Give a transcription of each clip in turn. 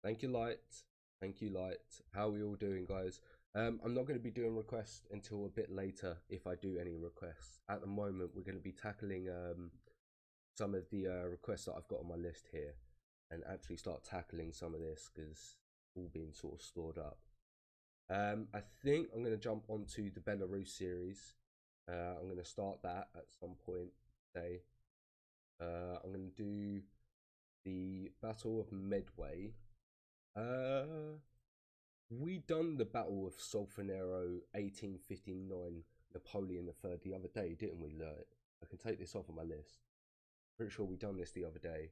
Thank you, Light. Thank you, Light. How are we all doing, guys? I'm not going to be doing requests until a bit later, if I do any requests. At the moment, we're going to be tackling some of the requests that I've got on my list here, and actually start tackling some of this because all being sort of stored up. I think I'm going to jump onto the Belarus series. I'm going to start that at some point today. I'm going to do the Battle of Medway. We done the Battle of Solfanero 1859 Napoleon III the other day, didn't we? I can take this off of my list. Pretty sure we done this the other day.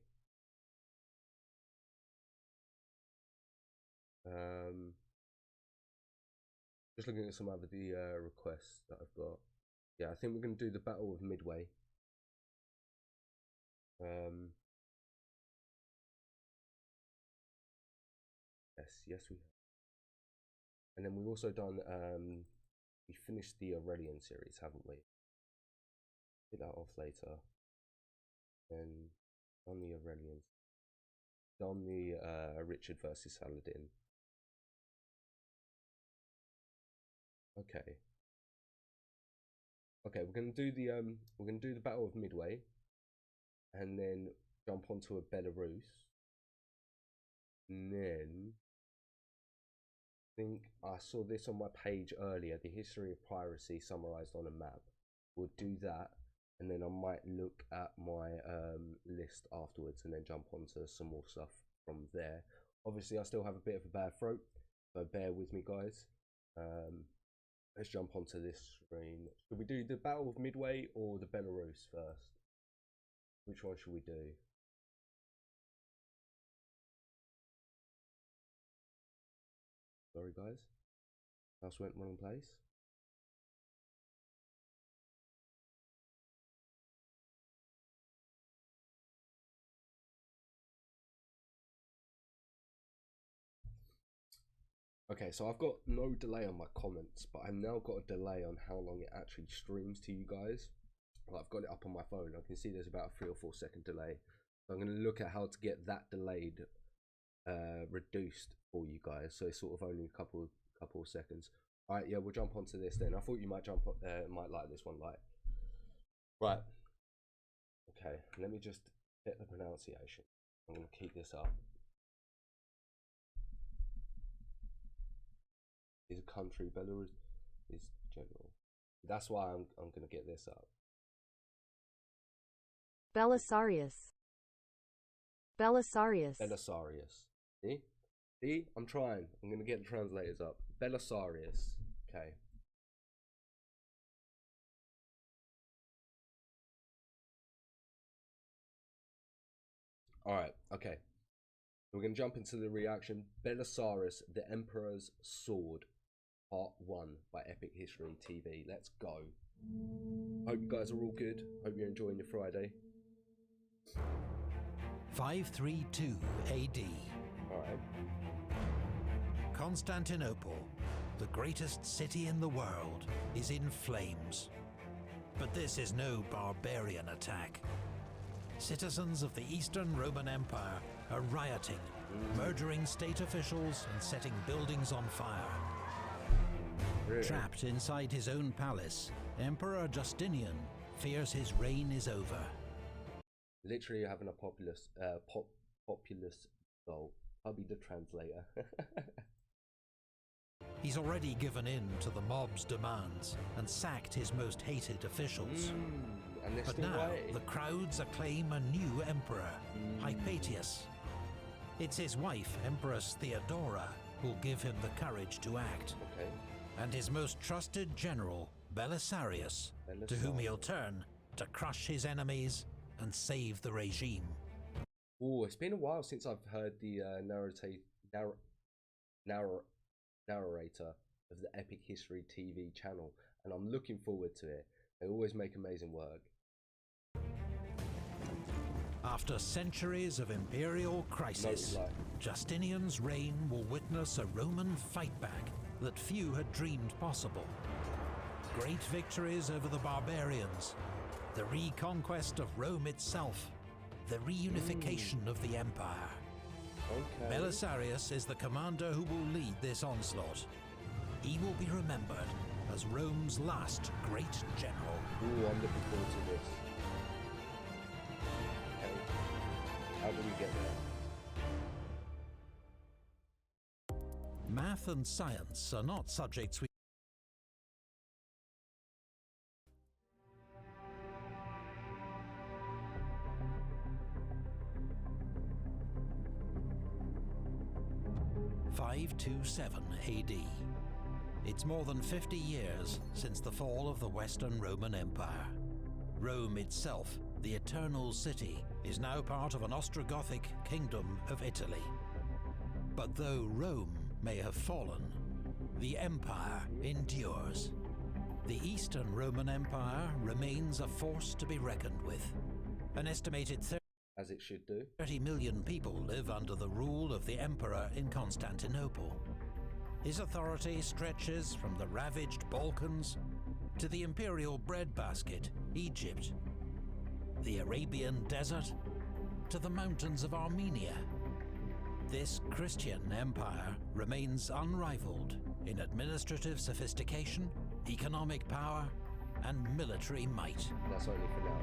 Just looking at some other requests that I've got. Yeah, I think we're going to do the Battle of Midway. Yes, we have. And then we've also done, we finished the Aurelian series, haven't we? Get that off later. Then done the Aurelians. Done the Richard versus Saladin. Okay. Okay, we're gonna do the Battle of Midway, and then jump onto a Belarus, and then I think I saw this on my page earlier, the history of piracy summarized on a map. We'll do that, and then I might look at my list afterwards, and then jump onto some more stuff from there. Obviously, I still have a bit of a bad throat, so bear with me, guys. Let's jump onto this screen. Should we do the Battle of Midway or the Belarus first? Which one should we do? Sorry, guys. Mouse went wrong place. Okay, so I've got no delay on my comments, but I've now got a delay on how long it actually streams to you guys. Well, I've got it up on my phone. I can see there's about a 3 or 4 second delay. So I'm going to look at how to get that delayed reduced for you guys. So it's sort of only a couple of seconds. All right, yeah, we'll jump onto this then. I thought you might might like this one, like. Right. Okay, let me just get the pronunciation. I'm going to keep this up. Is a country, Belarus is general. That's why I'm going to get this up. Belisarius. Belisarius. Belisarius. See? I'm trying. I'm going to get the translators up. Belisarius. Okay. Alright, okay. We're going to jump into the reaction. Belisarius, the Emperor's Sword. Part 1 by Epic History TV. Let's go. Hope you guys are all good. Hope you're enjoying your Friday. 532 AD. Alright. Constantinople, the greatest city in the world, is in flames. But this is no barbarian attack. Citizens of the Eastern Roman Empire are rioting, murdering state officials and setting buildings on fire. Really? Trapped inside his own palace, Emperor Justinian fears his reign is over. Literally having a populist goal. I'll be the translator. He's already given in to the mob's demands and sacked his most hated officials. But now the crowds acclaim a new emperor, Hypatius. It's his wife, Empress Theodora, who'll give him the courage to act. Okay. And his most trusted general, Belisarius, to whom he'll turn to crush his enemies and save the regime. Oh, it's been a while since I've heard the narrator of the Epic History TV channel, and I'm looking forward to it. They always make amazing work. After centuries of imperial crisis, Justinian's reign will witness a Roman fightback that few had dreamed possible. Great victories over the barbarians, the reconquest of Rome itself, the reunification of the empire. Okay. Belisarius is the commander who will lead this onslaught. He will be remembered as Rome's last great general. Ooh, I'm looking forward to this. Okay. How do we get there? Math and science are not subjects we... (527 AD). It's more than 50 years since the fall of the Western Roman Empire. Rome itself, the eternal city, is now part of an Ostrogothic kingdom of Italy. But though Rome may have fallen, the empire endures. The Eastern Roman Empire remains a force to be reckoned with. An estimated as it should do. 30 million people live under the rule of the emperor in Constantinople. His authority stretches from the ravaged Balkans to the imperial breadbasket, Egypt, the Arabian desert to the mountains of Armenia. This Christian empire remains unrivaled in administrative sophistication, economic power, and military might. That's only for now.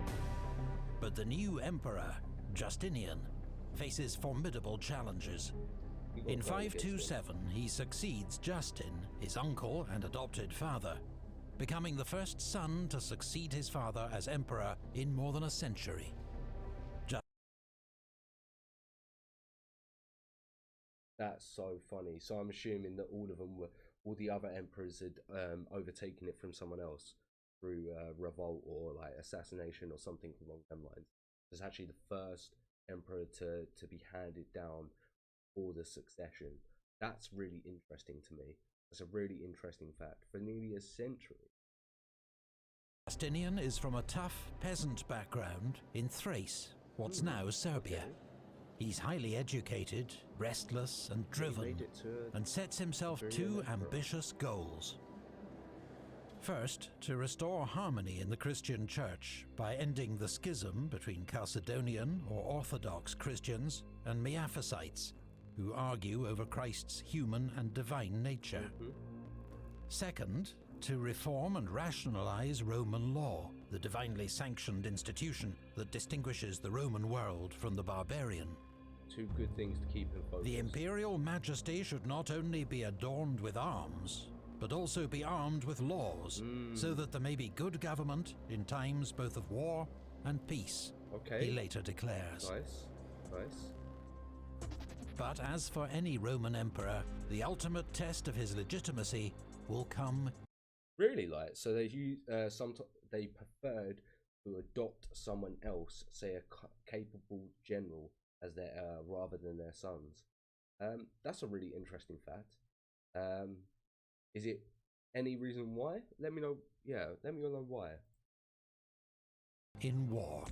But the new emperor, Justinian, faces formidable challenges. In 527, he succeeds Justin, his uncle and adopted father, becoming the first son to succeed his father as emperor in more than a century. That's so funny. So I'm assuming that all the other emperors had overtaken it from someone else through revolt or like assassination or something along them lines. It's actually the first emperor to be handed down for the succession. That's really interesting to me. That's a really interesting fact. For nearly a century. Justinian is from a tough peasant background in Thrace, what's now Serbia. Okay. He's highly educated, restless and driven, and sets himself two ambitious goals. First, to restore harmony in the Christian church by ending the schism between Chalcedonian or Orthodox Christians and Miaphysites, who argue over Christ's human and divine nature. Second, to reform and rationalize Roman law, the divinely sanctioned institution that distinguishes the Roman world from the barbarian. Two good things to keep in focus. The imperial majesty should not only be adorned with arms, but also be armed with laws, so that there may be good government in times both of war and peace, he later declares. Nice, nice. But as for any Roman emperor, the ultimate test of his legitimacy will come. Really, like, so they they preferred to adopt someone else, say a capable general, as their rather than their sons. That's a really interesting fact. Is it any reason why? Let me know. Yeah, let me know why. In war.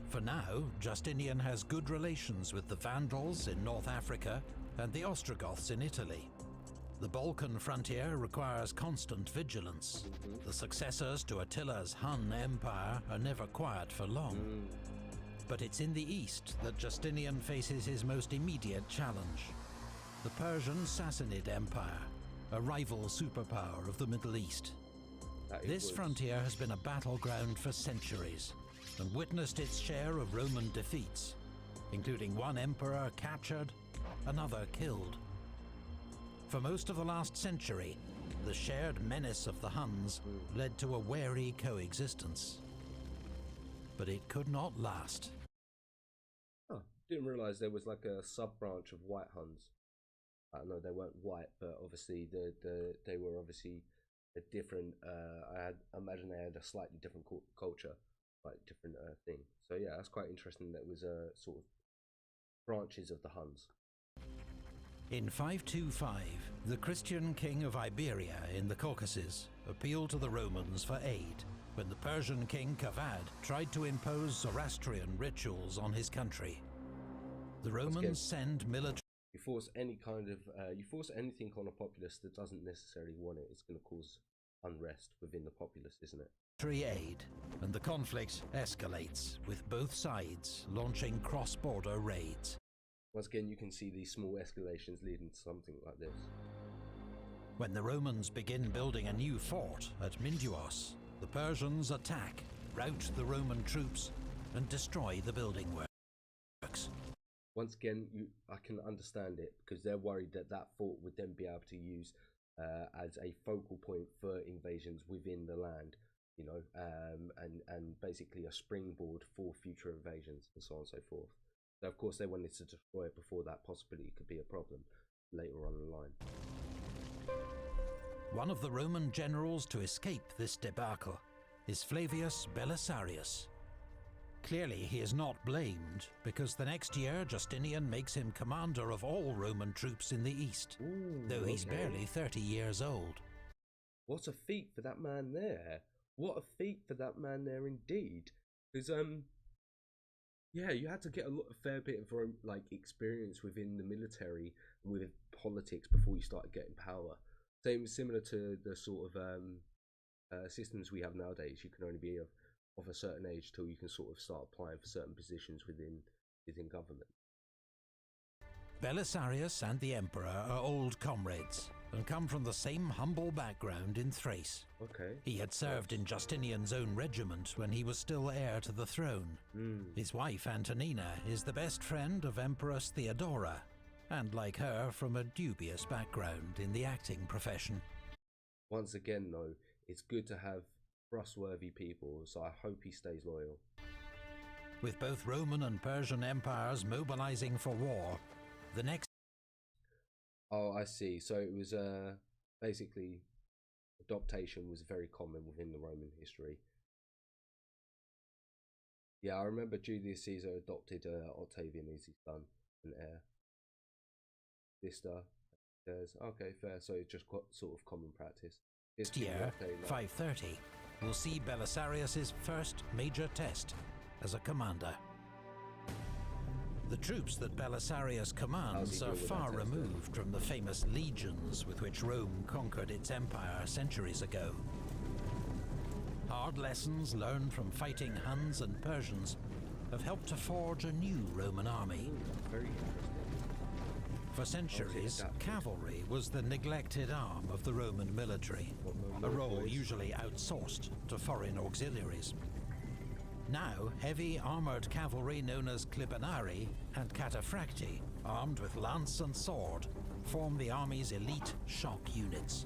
For now, Justinian has good relations with the Vandals in North Africa and the Ostrogoths in Italy. The Balkan frontier requires constant vigilance. The successors to Attila's Hun Empire are never quiet for long. But it's in the east that Justinian faces his most immediate challenge. The Persian Sassanid Empire, a rival superpower of the Middle East. This frontier has been a battleground for centuries and witnessed its share of Roman defeats, including one emperor captured, another killed. For most of the last century, the shared menace of the Huns led to a wary coexistence. But it could not last. Oh, didn't realise there was like a sub-branch of White Huns. I know they weren't white, but obviously they were obviously a different. I imagine they had a slightly different culture, like different thing. So yeah, that's quite interesting. That was sort of branches of the Huns. In 525, the Christian king of Iberia in the Caucasus appealed to the Romans for aid when the Persian king Kavad tried to impose Zoroastrian rituals on his country. The Romans send military. You force any kind of you force anything on a populace that doesn't necessarily want it, it's going to cause unrest within the populace, isn't it? Aid, and the conflict escalates, with both sides launching cross-border raids. Once again, you can see these small escalations leading to something like this. When the Romans begin building a new fort at Minduos, the Persians attack, rout the Roman troops, and destroy the building works. Once again, I can understand it, because they're worried that that fort would then be able to use as a focal point for invasions within the land, you know, and basically a springboard for future invasions and so on and so forth. So of course they wanted to destroy it before that possibly could be a problem later on in the line. One of the Roman generals to escape this debacle is Flavius Belisarius. Clearly he is not blamed, because the next year Justinian makes him commander of all Roman troops in the east, though he's barely 30 years old. What a feat for that man there. What a feat for that man there indeed. Because, yeah, you had to get a fair bit of like experience within the military, with politics before you started getting power. Similar to the sort of systems we have nowadays. You can only be of a certain age till you can sort of start applying for certain positions within government. Belisarius and the Emperor are old comrades and come from the same humble background in Thrace. Okay. He had served in Justinian's own regiment when he was still heir to the throne. His wife Antonina is the best friend of Empress Theodora, and like her, from a dubious background in the acting profession. Once again though, it's good to have trustworthy people, so I hope he stays loyal. With both Roman and Persian empires mobilizing for war, the next... Oh, I see. So it was basically adoption was very common within the Roman history. Yeah, I remember Julius Caesar adopted Octavian as his son and heir. Sister. Okay, fair. So it's just sort of common practice. Next year, 530, will see Belisarius' first major test as a commander. The troops that Belisarius commands are far removed from the famous legions with which Rome conquered its empire centuries ago. Hard lessons learned from fighting Huns and Persians have helped to forge a new Roman army. Very interesting. For centuries, cavalry was the neglected arm of the Roman military, a role usually outsourced to foreign auxiliaries. Now, heavy armoured cavalry known as clibanarii and cataphracti, armed with lance and sword, form the army's elite shock units.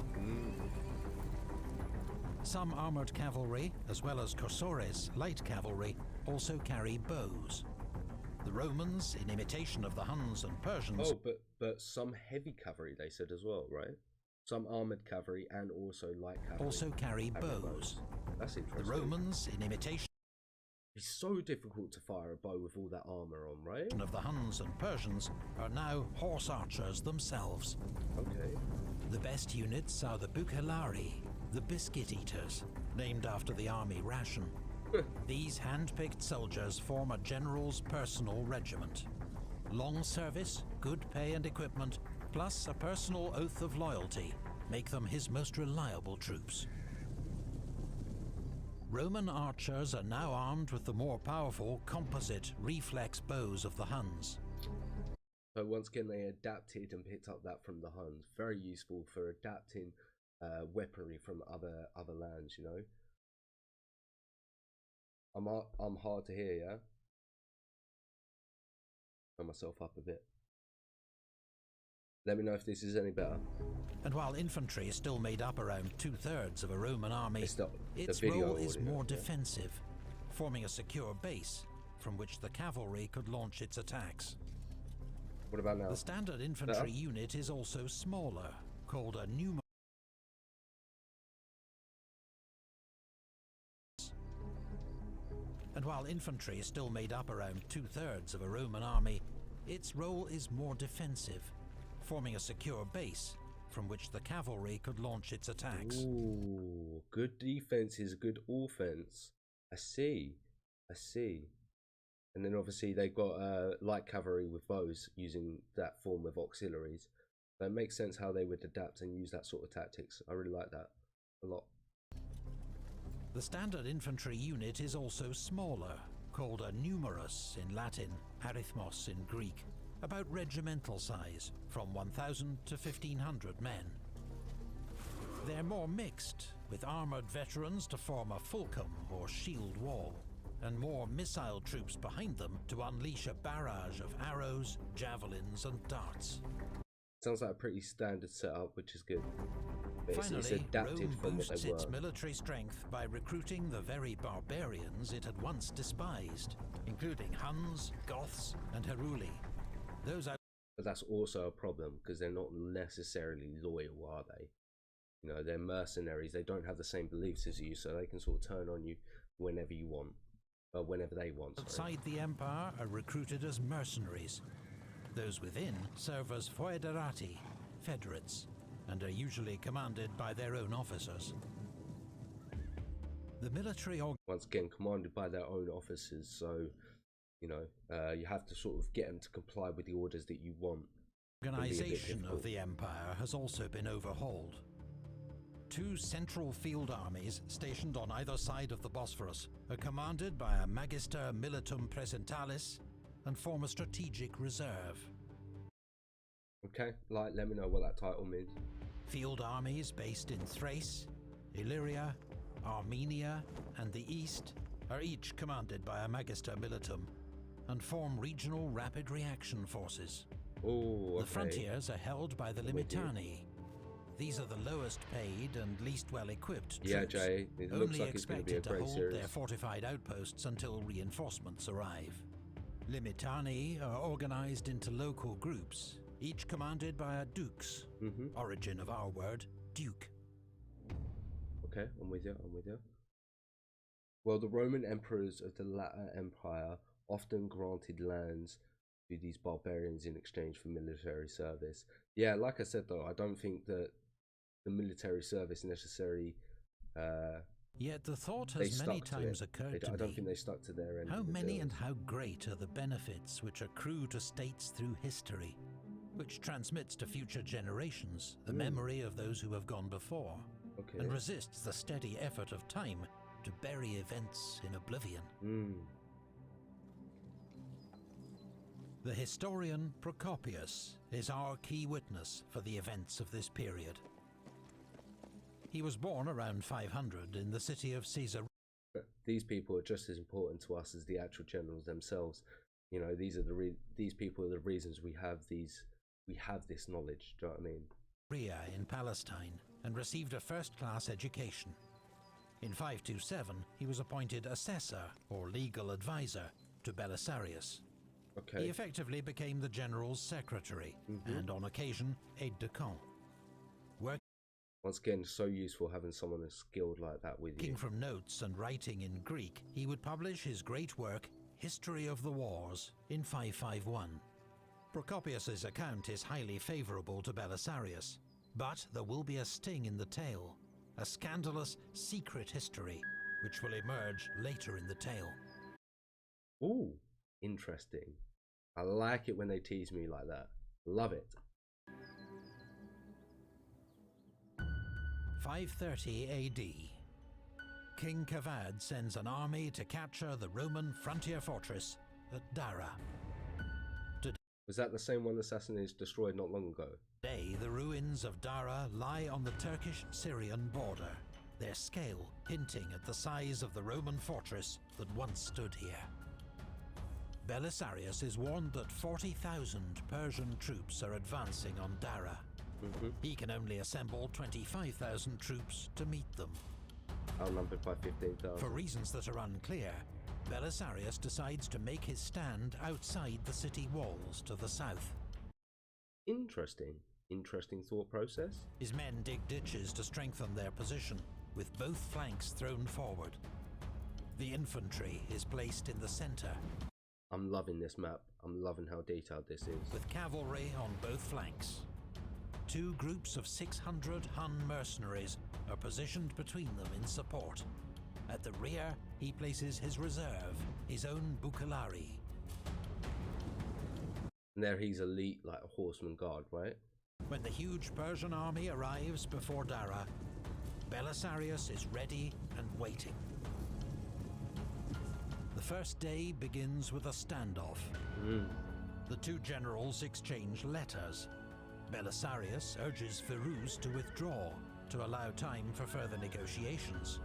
Some armoured cavalry, as well as cursores, light cavalry, also carry bows. The Romans, in imitation of the Huns and Persians... Oh, but some heavy cavalry, they said as well, right? Some armoured cavalry and also light cavalry. Also carry bows. That's interesting. The Romans, in imitation... It's so difficult to fire a bow with all that armour on, right? ...of the Huns and Persians are now horse archers themselves. Okay. The best units are the Bucellarii, the biscuit eaters, named after the army ration. These hand-picked soldiers form a general's personal regiment. Long service, good pay and equipment, plus a personal oath of loyalty make them his most reliable troops. Roman archers are now armed with the more powerful composite reflex bows of the Huns. So once again, they adapted and picked up that from the Huns. Very useful for adapting weaponry from other lands, you know. I'm hard to hear, yeah? Turn myself up a bit. Let me know if this is any better. And while infantry still made up around 2/3 of a Roman army, its role is more defensive, forming a secure base from which the cavalry could launch its attacks. What about now? The standard infantry unit is also smaller, called a numerus. And while infantry still made up around 2/3 of a Roman army, its role is more defensive, forming a secure base from which the cavalry could launch its attacks. Ooh, good defense is good offense. I see. And then obviously they've got light cavalry with bows using that form of auxiliaries. So it makes sense how they would adapt and use that sort of tactics. I really like that a lot. The standard infantry unit is also smaller, called a numerus in Latin, arithmos in Greek, about regimental size, from 1,000 to 1,500 men. They're more mixed, with armoured veterans to form a fulcrum or shield wall, and more missile troops behind them to unleash a barrage of arrows, javelins and darts. Sounds like a pretty standard setup, which is good. Finally, it's adapted Rome from what boosts they were. its military strength by recruiting the very barbarians it had once despised, including Huns, Goths and Heruli. But that's also a problem, because they're not necessarily loyal, are they? You know, they're mercenaries. They don't have the same beliefs as you, so they can sort of turn on you whenever you want. whenever they want. Outside the empire are recruited as mercenaries. Those within serve as foederati, federates, and are usually commanded by their own officers. The military once again commanded by their own officers, so you know you have to sort of get them to comply with the orders that you want. Organization of the empire has also been overhauled. 2 central field armies stationed on either side of the Bosphorus are commanded by a magister militum presentalis and form a strategic reserve. Okay, like, let me know what that title means. Field armies based in Thrace, Illyria, Armenia, and the East are each commanded by a magister militum and form regional rapid reaction forces. Oh, okay. The frontiers are held by the Limitani. These are the lowest paid and least well equipped troops, yeah, Jay, it looks like it's going to be a great hold series. Their fortified outposts until reinforcements arrive. Limitani are organized into local groups, each commanded by a dux, origin of our word, duke. Okay, I'm with you, I'm with you. Well, the Roman emperors of the latter empire often granted lands to these barbarians in exchange for military service. Yeah, like I said though, I don't think that the military service necessarily yet the thought has many times occurred to me, I don't think they stuck to their end. How many and how great are the benefits which accrue to states through history, which transmits to future generations the memory of those who have gone before, and resists the steady effort of time to bury events in oblivion. The historian Procopius is our key witness for the events of this period. He was born around 500 in the city of Caesarea. These people are just as important to us as the actual generals themselves. You know, these people are the reasons we have this knowledge. Do you know what I mean? In Palestine, and received a first-class education. In 527, he was appointed assessor or legal advisor to Belisarius. He effectively became the general's secretary and, on occasion, aide-de-camp. Once again, so useful having someone as skilled like that with you. Working from notes and writing in Greek, he would publish his great work, History of the Wars, in 551. Procopius's account is highly favorable to Belisarius, but there will be a sting in the tale, a scandalous secret history, which will emerge later in the tale. Ooh, interesting. I like it when they tease me like that. Love it. 530 AD. King Kavad sends an army to capture the Roman frontier fortress at Dara. Was that the same one the Sassanids destroyed not long ago? Today, the ruins of Dara lie on the Turkish-Syrian border, their scale hinting at the size of the Roman fortress that once stood here. Belisarius is warned that 40,000 Persian troops are advancing on Dara. He can only assemble 25,000 troops to meet them. Outnumbered by 15,000. For reasons that are unclear, Belisarius decides to make his stand outside the city walls to the south. Interesting thought process. His men dig ditches to strengthen their position, with both flanks thrown forward. The infantry is placed in the center. I'm loving this map. I'm loving how detailed this is. With cavalry on both flanks. 2 groups of 600 Hun mercenaries are positioned between them in support. At the rear, he places his reserve, his own Bucalari. And there he's elite, like a horseman guard, right? When the huge Persian army arrives before Dara, Belisarius is ready and waiting. The first day begins with a standoff. The 2 generals exchange letters. Belisarius urges Firuz to withdraw to allow time for further negotiations.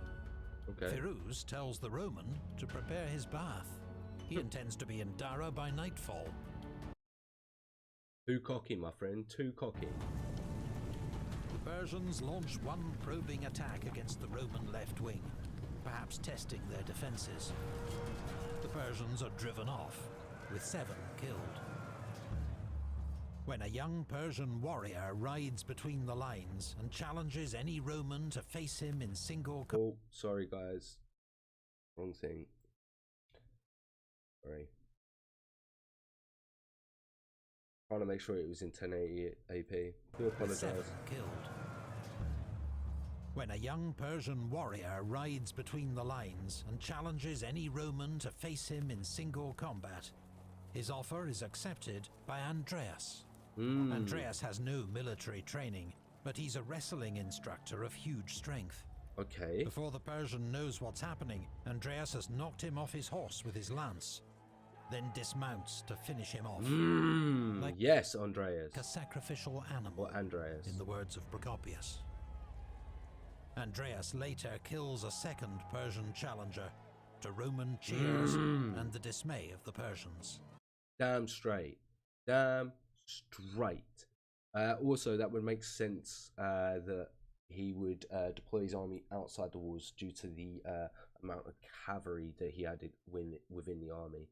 Firuz tells the Roman to prepare his bath. He intends to be in Dara by nightfall. Too cocky, my friend, too cocky. The Persians launch one probing attack against the Roman left wing, perhaps testing their defenses. The Persians are driven off, with 7 killed. When a young Persian warrior rides between the lines and challenges any Roman to face him in single... Oh, sorry guys. Wrong thing. Sorry. Trying to make sure it was in 1080 AP. Do apologise. Killed. When a young Persian warrior rides between the lines and challenges any Roman to face him in single combat, his offer is accepted by Andreas. Andreas has no military training, but he's a wrestling instructor of huge strength. Okay. Before the Persian knows what's happening, Andreas has knocked him off his horse with his lance, then dismounts to finish him off. Like yes, Andreas. A sacrificial animal, or Andreas, in the words of Procopius. Andreas later kills a second Persian challenger, to Roman cheers and the dismay of the Persians. Damn straight. Damn straight. Also, that would make sense that he would deploy his army outside the walls due to the amount of cavalry that he had within the army.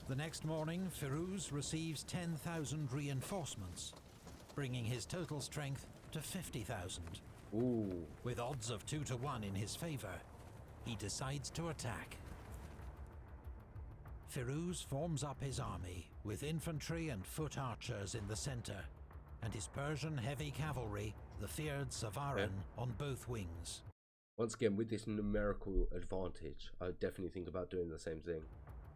The next morning, Firuz receives 10,000 reinforcements, bringing his total strength to 50,000. With odds of 2 to 1 in his favour, he decides to attack. Firuz forms up his army with infantry and foot archers in the centre, and his Persian heavy cavalry, the feared Savaran, on both wings. Once again, with this numerical advantage, I would definitely think about doing the same thing.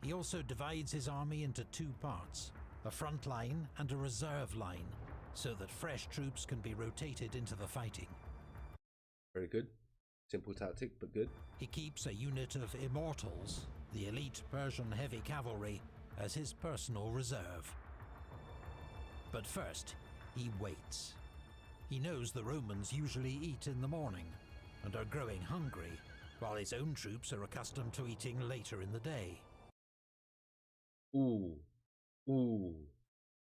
He also divides his army into 2 parts, a front line and a reserve line, so that fresh troops can be rotated into the fighting. Very good. Simple tactic, but good. He keeps a unit of immortals, the elite Persian heavy cavalry, as his personal reserve. But first, he waits. He knows the Romans usually eat in the morning and are growing hungry, while his own troops are accustomed to eating later in the day.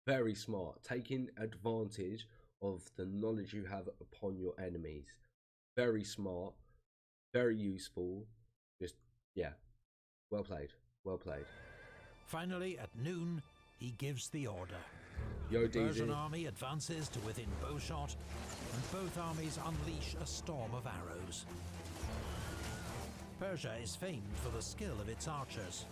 Very smart. Taking advantage of the knowledge you have upon your enemies. Very smart. Very useful. Just, yeah. Well played. Well played. Finally, at noon, he gives the order. Yo, the Persian army advances to within bowshot, and both armies unleash a storm of arrows. Persia is famed for the skill of its archers.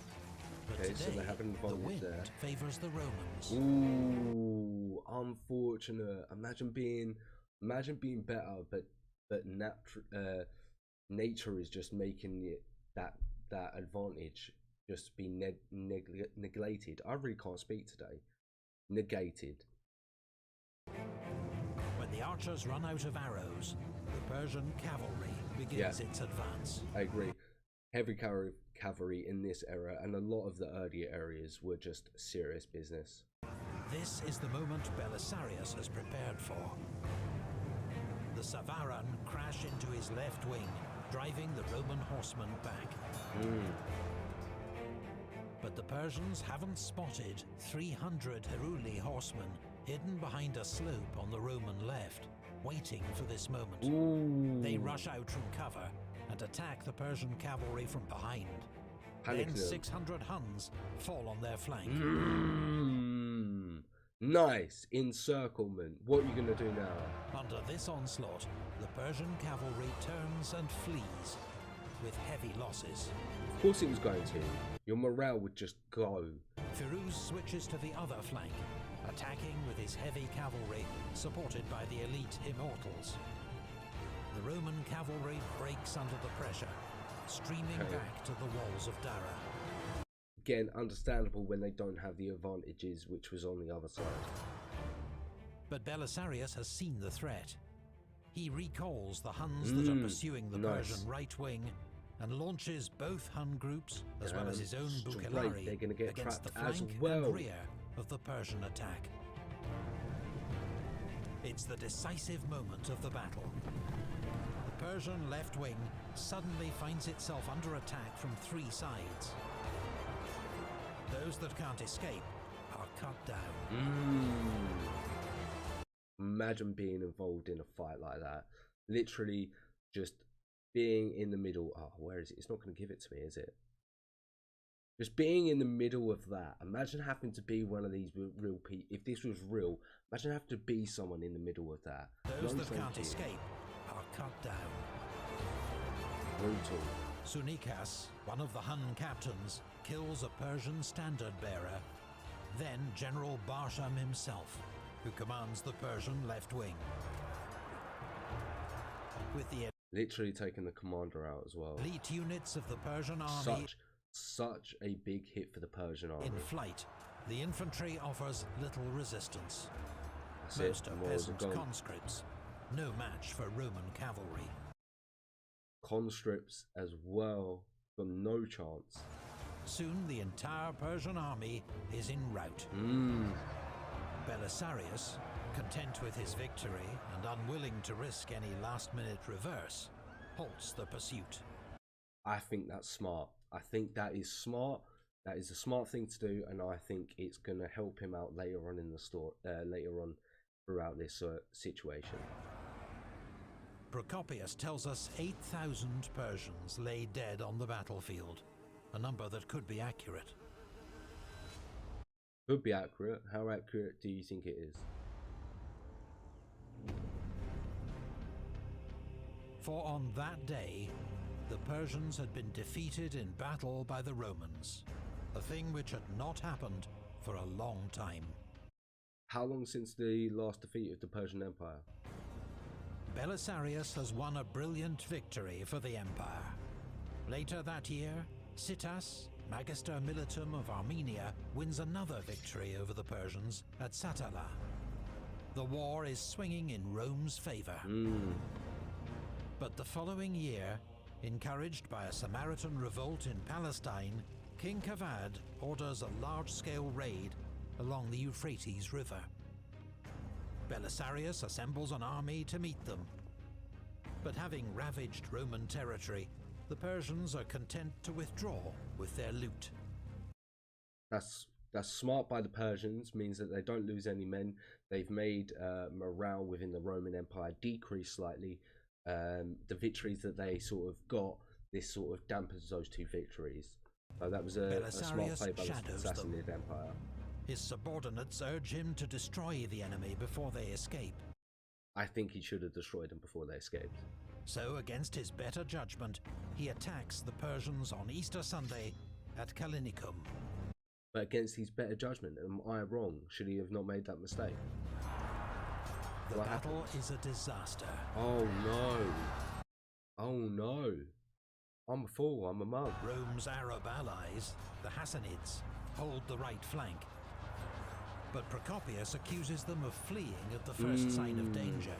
But okay, today, so they have an advantage the wind there. favors the Romans. Ooh, unfortunate. Imagine being better, but nature is just making it that advantage just be neglected. I really can't speak today. Negated. When the archers run out of arrows, the Persian cavalry begins its advance. I agree. Heavy cavalry in this era and a lot of the earlier areas were just serious business. This is the moment Belisarius has prepared for. The Savaran crash into his left wing, driving the Roman horsemen back. But the Persians haven't spotted 300 Heruli horsemen hidden behind a slope on the Roman left, waiting for this moment. They rush out from cover and attack the Persian cavalry from behind. Then 600 Huns fall on their flank. Nice encirclement. What are you going to do now? Under this onslaught, the Persian cavalry turns and flees with heavy losses. Of course it was going to. Your morale would just go. Firuz switches to the other flank, attacking with his heavy cavalry, supported by the elite immortals. The Roman cavalry breaks under the pressure, streaming back to the walls of Dara. Again, understandable when they don't have the advantages which was on the other side. But Belisarius has seen the threat. He recalls the Huns that are pursuing the Persian right wing and launches both Hun groups, as well as his own Bukhari, against the flank and rear of the Persian attack. It's the decisive moment of the battle. The Persian left wing suddenly finds itself under attack from 3 sides. Those that can't escape are cut down. Imagine being involved in a fight like that. Literally just being in the middle. Oh, where is it? It's not going to give it to me, is it? Just being in the middle of that. Imagine having to be one of these real people. If this was real, imagine having to be someone in the middle of that. Those that can't escape are cut down. Brutal. Sunikas, one of the Hun captains, kills a Persian standard-bearer, then General Barsham himself, who commands the Persian left wing. With the literally taking the commander out as well. elite units of the Persian army Such a big hit for the Persian army. in flight, the infantry offers little resistance. That's Most it. are peasant conscripts, no match for Roman cavalry. Conscripts as well, got no chance. Soon the entire Persian army is en route. Belisarius, content with his victory and unwilling to risk any last-minute reverse, halts the pursuit. I think that's smart. I think that is smart. That is a smart thing to do, and I think it's going to help him out later on in the story, later on throughout this situation. Procopius tells us 8,000 Persians lay dead on the battlefield, a number that could be accurate. Could be accurate. How accurate do you think it is? For on that day, the Persians had been defeated in battle by the Romans, a thing which had not happened for a long time. How long since the last defeat of the Persian Empire? Belisarius has won a brilliant victory for the empire. Later that year, Citas, Magister Militum of Armenia, wins another victory over the Persians at Satala. The war is swinging in Rome's favor. But the following year, encouraged by a Samaritan revolt in Palestine, King Kavad orders a large-scale raid along the Euphrates River. Belisarius assembles an army to meet them. But having ravaged Roman territory, the Persians are content to withdraw with their loot. That's smart by the Persians, means that they don't lose any men. They've made morale within the Roman Empire decrease slightly. The victories that they sort of got, this sort of dampens those two victories. So that was a smart play by the Sassanid Empire. His subordinates urge him to destroy the enemy before they escape. I think he should have destroyed them before they escaped. So, against his better judgment, he attacks the Persians on Easter Sunday at Kalinicum. But against his better judgment, am I wrong? Should he have not made that mistake? The battle is a disaster. Oh no. Oh no. I'm a fool, I'm a mug. Rome's Arab allies, the Hassanids, hold the right flank. But Procopius accuses them of fleeing at the first sign of danger.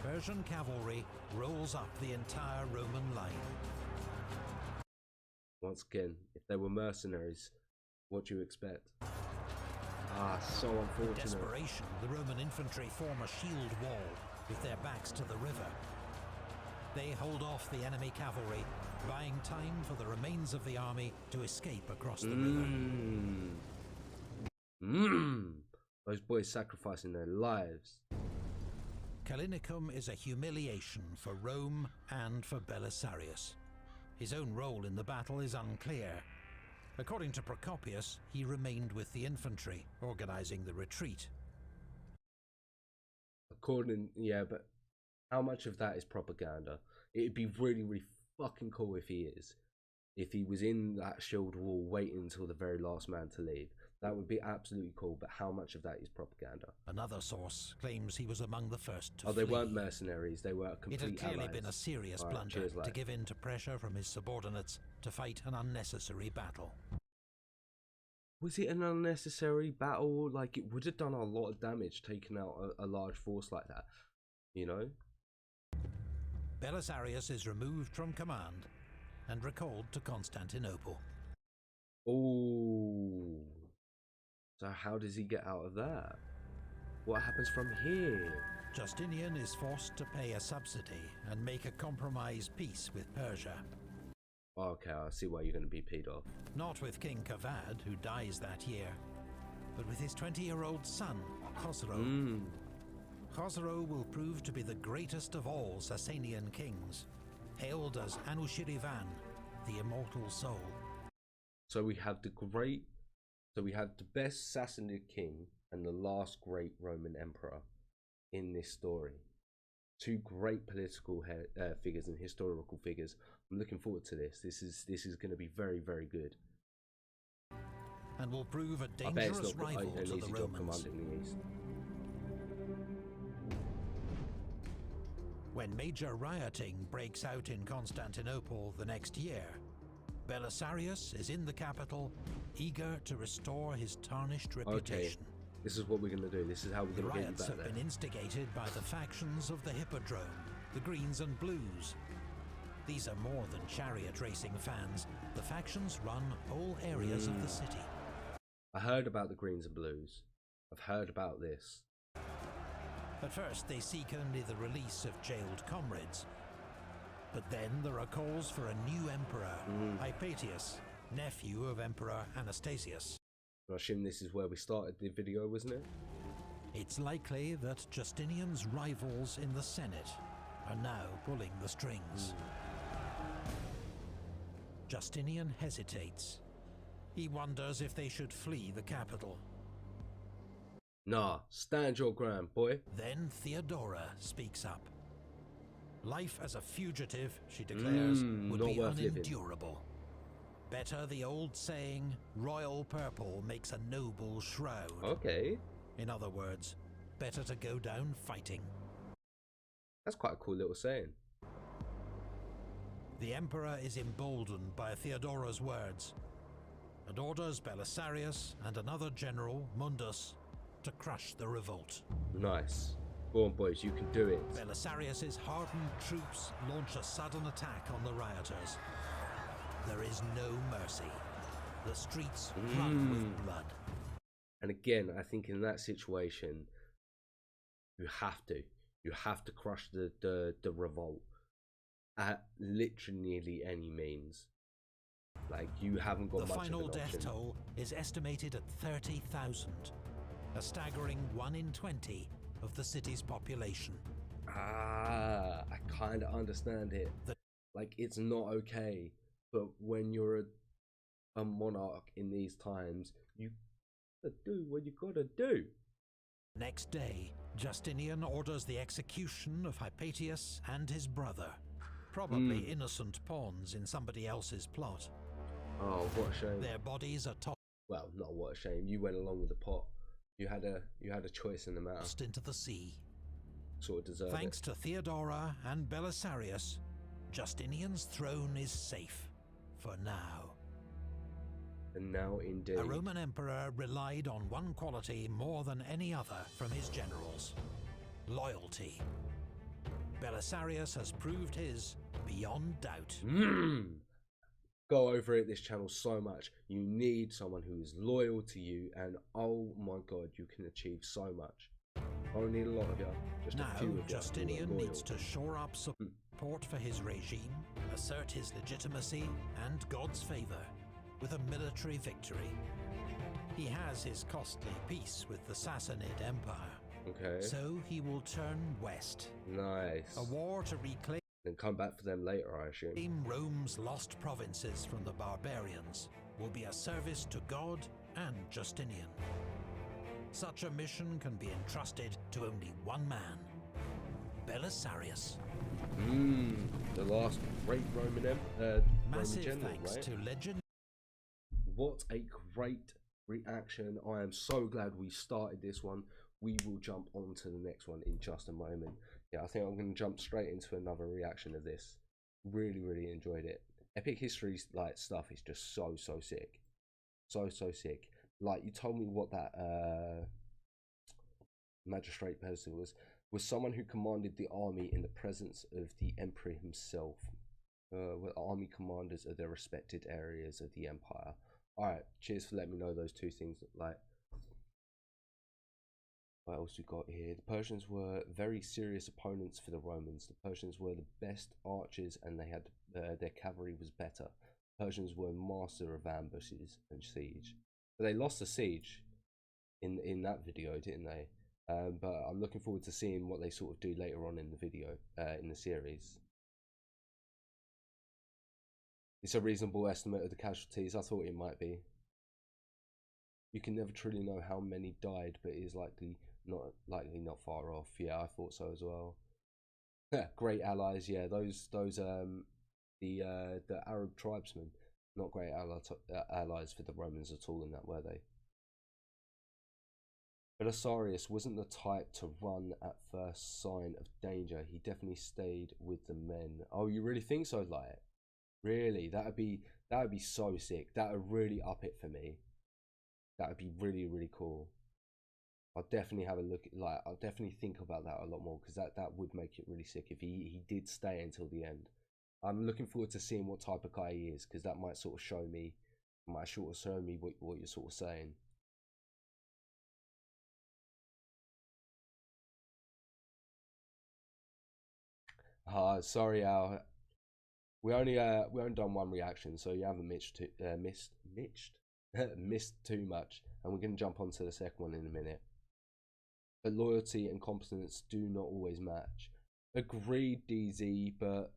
Persian cavalry rolls up the entire Roman line. Once again, if they were mercenaries, what do you expect? So unfortunate. In desperation, the Roman infantry form a shield wall with their backs to the river. They hold off the enemy cavalry, buying time for the remains of the army to escape across the river. Those boys sacrificing their lives. Kalinicum is a humiliation for Rome and for Belisarius. His own role in the battle is unclear. According to Procopius, he remained with the infantry, organizing the retreat. Yeah, but how much of that is propaganda? It'd be really, really fucking cool if he is. If he was in that shield wall waiting until the very last man to leave. That would be absolutely cool, but how much of that is propaganda? Another source claims he was among the first to flee. They weren't mercenaries, they were complete allies. It had clearly allies. Been a serious blunder to give in to pressure from his subordinates to fight an unnecessary battle. Was it an unnecessary battle? Like, it would have done a lot of damage taking out a large force like that, you know? Belisarius is removed from command and recalled to Constantinople. Oh. So how does he get out of that? What happens from here? Justinian is forced to pay a subsidy and make a compromise peace with Persia. Okay, I see why you're going to be peed off. Not with King Kavad, who dies that year, but with his 20-year-old son, Khosrow. Khosrow will prove to be the greatest of all Sasanian kings, hailed as Anushirvan, the immortal soul. So we have the best Sassanid king and the last great Roman emperor in this story. two great political figures and historical figures. I'm looking forward to this. This is going to be very, very good. And will prove a I bet it's dangerous not rival an to easy the job Romans. commanding the East. When major rioting breaks out in Constantinople the next year, Belisarius is in the capital, eager to restore his tarnished reputation. Okay, this is what we're going to do. This is how we're going to get you Riots back have there. been instigated by the factions of the Hippodrome, the Greens and Blues. These are more than chariot racing fans. The factions run whole areas of the city. I heard about the Greens and Blues. I've heard about this. At first, they seek only the release of jailed comrades. But then there are calls for a new emperor, Hypatius, nephew of Emperor Anastasius. I assume this is where we started the video, wasn't it? It's likely that Justinian's rivals in the Senate are now pulling the strings. Justinian hesitates. He wonders if they should flee the capital. Nah, stand your ground, boy. Then Theodora speaks up. Life as a fugitive, she declares, would be unendurable. Better the old saying, royal purple makes a noble shroud. Okay. In other words, better to go down fighting. That's quite a cool little saying. The emperor is emboldened by Theodora's words and orders Belisarius and another general, Mundus, to crush the revolt. Nice. Go on, boys, you can do it. Belisarius's hardened troops launch a sudden attack on the rioters. There is no mercy. The streets run with blood. And again, I think in that situation, you have to crush the revolt at literally nearly any means. Like, you haven't got much of an option. The final death toll is estimated at 30,000, a staggering 1 in 20 of the city's population. I kind of understand it. Like, it's not okay, but when you're a monarch in these times, you gotta do what you gotta do. Next day, Justinian orders the execution of Hypatius and his brother, probably innocent pawns in somebody else's plot. Oh, what a shame. Their bodies are tossed. Well, not what a shame. You went along with the pot. You had a choice in the matter. Into the sea. Sort of deserved Thanks it. to Theodora and Belisarius, Justinian's throne is safe for now. And now, indeed. A Roman emperor relied on one quality more than any other from his generals: loyalty. Belisarius has proved his beyond doubt. Go over it, this channel, so much. You need someone who is loyal to you, and oh my god, you can achieve so much. I don't need a lot of you, just now, a few of you. Justinian needs to shore up support for his regime, assert his legitimacy and God's favor with a military victory. He has his costly peace with the Sassanid Empire. Okay. So he will turn west. Nice. A war to reclaim Then come back for them later, I assume. Rome's lost provinces from the barbarians will be a service to God and Justinian. Such a mission can be entrusted to only one man, Belisarius. The last great Roman Massive general, thanks right? to legend. What a great reaction. I am so glad we started this one. We will jump on to the next one in just a moment. Yeah, I think I'm going to jump straight into another reaction of this. Really enjoyed it. Epic History like stuff is just so sick. So sick. Like, you told me what that magistrate person was someone who commanded the army in the presence of the emperor himself. Were army commanders of their respected areas of the empire. Alright, cheers for letting me know those two things. Like, what else we got here? The Persians were very serious opponents for the Romans. The Persians were the best archers, and they had their cavalry was better. The Persians were master of ambushes and siege. But they lost the siege in that video, didn't they? But I'm looking forward to seeing what they sort of do later on in the video, in the series. It's a reasonable estimate of the casualties. I thought it might be. You can never truly know how many died, but it is likely not far off. Yeah, I thought so as well. Great allies, yeah. Those the Arab tribesmen, not great allies for the Romans at all in that, were they? Belisarius wasn't the type to run at first sign of danger. He definitely stayed with the men. Oh, you really think so, like? Really? That would be so sick. That would really up it for me. That would be really, really cool. I'll definitely have a look at, like, I'll definitely think about that a lot more, because that would make it really sick if he did stay until the end. I'm looking forward to seeing what type of guy he is, because that might sort of show me, what you're sort of saying. Sorry, Al. We only done one reaction, so you haven't missed too much, and we're gonna jump onto the second one in a minute. But loyalty and competence do not always match. Agreed, DZ, but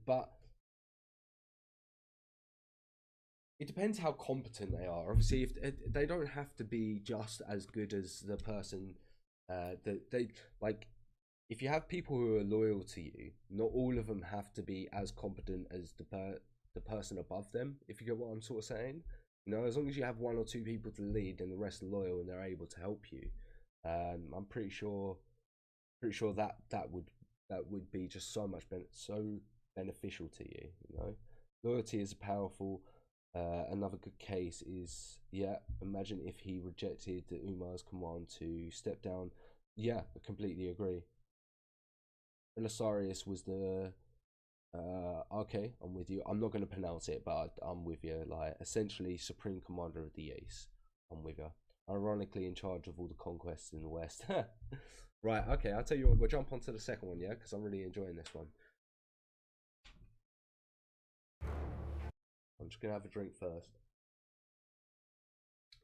but it depends how competent they are. Obviously, if they don't have to be just as good as the person that they like. If you have people who are loyal to you, not all of them have to be as competent as the person above them. If you get what I'm sort of saying, you know, as long as you have one or two people to lead and the rest are loyal and they're able to help you, I'm pretty sure that would be just so much so beneficial to you. You know, loyalty is powerful. Another good case is, yeah, imagine if he rejected the Umar's command to step down. Yeah, I completely agree. Belisarius was the okay, I'm with you. I'm not going to pronounce it, but I'm with you. Like, essentially supreme commander of the Ace. I'm with you. Ironically, in charge of all the conquests in the West. Right, okay, I'll tell you what, we'll jump onto the second one, yeah, because I'm really enjoying this one. I'm just going to have a drink first.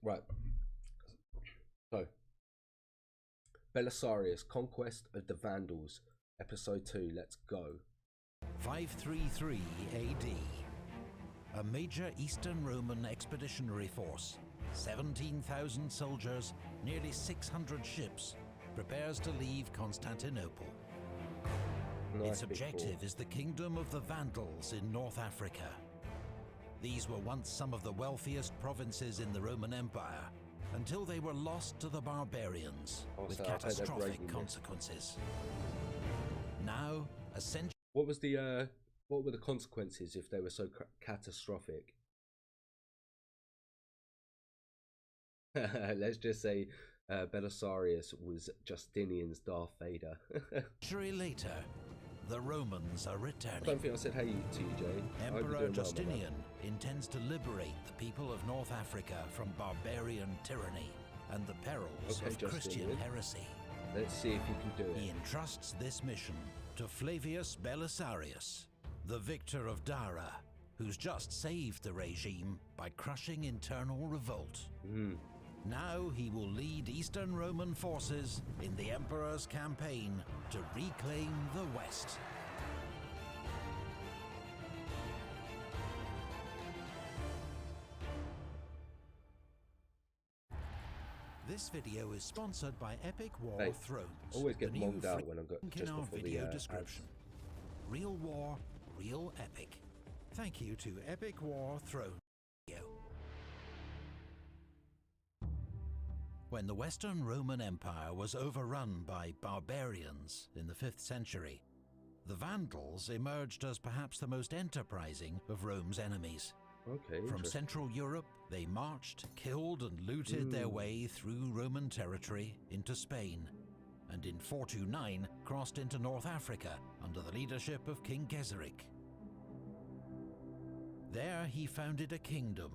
Right. So, Belisarius, Conquest of the Vandals, Episode 2, let's go. 533 AD. A major Eastern Roman expeditionary force, 17,000 soldiers, nearly 600 ships, prepares to leave Constantinople. Its objective is the kingdom of the Vandals in North Africa. These were once some of the wealthiest provinces in the Roman Empire, until they were lost to the barbarians, with catastrophic consequences. Now, a century... What were the consequences if they were so catastrophic? Let's just say Belisarius was Justinian's Darth Vader. A century later, the Romans are returning. I don't think I said hey to you, Jay. Emperor Justinian intends to liberate the people of North Africa from barbarian tyranny and the perils of Christian heresy. Let's see if he can do it. He entrusts this mission to Flavius Belisarius, the victor of Dara, who's just saved the regime by crushing internal revolt. Now he will lead Eastern Roman forces in the Emperor's campaign to reclaim the West. This video is sponsored by Epic War Thrones. Always get bombed out when I got just before video the description. Real war, real epic. Thank you to Epic War Thrones. When the Western Roman Empire was overrun by barbarians in the 5th century, the Vandals emerged as perhaps the most enterprising of Rome's enemies. From Central Europe, they marched, killed and looted their way through Roman territory into Spain, and in 429 crossed into North Africa under the leadership of King Geseric. There he founded a kingdom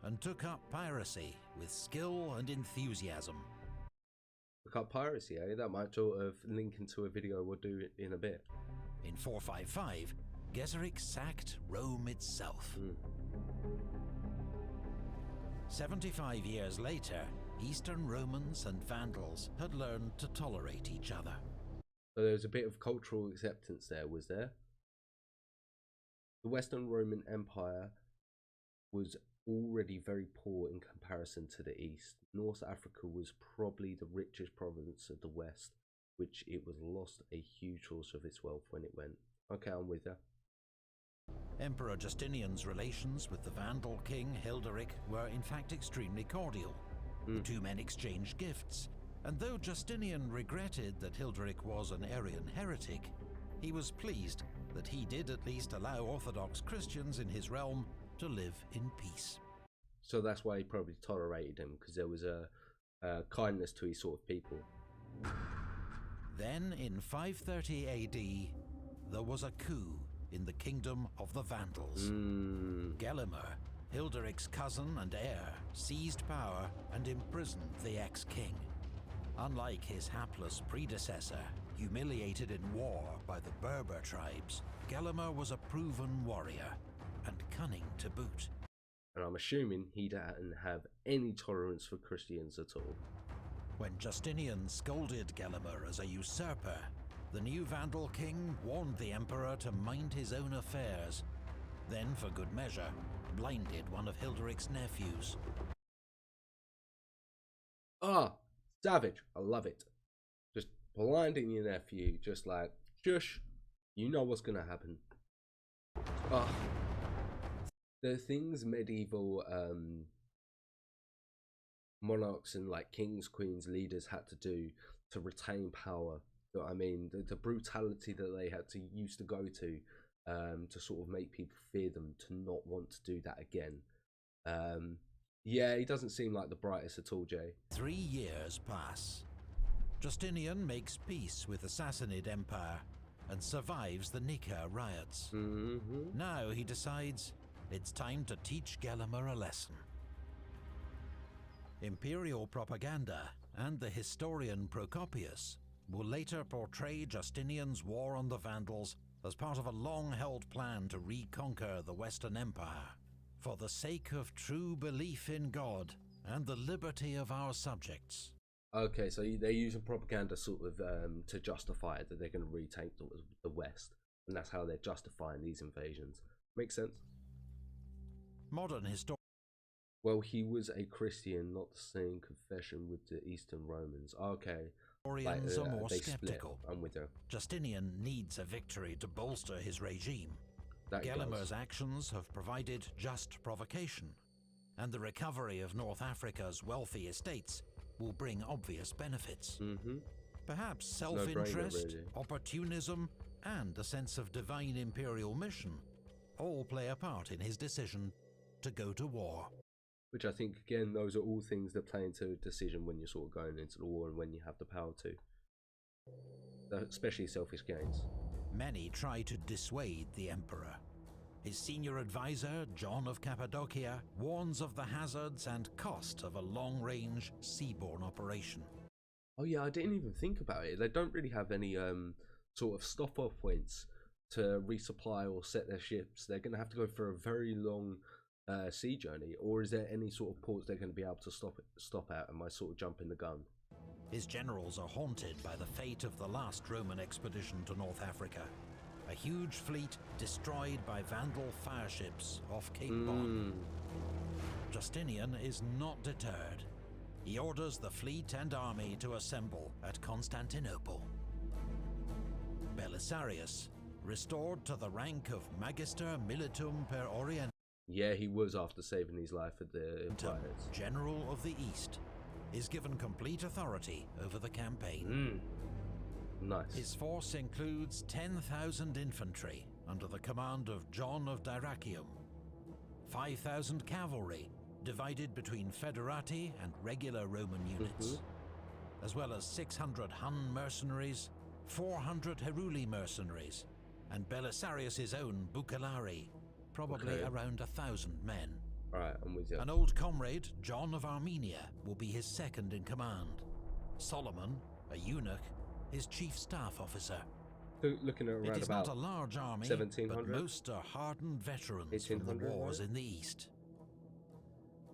and took up piracy with skill and enthusiasm. Took up piracy, eh? That might sort of link into a video we'll do in a bit. In 455, Geseric sacked Rome itself. 75 years later, Eastern Romans and Vandals had learned to tolerate each other. So there was a bit of cultural acceptance there, was there? The Western Roman Empire was already very poor in comparison to the East. North Africa was probably the richest province of the West, which it was lost a huge source of its wealth when it went. Okay, I'm with you. Emperor Justinian's relations with the Vandal king Hilderic were in fact extremely cordial. The two men exchanged gifts, and though Justinian regretted that Hilderic was an Arian heretic, he was pleased that he did at least allow Orthodox Christians in his realm to live in peace. So that's why he probably tolerated him, because there was a kindness to his sort of people. Then, in 530 AD, there was a coup in the kingdom of the Vandals. Gelimer, Hilderic's cousin and heir, seized power and imprisoned the ex-king. Unlike his hapless predecessor, humiliated in war by the Berber tribes, Gelimer was a proven warrior, and cunning to boot. And I'm assuming he didn't have any tolerance for Christians at all. When Justinian scolded Gelimer as a usurper, the new Vandal king warned the emperor to mind his own affairs, then, for good measure, blinded one of Hilderic's nephews. Ah, savage. I love it. Just blinding your nephew, just like, shush, you know what's gonna happen. Ah, the things medieval monarchs and like kings, queens, leaders had to do to retain power. So, I mean, the brutality that they had to used to go to sort of make people fear them, to not want to do that again. Yeah, he doesn't seem like the brightest at all, Jay. 3 years pass. Justinian makes peace with the Sassanid Empire and survives the Nika riots. Now he decides it's time to teach Gelimer a lesson. Imperial propaganda and the historian Procopius will later portray Justinian's war on the Vandals as part of a long-held plan to reconquer the Western Empire, for the sake of true belief in God and the liberty of our subjects. Okay, so they're using propaganda sort of to justify it, that they're going to retake the West, and that's how they're justifying these invasions. Makes sense. Modern historians. Well, he was a Christian, not the same confession with the Eastern Romans. Okay. Historians are more skeptical. I'm with you. Justinian needs a victory to bolster his regime. Gelimer's actions have provided just provocation, and the recovery of North Africa's wealthy estates will bring obvious benefits. Perhaps self-interest, opportunism, and a sense of divine imperial mission all play a part in his decision to go to war. Which I think, again, those are all things that play into a decision when you're sort of going into the war and when you have the power to. Especially selfish gains. Many try to dissuade the emperor. His senior advisor, John of Cappadocia, warns of the hazards and cost of a long-range seaborne operation. Oh yeah, I didn't even think about it. They don't really have any sort of stop-off points to resupply or set their ships. They're going to have to go for a very long sea journey, or is there any sort of ports they're going to be able to stop at? Am I sort of jumping the gun? His generals are haunted by the fate of the last Roman expedition to North Africa. A huge fleet destroyed by Vandal fireships off Cape Bon. Justinian is not deterred. He orders the fleet and army to assemble at Constantinople. Belisarius, restored to the rank of Magister Militum per Orient. Yeah, he was after saving his life at the riots. General of the East, is given complete authority over the campaign. Nice. His force includes 10,000 infantry under the command of John of Dyrrachium, 5,000 cavalry divided between federati and regular Roman units, as well as 600 Hun mercenaries, 400 Heruli mercenaries, and Belisarius' own Bucellari, probably around 1,000 men. Alright, I'm with you. An old comrade, John of Armenia, will be his second in command. Solomon, a eunuch, his chief staff officer. Looking at around it is about not a large army, but most are hardened veterans from the wars in the east.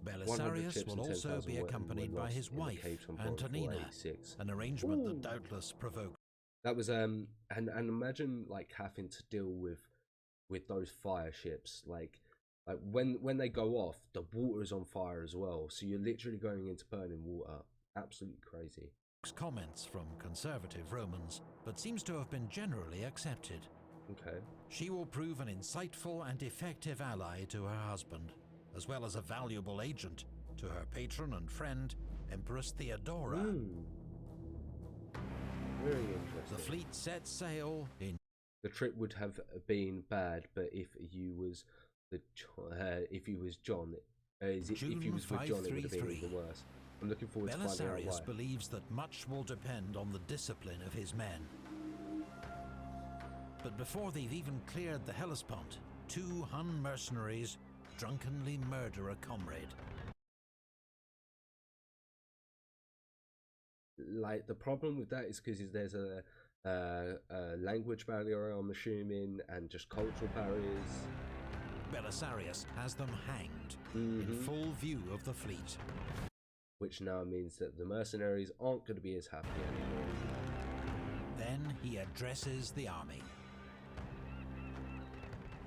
Belisarius will also be accompanied by his wife, Antonina, an arrangement that doubtless provoked. That was and imagine like having to deal with those fire ships, like when they go off, the water is on fire as well, so you're literally going into burning water. Absolutely crazy. comments from conservative Romans, but seems to have been generally accepted. Okay. She will prove an insightful and effective ally to her husband, as well as a valuable agent to her patron and friend, Empress Theodora. Very interesting. The fleet set sail in... The trip would have been bad, but if you was John, if he was with John, it would have been even worse. I'm looking forward to finding out why. Belisarius believes that much will depend on the discipline of his men. But before they've even cleared the Hellespont, 2 Hun mercenaries drunkenly murder a comrade. Like, the problem with that is because there's a language barrier, I'm assuming, and just cultural barriers. Belisarius has them hanged in full view of the fleet. Which now means that the mercenaries aren't going to be as happy anymore. Then he addresses the army.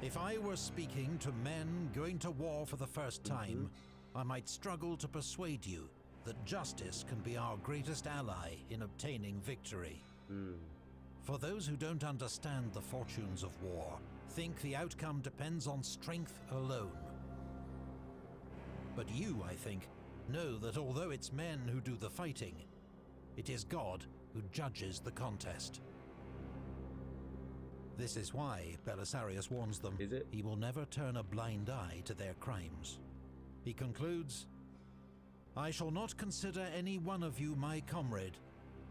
If I were speaking to men going to war for the first time, I might struggle to persuade you that justice can be our greatest ally in obtaining victory. For those who don't understand the fortunes of war, think the outcome depends on strength alone. But you, I think, know that although it's men who do the fighting, it is God who judges the contest. This is why Belisarius warns them he will never turn a blind eye to their crimes. He concludes, I shall not consider any one of you my comrade,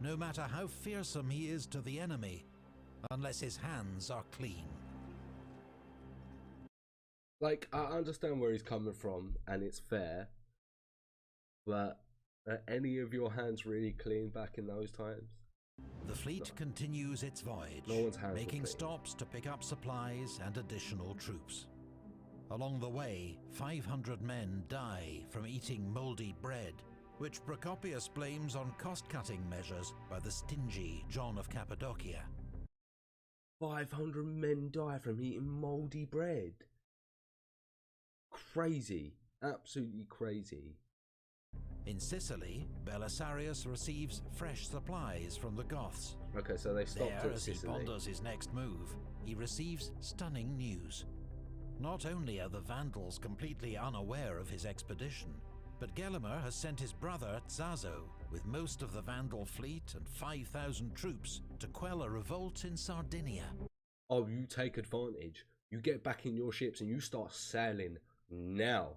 no matter how fearsome he is to the enemy, unless his hands are clean. Like, I understand where he's coming from, and it's fair, but are any of your hands really clean back in those times? The fleet continues its voyage, making stops to pick up supplies and additional troops. Along the way, 500 men die from eating mouldy bread, which Procopius blames on cost-cutting measures by the stingy John of Cappadocia. 500 men die from eating mouldy bread. Crazy. Absolutely crazy. In Sicily, Belisarius receives fresh supplies from the Goths. Okay, so they stopped at Sicily. As he ponders his next move, he receives stunning news. Not only are the Vandals completely unaware of his expedition, but Gelimer has sent his brother Zazo with most of the Vandal fleet and 5,000 troops to quell a revolt in Sardinia. Oh, you take advantage. You get back in your ships and you start sailing now.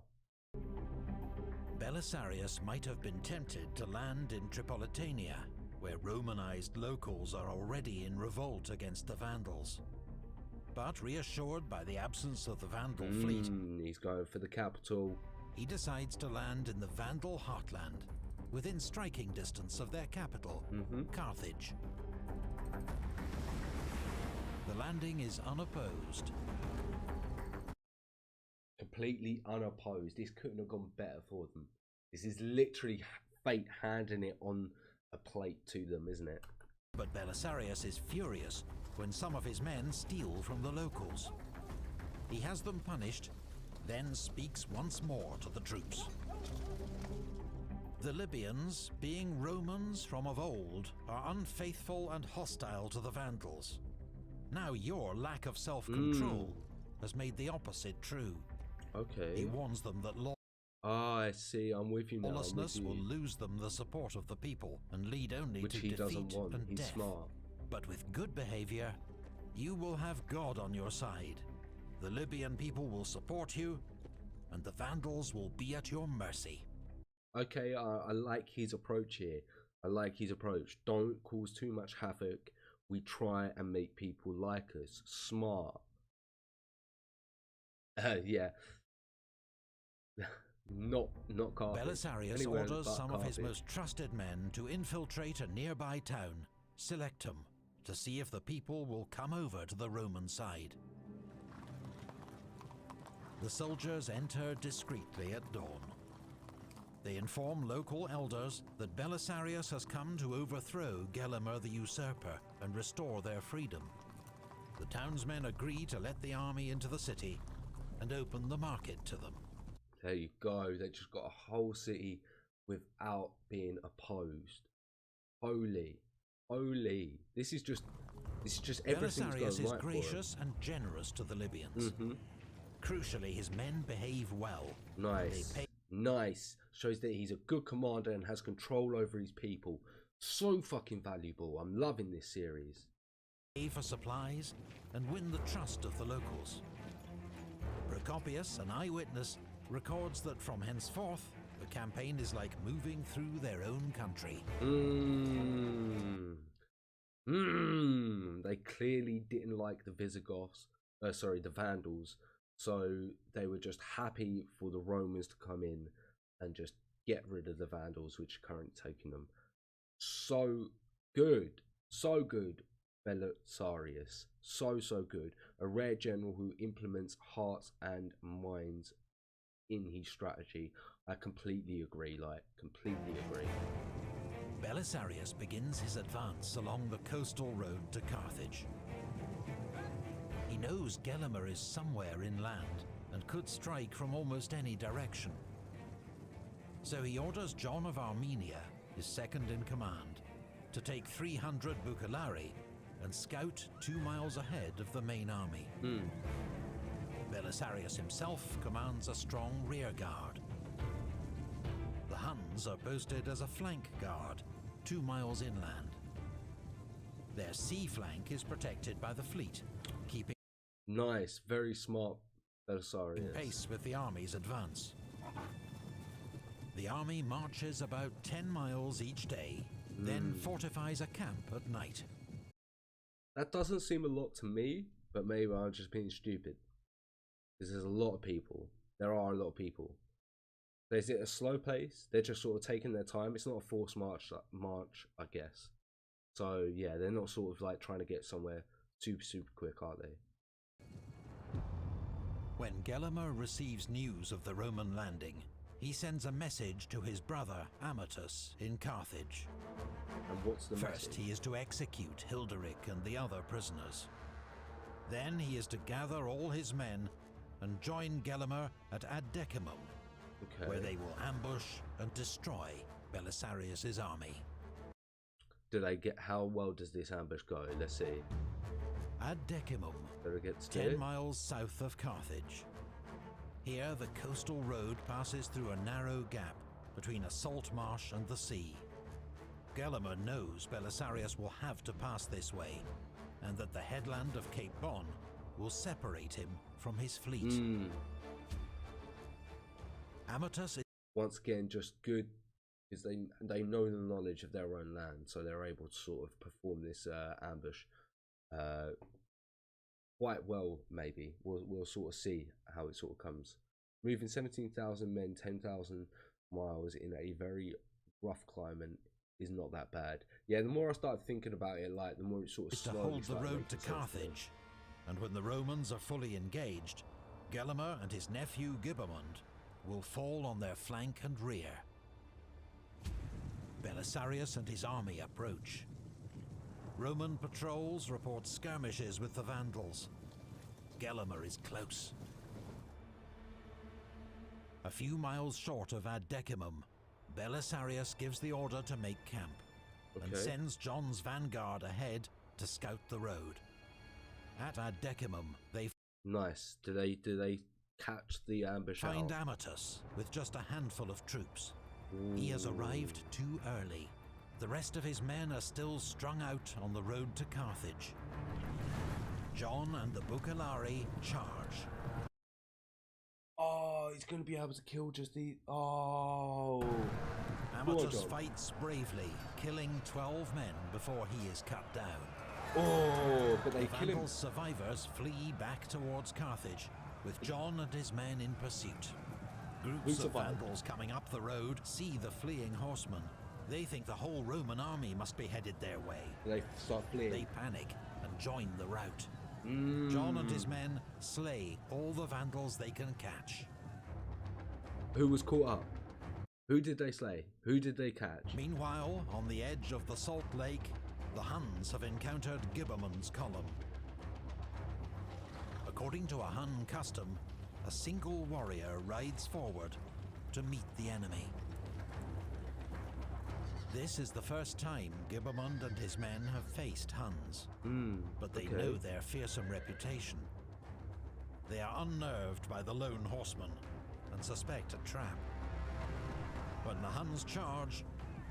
Belisarius might have been tempted to land in Tripolitania, where Romanized locals are already in revolt against the Vandals. But reassured by the absence of the Vandal fleet, he's going for the capital. He decides to land in the Vandal heartland, within striking distance of their capital, Carthage. The landing is unopposed. Completely unopposed. This couldn't have gone better for them. This is literally fate handing it on a plate to them, isn't it? But Belisarius is furious when some of his men steal from the locals. He has them punished, then speaks once more to the troops. The Libyans, being Romans from of old, are unfaithful and hostile to the Vandals. Now your lack of self-control has made the opposite true. Okay. He warns them that I see. I'm with you now. Lawlessness will lose them the support of the people and lead only to defeat and death. Smart. But with good behavior, you will have God on your side. The Libyan people will support you, and the Vandals will be at your mercy. Okay, I like his approach here. I like his approach. Don't cause too much havoc. We try and make people like us. Smart. Yeah. not Carthage. Belisarius orders some of his most trusted men to infiltrate a nearby town, Selectum, to see if the people will come over to the Roman side. The soldiers enter discreetly at dawn. They inform local elders that Belisarius has come to overthrow Gelimer the usurper and restore their freedom. The townsmen agree to let the army into the city and open the market to them. There you go. They just got a whole city without being opposed. Holy. This is just everything's going Belisarius is right gracious and generous to the Libyans. Crucially, his men behave well. Nice. Shows that he's a good commander and has control over his people. So fucking valuable. I'm loving this series. Pay for supplies and win the trust of the locals. Procopius, an eyewitness, records that from henceforth, the campaign is like moving through their own country. They clearly didn't like the Visigoths, the Vandals, so they were just happy for the Romans to come in and just get rid of the Vandals, which are currently taking them. So good, Belisarius, so good. A rare general who implements hearts and minds in his strategy. I completely agree, completely agree. Belisarius begins his advance along the coastal road to Carthage. He knows Gelimer is somewhere inland and could strike from almost any direction. So he orders John of Armenia, his second in command, to take 300 Bucellari and scout 2 miles ahead of the main army. Belisarius himself commands a strong rear guard. The Huns are posted as a flank guard, 2 miles inland. Their sea flank is protected by the fleet, keeping nice, very smart Belisarius. Pace with the army's advance. The army marches about 10 miles each day, then fortifies a camp at night. That doesn't seem a lot to me, but maybe I'm just being stupid. Because there's a lot of people. There are a lot of people. Is it a slow pace? They're just sort of taking their time. It's not a forced march, I guess. So yeah, they're not sort of like trying to get somewhere super quick, are they? When Gelimer receives news of the Roman landing, he sends a message to his brother Amatus in Carthage. And what's the First, message? he is to execute Hilderic and the other prisoners. Then he is to gather all his men and join Gelimer at Addecimum, where they will ambush and destroy Belisarius's army. How well does this ambush go? Let's see. Addecimum, 10 miles south of Carthage. Here, the coastal road passes through a narrow gap between a salt marsh and the sea. Gelimer knows Belisarius will have to pass this way, and that the headland of Cape Bon will separate him from his fleet. Amatus is once again just good because they know the knowledge of their own land, so they're able to sort of perform this ambush quite well. Maybe we'll sort of see how it sort of comes. Moving 17,000 men 10,000 miles in a very rough climate is not that bad. Yeah, the more I start thinking about it, like the more it sort of to hold the road to Carthage, and when the Romans are fully engaged, Gelimer and his nephew Gibamund will fall on their flank and rear. Belisarius and his army approach. Roman patrols report skirmishes with the Vandals. Gelimer is close. A few miles short of Addecimum, Belisarius gives the order to make camp and sends John's vanguard ahead to scout the road. At Addecimum, they nice. Do they catch the ambush? Find Amatus with just a handful of troops. He has arrived too early. The rest of his men are still strung out on the road to Carthage. John and the Bucellari charge. Oh, he's going to be able to kill just the... Oh. Amatus fights bravely, killing 12 men before he is cut down. Oh, but they kill him. Vandals survivors flee back towards Carthage, with John and his men in pursuit. Groups of Vandals coming up the road see the fleeing horsemen. They think the whole Roman army must be headed their way. They start fleeing. They panic and join the rout. John and his men slay all the Vandals they can catch. Who was caught up? Who did they slay? Who did they catch? Meanwhile, on the edge of the Salt Lake, the Huns have encountered Gibamund's column. According to a Hun custom, a single warrior rides forward to meet the enemy. This is the first time Gibbermund and his men have faced Huns, but they know their fearsome reputation. They are unnerved by the lone horseman and suspect a trap. When the Huns charge,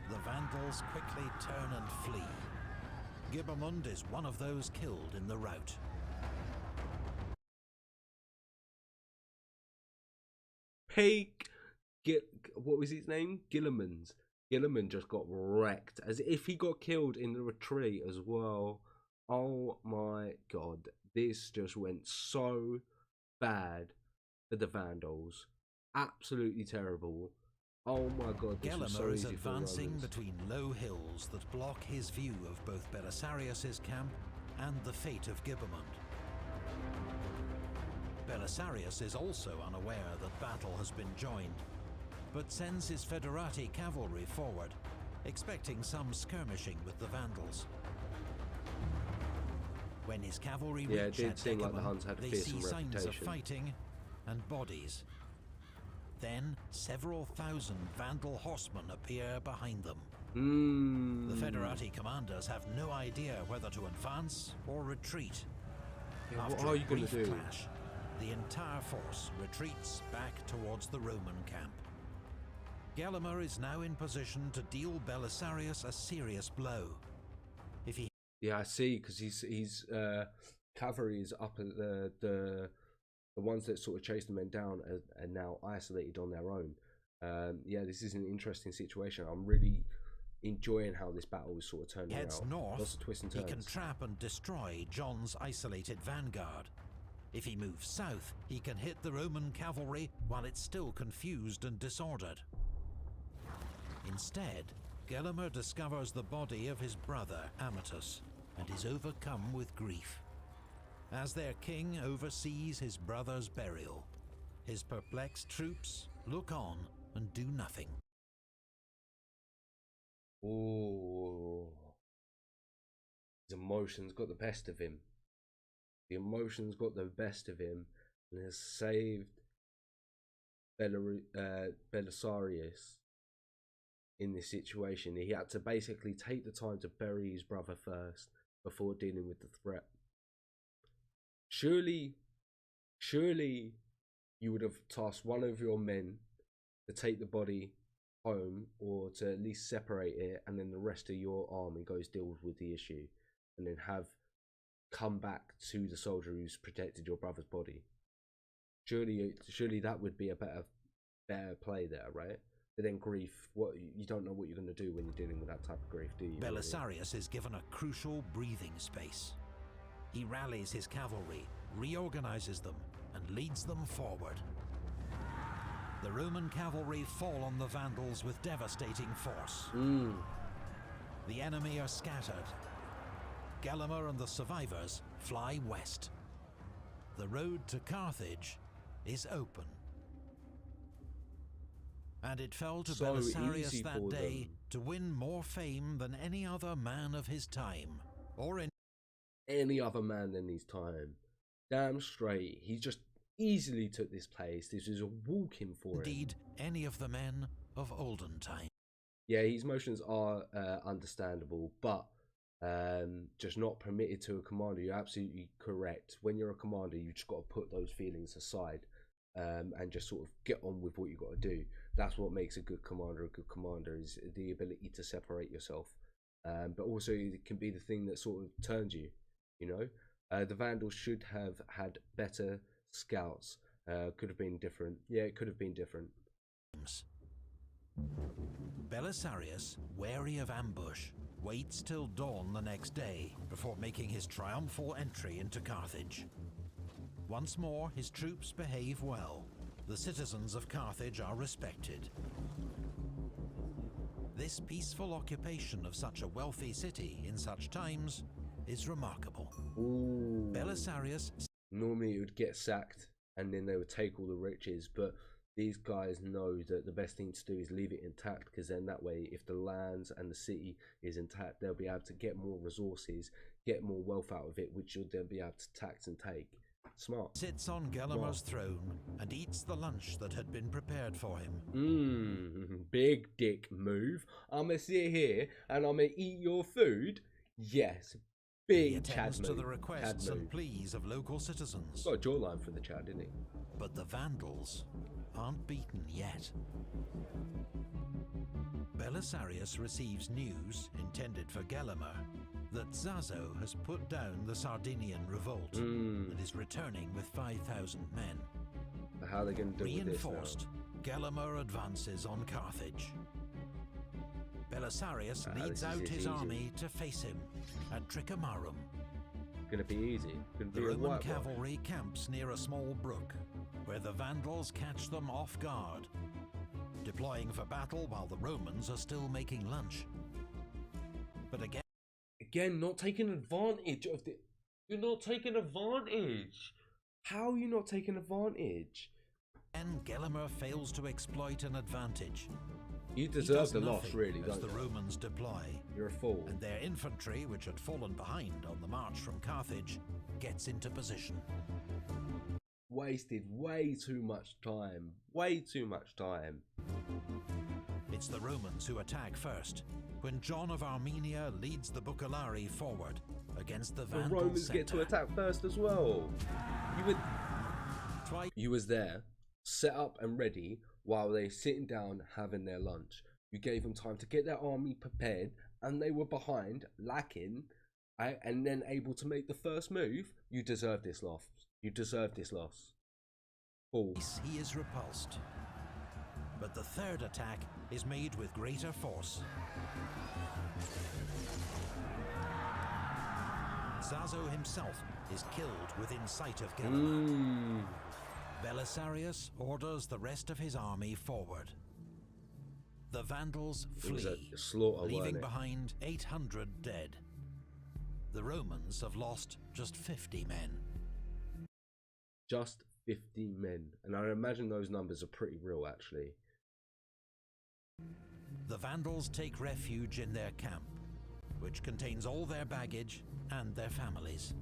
the Vandals quickly turn and flee. Gibbermund is one of those killed in the rout. What was his name? Gilliman's. Gilliman just got wrecked, as if he got killed in the retreat as well. Oh my god, this just went so bad for the Vandals. Absolutely terrible. Oh my god, this was so is easy for advancing Romans. between low hills that block his view of both Belisarius' camp and the fate of Gibbermund. Belisarius is also unaware that battle has been joined, but sends his Federati cavalry forward, expecting some skirmishing with the Vandals. When his cavalry reach Gibbermund, they see signs of fighting and bodies. Then several thousand Vandal horsemen appear behind them. The Federati commanders have no idea whether to advance or retreat. What are you going to do? Clash, the entire force retreats back towards the Roman camp. Gelimer is now in position to deal Belisarius a serious blow. If he I see, because he's cavalry is up at the ones that sort of chased the men down are now isolated on their own. This is an interesting situation. I'm really enjoying how this battle is sort of turning out. North, lots of twists and turns. He can trap and destroy John's isolated vanguard. If he moves south, he can hit the Roman cavalry while it's still confused and disordered. Instead, Gelimer discovers the body of his brother, Amatus, and is overcome with grief. As their king oversees his brother's burial, his perplexed troops look on and do nothing. Oh, his emotions got the best of him. The emotions got the best of him and has saved Belisarius in this situation. He had to basically take the time to bury his brother first before dealing with the threat. Surely you would have tasked one of your men to take the body home, or to at least separate it, and then the rest of your army goes deal with the issue, and then have come back to the soldier who's protected your brother's body. Surely that would be a better play there, right? But then grief, you don't know what you're going to do when you're dealing with that type of grief, do you? Belisarius is given a crucial breathing space. He rallies his cavalry, reorganizes them, and leads them forward. The Roman cavalry fall on the Vandals with devastating force. The enemy are scattered. Gelimer and the survivors fly west. The road to Carthage is open. And it fell to Belisarius that day to win more fame than any other man of his time, or in any other man in his time. Damn straight, he just easily took this place. This was a walk-in for him. Indeed, any of the men of olden time. Yeah, his emotions are understandable, but just not permitted to a commander. You're absolutely correct. When you're a commander, you just got to put those feelings aside and just sort of get on with what you got to do. That's what makes a good commander is the ability to separate yourself. But also it can be the thing that sort of turns you, you know. The Vandals should have had better scouts. Could have been different. Yeah, it could have been different. Belisarius, wary of ambush, waits till dawn the next day before making his triumphal entry into Carthage. Once more, his troops behave well. The citizens of Carthage are respected. This peaceful occupation of such a wealthy city in such times is remarkable. Ooh. Belisarius... Normally it would get sacked and then they would take all the riches, but these guys know that the best thing to do is leave it intact, because then that way, if the lands and the city is intact, they'll be able to get more resources, get more wealth out of it, which they'll be able to tax and take. Smart. Sits on Gelimer's throne and eats the lunch that had been prepared for him. Big dick move. I'ma sit here and I'ma eat your food. Yes, big he attends Chad to move. the requests and pleas of local citizens. Got a jawline for the Chad, didn't he? But the Vandals aren't beaten yet. Belisarius receives news, intended for Gelimer, that Zazo has put down the Sardinian revolt and is returning with 5,000 men. How are they going to deal with this now? Reinforced, Gelimer advances on Carthage. Belisarius leads out his army to face him at Tricamarum. Gonna be easy. The Roman cavalry camps near a small brook, where the Vandals catch them off guard, deploying for battle while the Romans are still making lunch. But again, not taking advantage of the... You're not taking advantage. How are you not taking advantage? And Gelimer fails to exploit an advantage. You deserve the loss, really, as the Romans deploy. You're a fool. And their infantry, which had fallen behind on the march from Carthage, gets into position. Wasted way too much time. Way too much time. It's the Romans who attack first, when John of Armenia leads the Bucellari forward against the Vandals. The Romans get to attack first as well. You was there, set up and ready, while they're sitting down having their lunch. You gave them time to get their army prepared, and they were behind, lacking, and then able to make the first move. You deserve this loss. You deserve this loss. Fool. He is repulsed. But the third attack is made with greater force. Zazo himself is killed within sight of Gelimer. Belisarius orders the rest of his army forward. The Vandals flee, leaving behind 800 dead. The Romans have lost just 50 men. Just 50 men. And I imagine those numbers are pretty real, actually. The Vandals take refuge in their camp, which contains all their baggage and their families.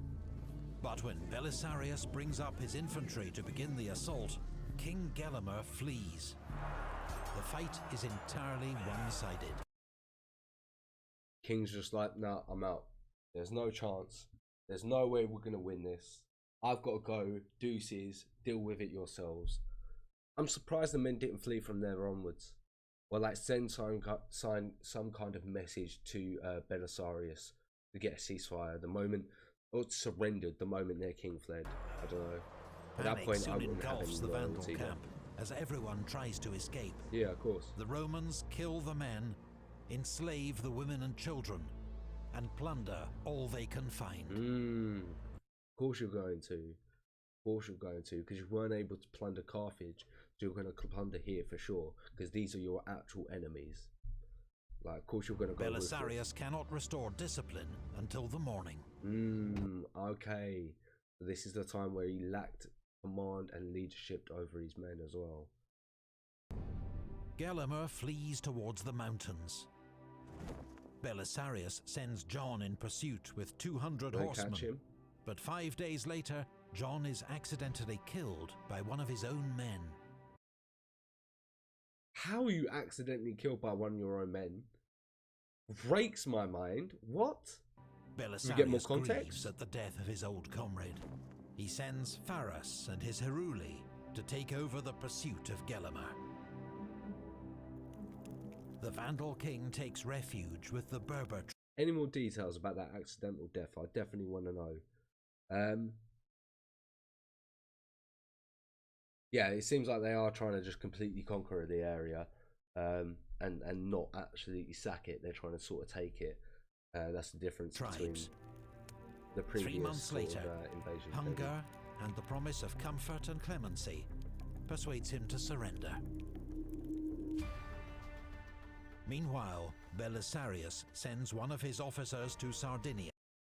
But when Belisarius brings up his infantry to begin the assault, King Gelimer flees. The fight is entirely one-sided. King's just like, nah, I'm out. There's no chance. There's no way we're going to win this. I've got to go. Deuces. Deal with it yourselves. I'm surprised the men didn't flee from there onwards. Or like send some kind of message to Belisarius to get a ceasefire the moment, or surrendered the moment their king fled. I don't know. At that point, I wouldn't have any the Vandal loyalty camp as everyone tries to escape. Yeah, of course. The Romans kill the men, enslave the women and children, and plunder all they can find. Of course you're going to. Of course you're going to, because you weren't able to plunder Carthage, so you're going to plunder here for sure, because these are your actual enemies. Like, of course you're going to go. Belisarius cannot restore discipline until the morning. Okay. So this is the time where he lacked command and leadership over his men as well. Gelimer flees towards the mountains. Belisarius sends John in pursuit with 200 horsemen. Catch him. But 5 days later, John is accidentally killed by one of his own men. How are you accidentally killed by one of your own men? Breaks my mind. What? Belisarius get more context? grieves at the death of his old comrade. He sends Pharas and his Heruli to take over the pursuit of Gelimer. The Vandal king takes refuge with the Berber. Any more details about that accidental death? I definitely want to know. Yeah, it seems like they are trying to just completely conquer the area, and not actually sack it. They're trying to sort of take it. That's the difference between the previous 3 months later, invasion. Hunger and the promise of comfort and clemency persuades him to surrender. Meanwhile, Belisarius sends one of his officers to Sardinia.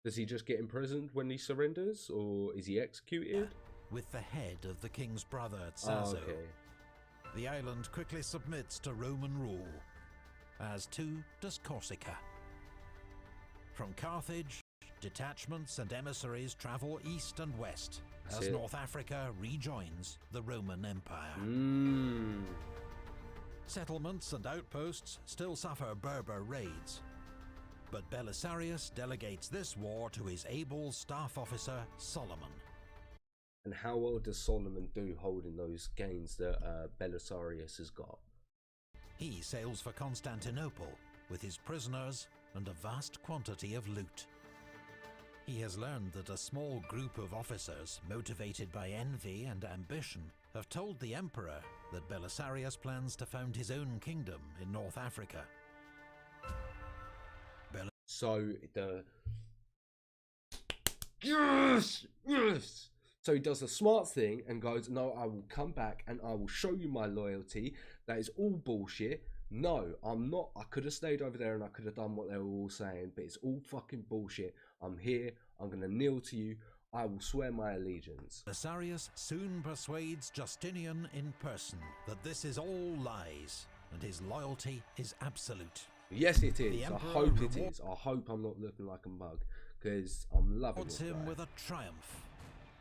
Does he just get imprisoned when he surrenders, or is he executed? With the head of the king's brother Zazo. Okay. The island quickly submits to Roman rule, as too does Corsica. From Carthage Detachments and emissaries travel east and west as North Africa rejoins the Roman Empire. Settlements and outposts still suffer Berber raids, but Belisarius delegates this war to his able staff officer, Solomon. And how well does Solomon do holding those gains that Belisarius has got? He sails for Constantinople with his prisoners and a vast quantity of loot. He has learned that a small group of officers, motivated by envy and ambition, have told the emperor that Belisarius plans to found his own kingdom in North Africa. So yes! So he does a smart thing and goes, no, I will come back and I will show you my loyalty. That is all bullshit. No, I'm not. I could have stayed over there and I could have done what they were all saying, but it's all fucking bullshit. I'm here. I'm going to kneel to you. I will swear my allegiance. Belisarius soon persuades Justinian in person that this is all lies and his loyalty is absolute. Yes, it is. I hope it is. I hope I'm not looking like a mug, because I'm loving it. Him with a triumph.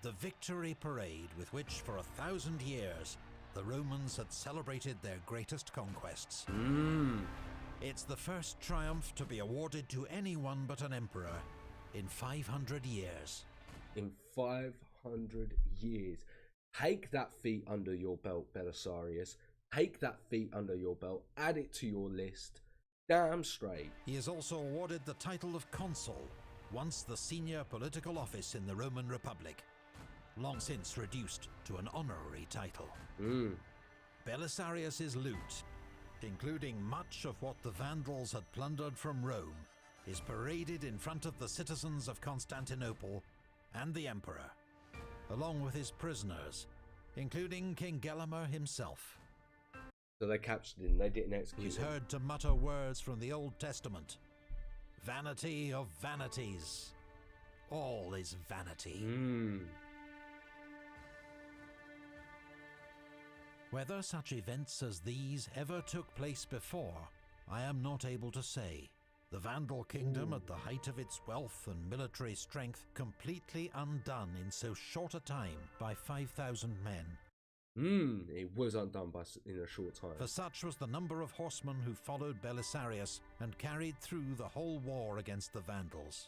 The victory parade with which for 1,000 years the Romans had celebrated their greatest conquests. It's the first triumph to be awarded to anyone but an emperor in 500 years. In 500 years. Take that feat under your belt, Belisarius. Take that feat under your belt. Add it to your list. Damn straight. He is also awarded the title of consul, once the senior political office in the Roman Republic, long since reduced to an honorary title. Belisarius's loot, including much of what the Vandals had plundered from Rome, is paraded in front of the citizens of Constantinople and the emperor, along with his prisoners, including King Gelimer himself. So they captured him, they didn't execute him. He's heard to mutter words from the Old Testament. Vanity of vanities. All is vanity. Whether such events as these ever took place before, I am not able to say. The Vandal kingdom at the height of its wealth and military strength completely undone in so short a time by 5,000 men. It was undone in a short time. For such was the number of horsemen who followed Belisarius and carried through the whole war against the Vandals.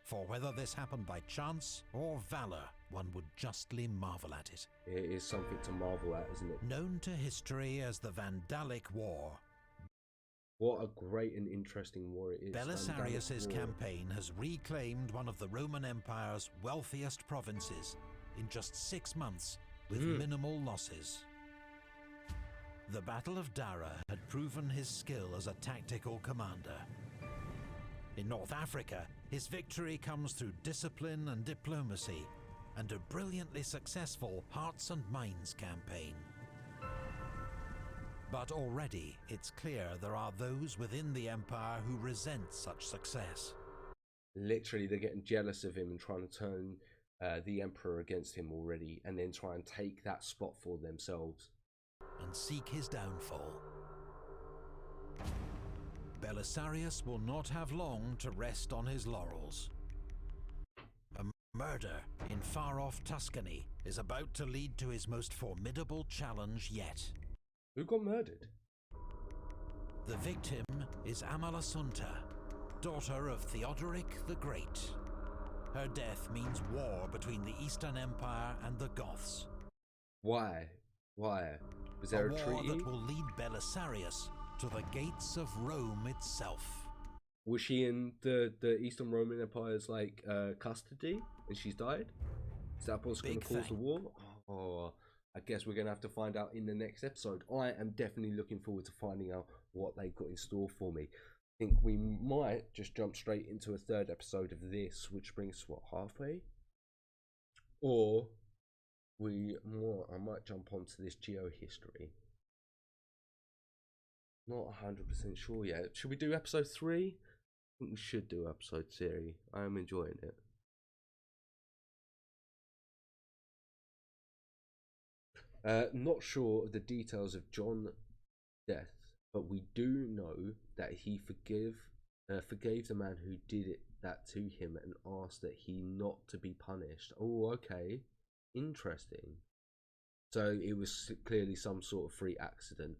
For whether this happened by chance or valor, one would justly marvel at it. It is something to marvel at, isn't it? Known to history as the Vandalic War. What a great and interesting war it is. Belisarius's campaign has reclaimed one of the Roman Empire's wealthiest provinces in just 6 months with minimal losses. The Battle of Dara had proven his skill as a tactical commander. In North Africa, his victory comes through discipline and diplomacy, and a brilliantly successful Hearts and Minds campaign. But already it's clear there are those within the Empire who resent such success. Literally, they're getting jealous of him and trying to turn the Emperor against him already, and then try and take that spot for themselves. And seek his downfall. Belisarius will not have long to rest on his laurels. A murder in far-off Tuscany is about to lead to his most formidable challenge yet. Who got murdered? The victim is Amalasuntha, daughter of Theodoric the Great. Her death means war between the Eastern Empire and the Goths. Why? Why? Was there a treaty? A war that will lead Belisarius to the gates of Rome itself. Was she in the Eastern Roman Empire's custody and she's died? Is that what's going to cause the war? Oh, I guess we're going to have to find out in the next episode. I am definitely looking forward to finding out what they've got in store for me. I think we might just jump straight into a third episode of this, which brings what, halfway? Or I might jump onto this geo-history. Not 100% sure yet. Should we do episode 3? I think we should do episode 3. I am enjoying it. Not sure of the details of John's death, but we do know that he forgave the man who did that to him and asked that he not to be punished. Oh, okay, interesting. So it was clearly some sort of freak accident,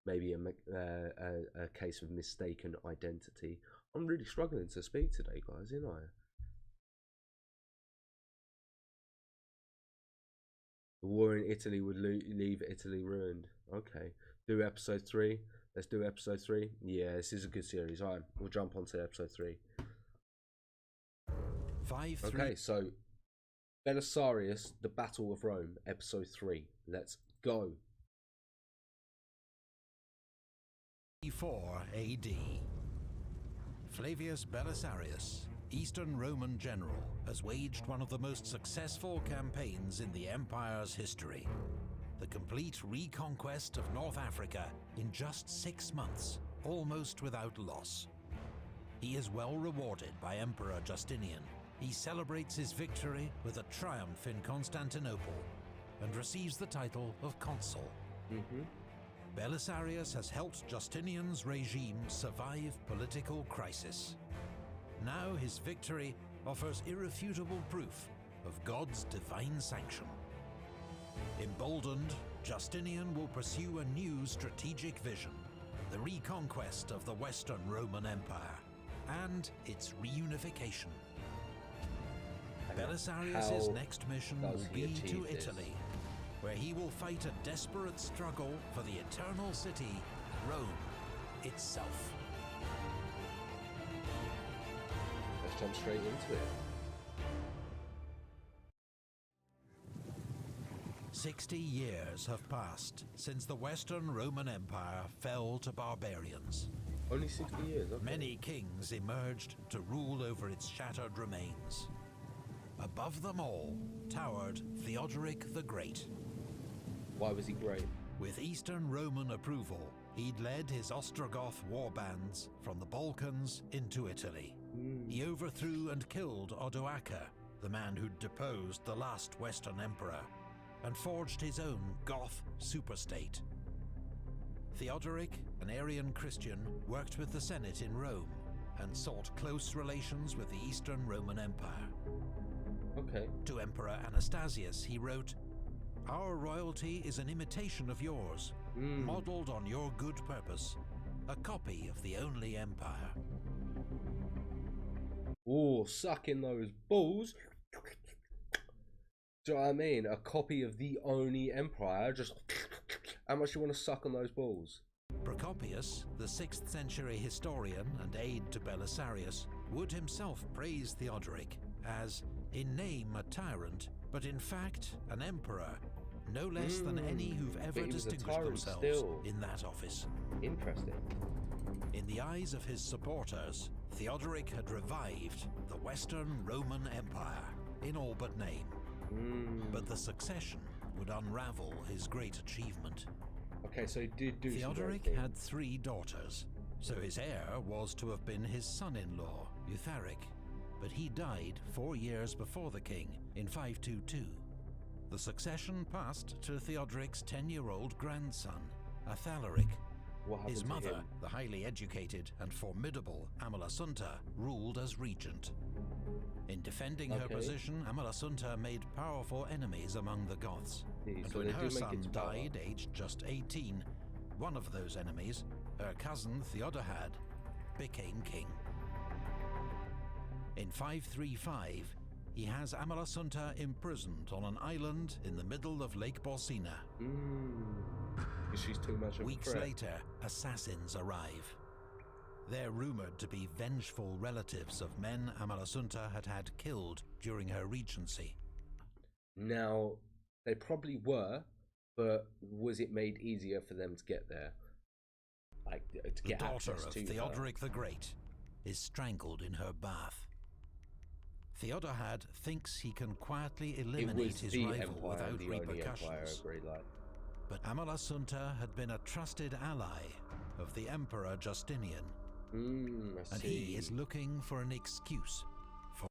maybe a case of mistaken identity. I'm really struggling to speak today, guys, you know. The war in Italy would leave Italy ruined. Okay, do episode 3. Let's do episode 3. Yeah, this is a good series. All right, we'll jump onto episode 3. Okay, so Belisarius, the Battle of Rome, episode 3. Let's go. 4 AD. Flavius Belisarius, Eastern Roman general, has waged one of the most successful campaigns in the empire's history. The complete reconquest of North Africa in just 6 months, almost without loss. He is well rewarded by Emperor Justinian. He celebrates his victory with a triumph in Constantinople and receives the title of consul. Belisarius has helped Justinian's regime survive political crisis. Now his victory offers irrefutable proof of God's divine sanction. Emboldened, Justinian will pursue a new strategic vision, the reconquest of the Western Roman Empire and its reunification. Belisarius' next mission will be to Italy, where he will fight a desperate struggle for the eternal city, Rome itself. Let's jump straight into it. 60 years have passed since the Western Roman Empire fell to barbarians. Only 60 years, okay. Many kings emerged to rule over its shattered remains. Above them all towered Theodoric the Great. Why was he great? With Eastern Roman approval, he'd led his Ostrogoth warbands from the Balkans into Italy. He overthrew and killed Odoacer, the man who'd deposed the last Western emperor, and forged his own Goth superstate. Theodoric, an Arian Christian, worked with the Senate in Rome and sought close relations with the Eastern Roman Empire. Okay. To Emperor Anastasius, he wrote, "Our royalty is an imitation of yours, modeled on your good purpose, a copy of the only empire." Oh, sucking those balls. Do you know what I mean? A copy of the only empire. Just how much you want to suck on those balls? Procopius, the 6th century historian and aide to Belisarius, would himself praise Theodoric as, in name a tyrant, but in fact an emperor, no less than any who've ever distinguished themselves in that office. Interesting. In the eyes of his supporters, Theodoric had revived the Western Roman Empire, in all but name. But the succession would unravel his great achievement. Okay, so he did do Theodoric had 3 daughters, so his heir was to have been his son-in-law, Eutharic, but he died 4 years before the king in 522. The succession passed to Theodoric's 10-year-old grandson, Athalaric. His mother, the highly educated and formidable Amalasuntha, ruled as regent. In defending her position, Amalasuntha made powerful enemies among the Goths. And when her son died, aged just 18, one of those enemies, her cousin Theodahad, became king. In 535, he has Amalasuntha imprisoned on an island in the middle of Lake Borsina. She's too much of a Weeks later, assassins arrive. They're rumored to be vengeful relatives of men Amalasuntha had killed during her regency. Now, they probably were, but was it made easier for them to get there? Like, to get access to her? The daughter of Theodoric the Great is strangled in her bath. Theodahad thinks he can quietly eliminate his rival without repercussions. But Amalasuntha had been a trusted ally of the Emperor Justinian, and he is looking for an excuse for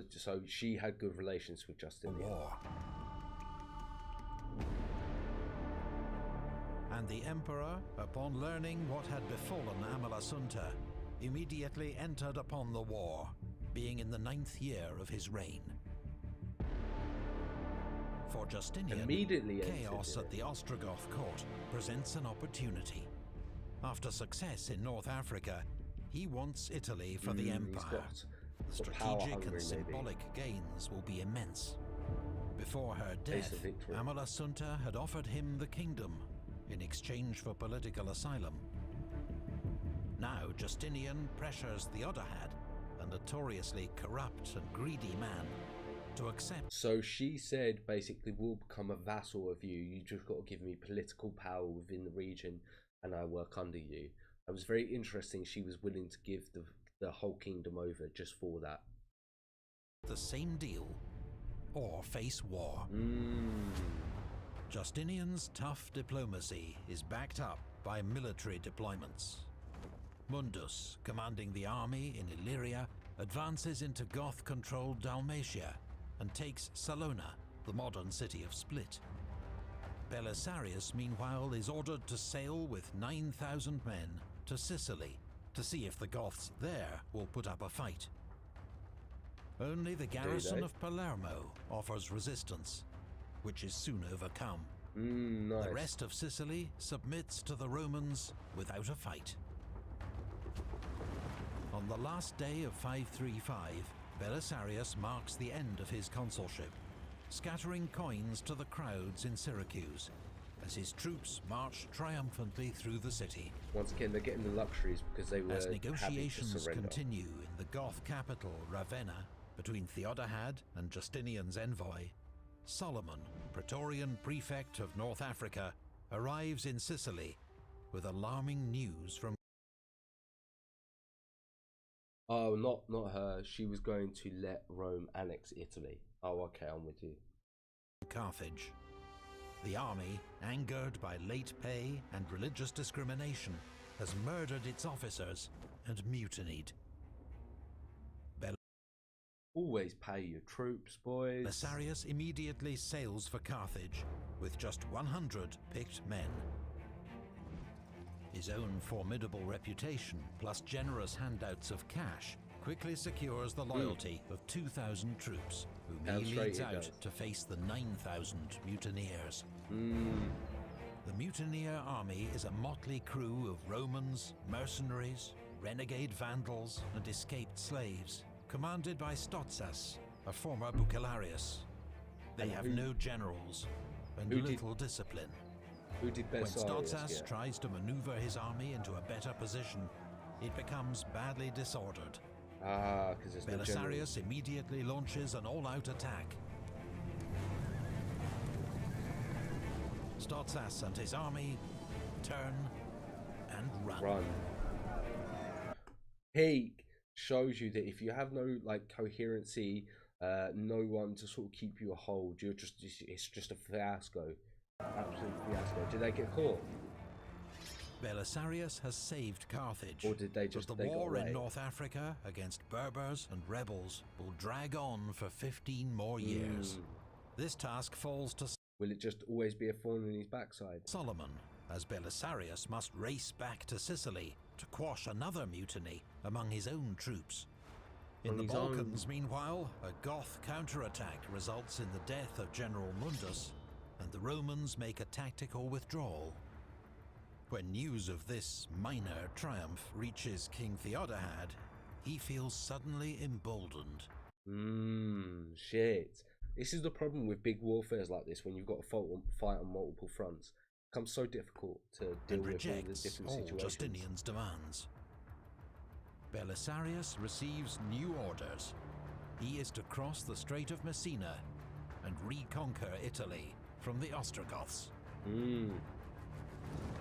so she had good relations with Justinian. War. And the Emperor, upon learning what had befallen Amalasuntha, immediately entered upon the war, being in the 9th year of his reign. For Justinian, chaos at the Ostrogoth court presents an opportunity. After success in North Africa, he wants Italy for the empire. The strategic and symbolic gains will be immense. Before her death, Amalasuntha had offered him the kingdom in exchange for political asylum. Now Justinian pressures Theodahad, a notoriously corrupt and greedy man, to accept. So she said basically, we'll become a vassal of you. You just got to give me political power within the region and I work under you. It was very interesting. She was willing to give the whole kingdom over just for that. The same deal or face war. Justinian's tough diplomacy is backed up by military deployments. Mundus, commanding the army in Illyria, advances into Goth-controlled Dalmatia and takes Salona, the modern city of Split. Belisarius, meanwhile, is ordered to sail with 9,000 men to Sicily to see if the Goths there will put up a fight. Only the garrison of Palermo offers resistance, which is soon overcome. Nice. The rest of Sicily submits to the Romans without a fight. On the last day of 535, Belisarius marks the end of his consulship, scattering coins to the crowds in Syracuse as his troops march triumphantly through the city. Once again, they're getting the luxuries because they were as negotiations continue in the Goth capital Ravenna between Theodahad and Justinian's envoy, Solomon, Praetorian prefect of North Africa, arrives in Sicily with alarming news from... Oh, not her. She was going to let Rome annex Italy. Oh, okay, I'm with you. Carthage. The army, angered by late pay and religious discrimination, has murdered its officers and mutinied. Always pay your troops, boys. Belisarius immediately sails for Carthage with just 100 picked men. His own formidable reputation, plus generous handouts of cash, quickly secures the loyalty of 2,000 troops, whom he leads out to face the 9,000 mutineers. The mutineer army is a motley crew of Romans, mercenaries, renegade Vandals, and escaped slaves, commanded by Stotzas, a former Bucellarius. They have no generals and little discipline. Who did when Stotzas tries to maneuver his army into a better position, it becomes badly disordered. Because Belisarius immediately launches an all-out attack. Stotzas and his army turn and run. He shows you that if you have no coherency, no one to sort of keep you a hold, it's just a fiasco. Absolute fiasco. Did they get caught? Belisarius has saved Carthage, or did they just? But the war in North Africa against Berbers and rebels will drag on for 15 more years. This task falls to... Will it just always be a thorn in his backside? Solomon, as Belisarius must race back to Sicily to quash another mutiny among his own troops. In the Balkans, meanwhile, a Goth counterattack results in the death of General Mundus, and the Romans make a tactical withdrawal. When news of this minor triumph reaches King Theodahad, he feels suddenly emboldened. Shit. This is the problem with big warfares like this, when you've got to fight on multiple fronts. It becomes so difficult to deal with all the different situations. Justinian's demands. Belisarius receives new orders. He is to cross the Strait of Messina and reconquer Italy from the Ostrogoths.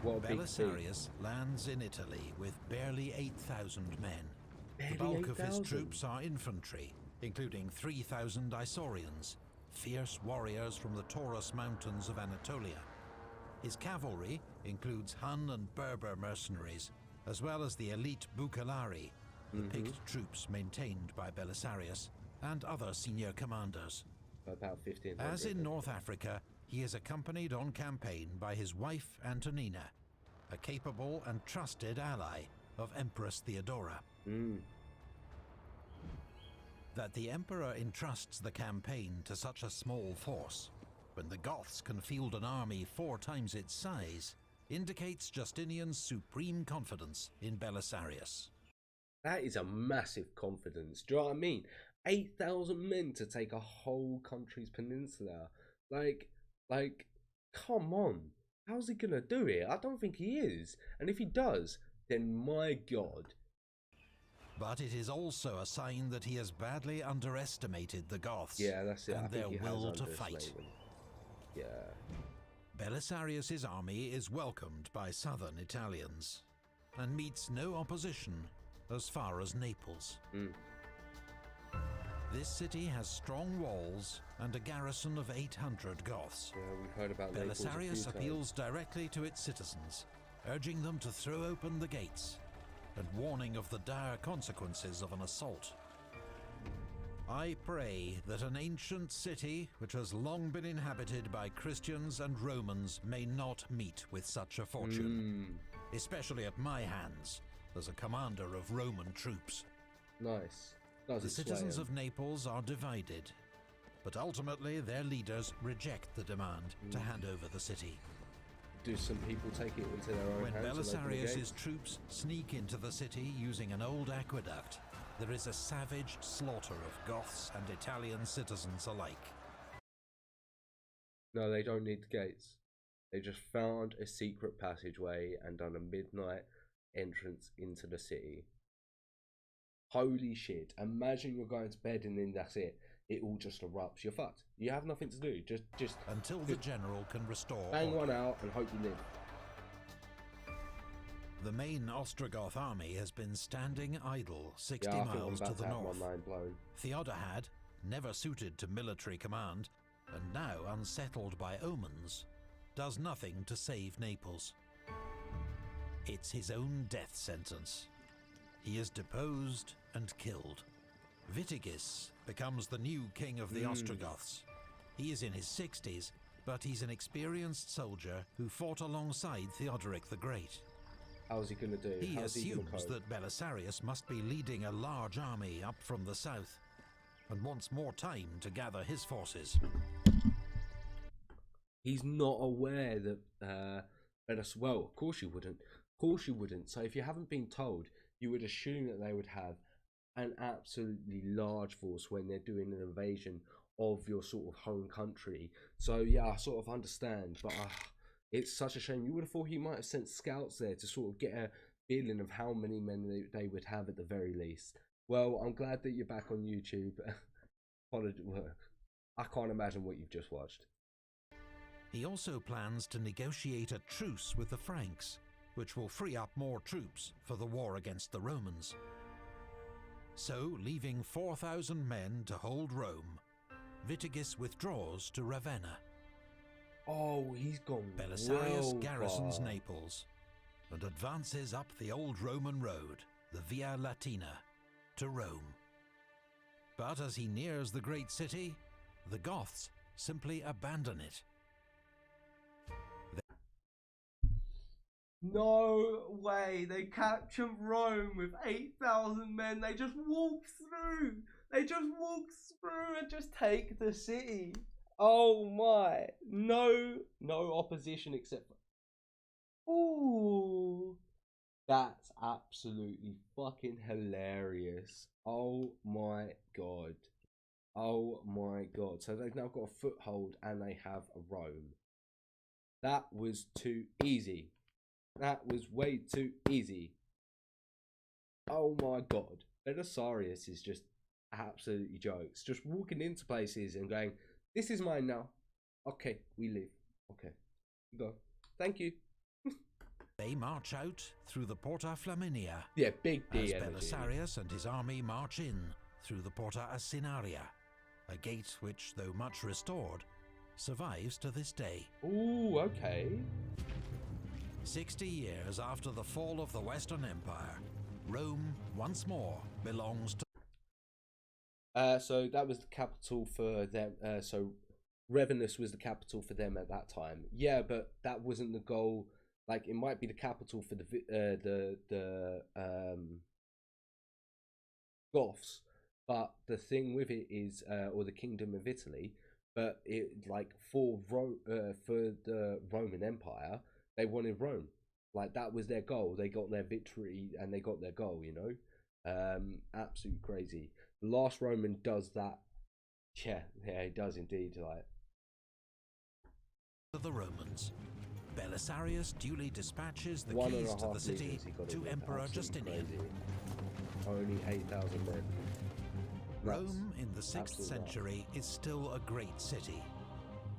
Belisarius lands in Italy with barely 8,000 men. The bulk of his troops are infantry, including 3,000 Isaurians, fierce warriors from the Taurus mountains of Anatolia. His cavalry includes Hun and Berber mercenaries, as well as the elite Bucellari, the picked troops maintained by Belisarius, and other senior commanders. About 1,500. As in North Africa, he is accompanied on campaign by his wife Antonina, a capable and trusted ally of Empress Theodora. Mm. That the Emperor entrusts the campaign to such a small force, when the Goths can field an army 4 times its size, indicates Justinian's supreme confidence in Belisarius. That is a massive confidence. Do you know what I mean? 8,000 men to take a whole country's peninsula. Like, come on. How's he gonna do it? I don't think he is. And if he does, then my God. But it is also a sign that he has badly underestimated the Goths, yeah, that's it. and their will to fight. Yeah. Belisarius's army is welcomed by southern Italians and meets no opposition as far as Naples. Mm. This city has strong walls and a garrison of 800 Goths. Yeah, we've heard about Belisarius appeals directly to its citizens, urging them to throw open the gates and warning of the dire consequences of an assault. I pray that an ancient city which has long been inhabited by Christians and Romans may not meet with such a fortune, especially at my hands as a commander of Roman troops. Nice. The citizens of Naples are divided, but ultimately their leaders reject the demand to hand over the city. Do some people take it into their own hands? When Belisarius's troops sneak into the city using an old aqueduct, there is a savage slaughter of Goths and Italian citizens alike. No, they don't need the gates. They just found a secret passageway and done a midnight entrance into the city. Holy shit. Imagine you're going to bed and then that's it. It all just erupts. You're fucked. You have nothing to do. Just until the general can restore bang order. One out and hope you live. The main Ostrogoth army has been standing idle 60 miles to the north. Theodahad, never suited to military command, and now unsettled by omens, does nothing to save Naples. It's his own death sentence. He is deposed and killed. Witigis becomes the new king of the Ostrogoths. He is in his 60s, but he's an experienced soldier who fought alongside Theodoric the Great. How's he going to do? He assumes that Belisarius must be leading a large army up from the south and wants more time to gather his forces. He's not aware that well, of course you wouldn't. Of course you wouldn't. So if you haven't been told, you would assume that they would have an absolutely large force when they're doing an invasion of your sort of home country. So yeah, I sort of understand, but it's such a shame. You would have thought he might have sent scouts there to sort of get a feeling of how many men they would have at the very least. Well, I'm glad that you're back on YouTube. I can't imagine what you've just watched. He also plans to negotiate a truce with the Franks, which will free up more troops for the war against the Romans. So, leaving 4,000 men to hold Rome, Witigis withdraws to Ravenna. Oh, he's gone. Belisarius garrisons Naples and advances up the old Roman road, the Via Latina, to Rome. But as he nears the great city, the Goths simply abandon it. No way, they capture Rome with 8,000 men. They just walk through. They just walk through and just take the city. Oh my. No opposition except for... Ooh. That's absolutely fucking hilarious. Oh my God. Oh my God. So they've now got a foothold and they have a Rome. That was too easy. That was way too easy. Oh my God. Belisarius is just absolutely jokes. Just walking into places and going, this is mine now. Okay, we live. Okay, go. Thank you. They march out through the Porta Flaminia. Yeah, big D as energy. Belisarius and his army march in through the Porta Asinaria, a gate which, though much restored, survives to this day. Ooh, okay. 60 years after the fall of the Western Empire, Rome once more belongs to... So that was the capital for them. So Ravenous was the capital for them at that time. Yeah, but that wasn't the goal like it might be the capital for the Goths, but the thing with it is, or the Kingdom of Italy, but it like for the Roman Empire, they wanted Rome. Like that was their goal. They got their victory and they got their goal. You know, absolutely crazy. The last Roman does that. Yeah, he does indeed. Like the Romans, Belisarius duly dispatches the keys to the city to Emperor Justinian. Crazy. Only 8,000 men. Rome in the 6th century is still a great city,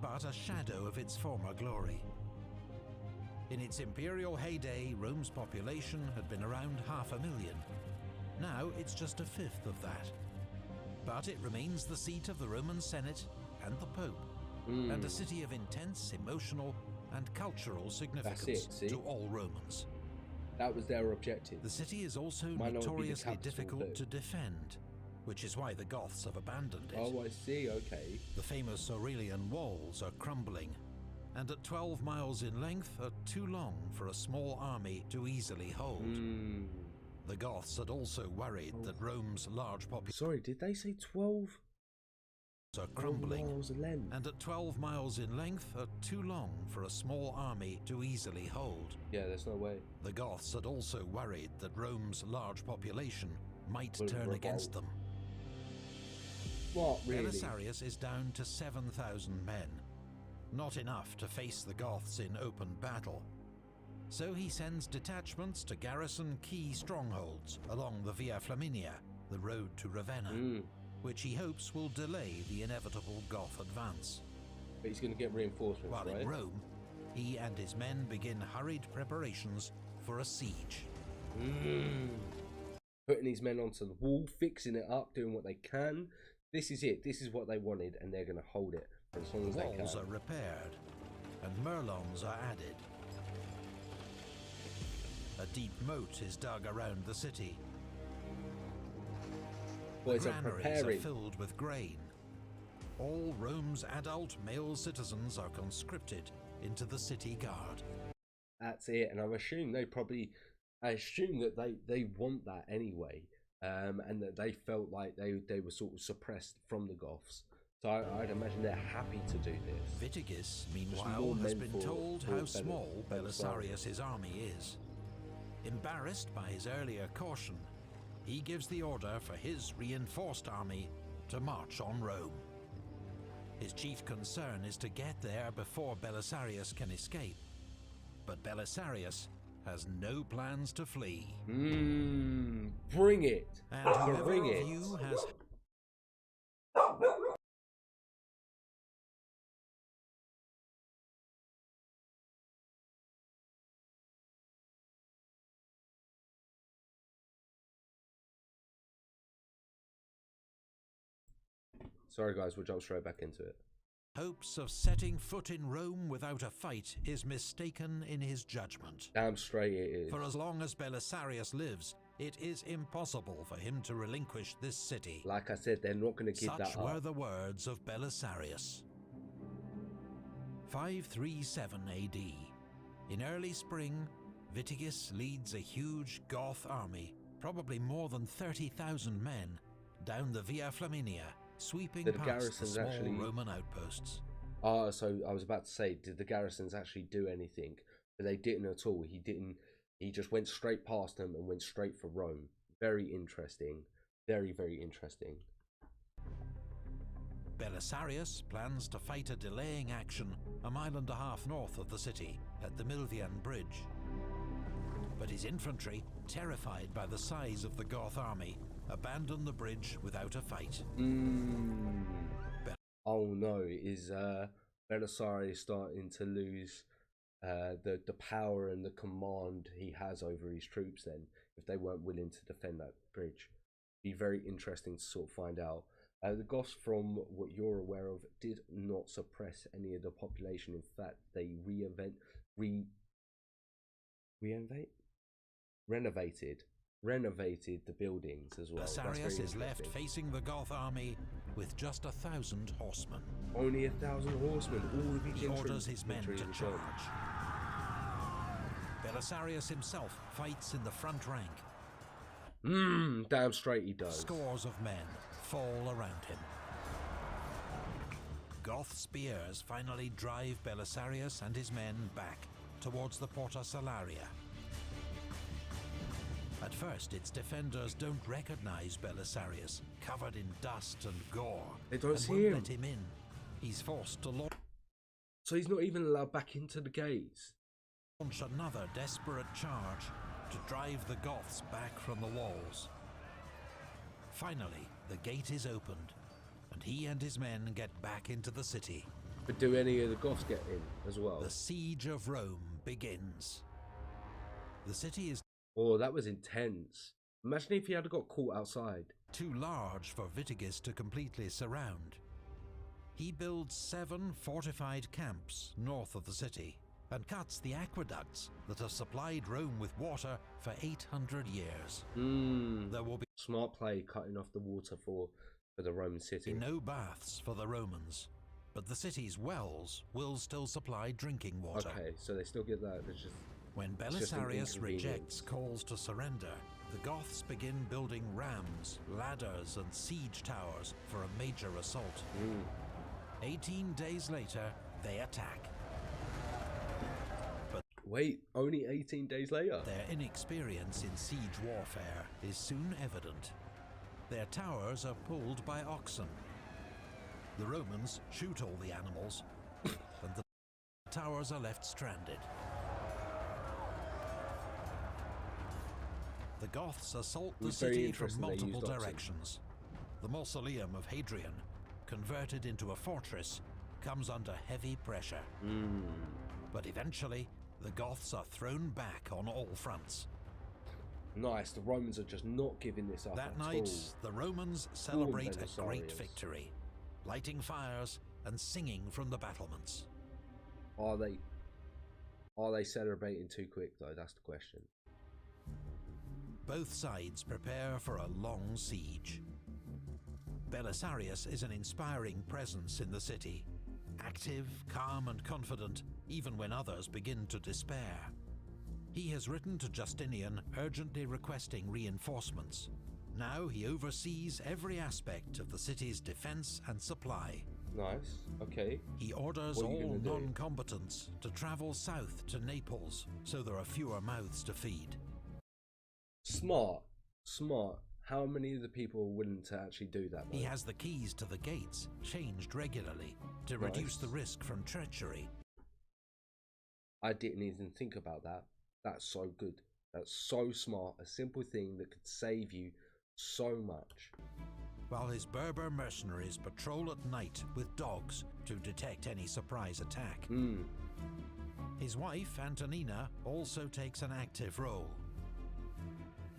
but a shadow of its former glory. In its imperial heyday, Rome's population had been around 500,000. Now it's just a fifth of that. But it remains the seat of the Roman Senate and the Pope, and a city of intense emotional and cultural significance to all Romans. That was their objective. The city is also notoriously difficult to defend, which is why the Goths have abandoned it. Oh, I see, okay. The famous Aurelian walls are crumbling, and at 12 miles in length are too long for a small army to easily hold. The Goths had also worried that Rome's large population... Sorry, did they say 12? ...are crumbling, and at 12 miles in length are too long for a small army to easily hold. Yeah, there's no way. The Goths had also worried that Rome's large population might turn against them. What, really? Belisarius is down to 7,000 men. Not enough to face the Goths in open battle. So he sends detachments to garrison key strongholds along the Via Flaminia, the road to Ravenna, which he hopes will delay the inevitable Goth advance. But he's going to get reinforcements, While in Rome, he and his men begin hurried preparations for a siege. Putting his men onto the wall, fixing it up, doing what they can. This is it. This is what they wanted, and they're going to hold it for as long as they can. Walls are repaired, and merlons are added. A deep moat is dug around the city. The granaries are filled with grain. All Rome's adult male citizens are conscripted into the city guard. That's it, and I assume that they want that anyway, and that they felt like they were sort of suppressed from the Goths. So I'd imagine they're happy to do this. Vitigis, meanwhile, has been told how small Belisarius' army is. Embarrassed by his earlier caution, he gives the order for his reinforced army to march on Rome. His chief concern is to get there before Belisarius can escape. But Belisarius has no plans to flee. Bring it! And whoever of you has... Sorry guys, we'll jump straight back into it. Hopes of setting foot in Rome without a fight is mistaken in his judgment. Damn straight it is. For as long as Belisarius lives, it is impossible for him to relinquish this city. Like I said, they're not going to give that up. Such were the words of Belisarius. 537 AD. In early spring, Vitigis leads a huge Goth army, probably more than 30,000 men, down the Via Flaminia, sweeping past the small Roman outposts. So I was about to say, did the garrisons actually do anything? But they didn't at all. He just went straight past them and went straight for Rome. Very interesting. Very, very interesting. Belisarius plans to fight a delaying action a mile and a half north of the city, at the Milvian Bridge. But his infantry, terrified by the size of the Goth army, abandon the bridge without a fight. Oh no, is Belisarius starting to lose the power and the command he has over his troops then, if they weren't willing to defend that bridge? Be very interesting to sort of find out. The Goths, from what you're aware of, did not suppress any of the population. In fact, they renovated the buildings as well. Belisarius is left facing the Goth army with just 1,000 horsemen. Only 1,000 horsemen. All of each he orders his men to charge. Belisarius himself fights in the front rank. Damn straight he does. Scores of men fall around him. Goth spears finally drive Belisarius and his men back towards the Porta Salaria. At first, its defenders don't recognize Belisarius, covered in dust and gore. They don't see him. Let him in. He's forced to launch. So he's not even allowed back into the gates. Launch another desperate charge to drive the Goths back from the walls. Finally, the gate is opened, and he and his men get back into the city. But do any of the Goths get in as well? The siege of Rome begins. The city is... Oh, that was intense. Imagine if he had got caught outside. Too large for Witigis to completely surround. He builds 7 fortified camps north of the city and cuts the aqueducts that have supplied Rome with water for 800 years. There will be smart play cutting off the water for the Roman city. No baths for the Romans, but the city's wells will still supply drinking water. Okay, so they still get that. It's just, when Belisarius rejects calls to surrender, the Goths begin building rams, ladders, and siege towers for a major assault. 18 days later, they attack. But wait, only 18 days later? Their inexperience in siege warfare is soon evident. Their towers are pulled by oxen. The Romans shoot all the animals, and the towers are left stranded. The Goths assault the city from multiple directions. The mausoleum of Hadrian, converted into a fortress, comes under heavy pressure. But eventually, the Goths are thrown back on all fronts. Nice, the Romans are just not giving this up. That night, the Romans celebrate a great victory, lighting fires and singing from the battlements. Are they celebrating too quick though? That's the question. Both sides prepare for a long siege. Belisarius is an inspiring presence in the city, active, calm and confident even when others begin to despair. He has written to Justinian urgently requesting reinforcements. Now he oversees every aspect of the city's defense and supply. Nice, okay. He orders all non-combatants to travel south to Naples so there are fewer mouths to feed. Smart. How many of the people are willing to actually do that, though? He has the keys to the gates, changed regularly, to reduce the risk from treachery. I didn't even think about that. That's so good. That's so smart. A simple thing that could save you so much. While his Berber mercenaries patrol at night with dogs to detect any surprise attack. His wife, Antonina, also takes an active role.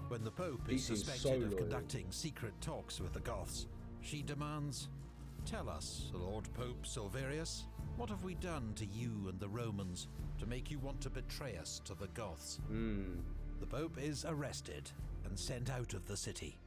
When the Pope is suspected of conducting secret talks with the Goths, she demands, "Tell us, Lord Pope Silverius, what have we done to you and the Romans to make you want to betray us to the Goths?" The Pope is arrested and sent out of the city.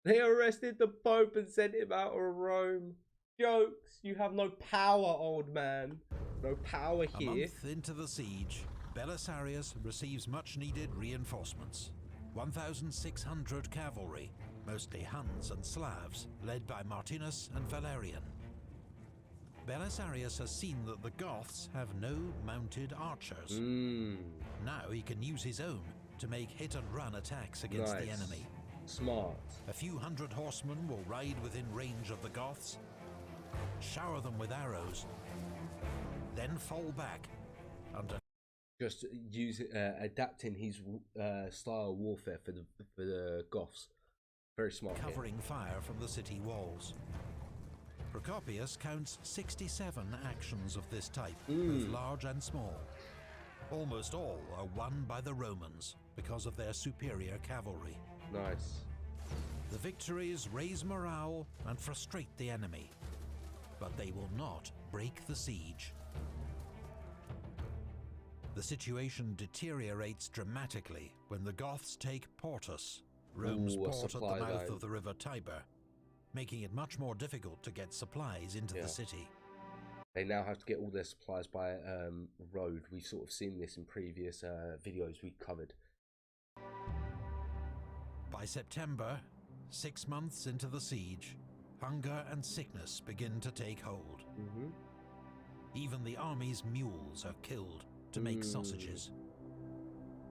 They arrested the Pope and sent him out of Rome. Jokes. You have no power, old man. No power here. A month into the siege, Belisarius receives much-needed reinforcements. 1,600 cavalry, mostly Huns and Slavs, led by Martinus and Valerian. Belisarius has seen that the Goths have no mounted archers. Now he can use his own to make hit-and-run attacks against the enemy. Smart. A few hundred horsemen will ride within range of the Goths, shower them with arrows, then fall back under... Just adapting his style of warfare for the Goths. Very smart. Covering fire from the city walls. Procopius counts 67 actions of this type, both large and small. Almost all are won by the Romans because of their superior cavalry. Nice. The victories raise morale and frustrate the enemy, but they will not break the siege. The situation deteriorates dramatically when the Goths take Portus, Rome's port at the mouth of the river Tiber, making it much more difficult to get supplies into the city. They now have to get all their supplies by road. We've sort of seen this in previous videos we covered. By September, 6 months into the siege, hunger and sickness begin to take hold. Even the army's mules are killed to make sausages.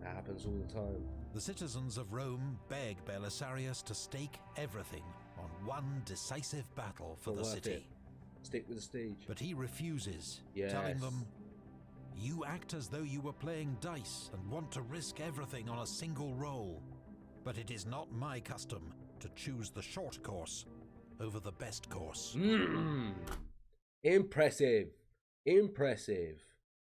That happens all the time. The citizens of Rome beg Belisarius to stake everything on one decisive battle for the city. Stick with the siege. But he refuses, telling them, "You act as though you were playing dice and want to risk everything on a single roll. But it is not my custom to choose the short course over the best course." Impressive. Impressive.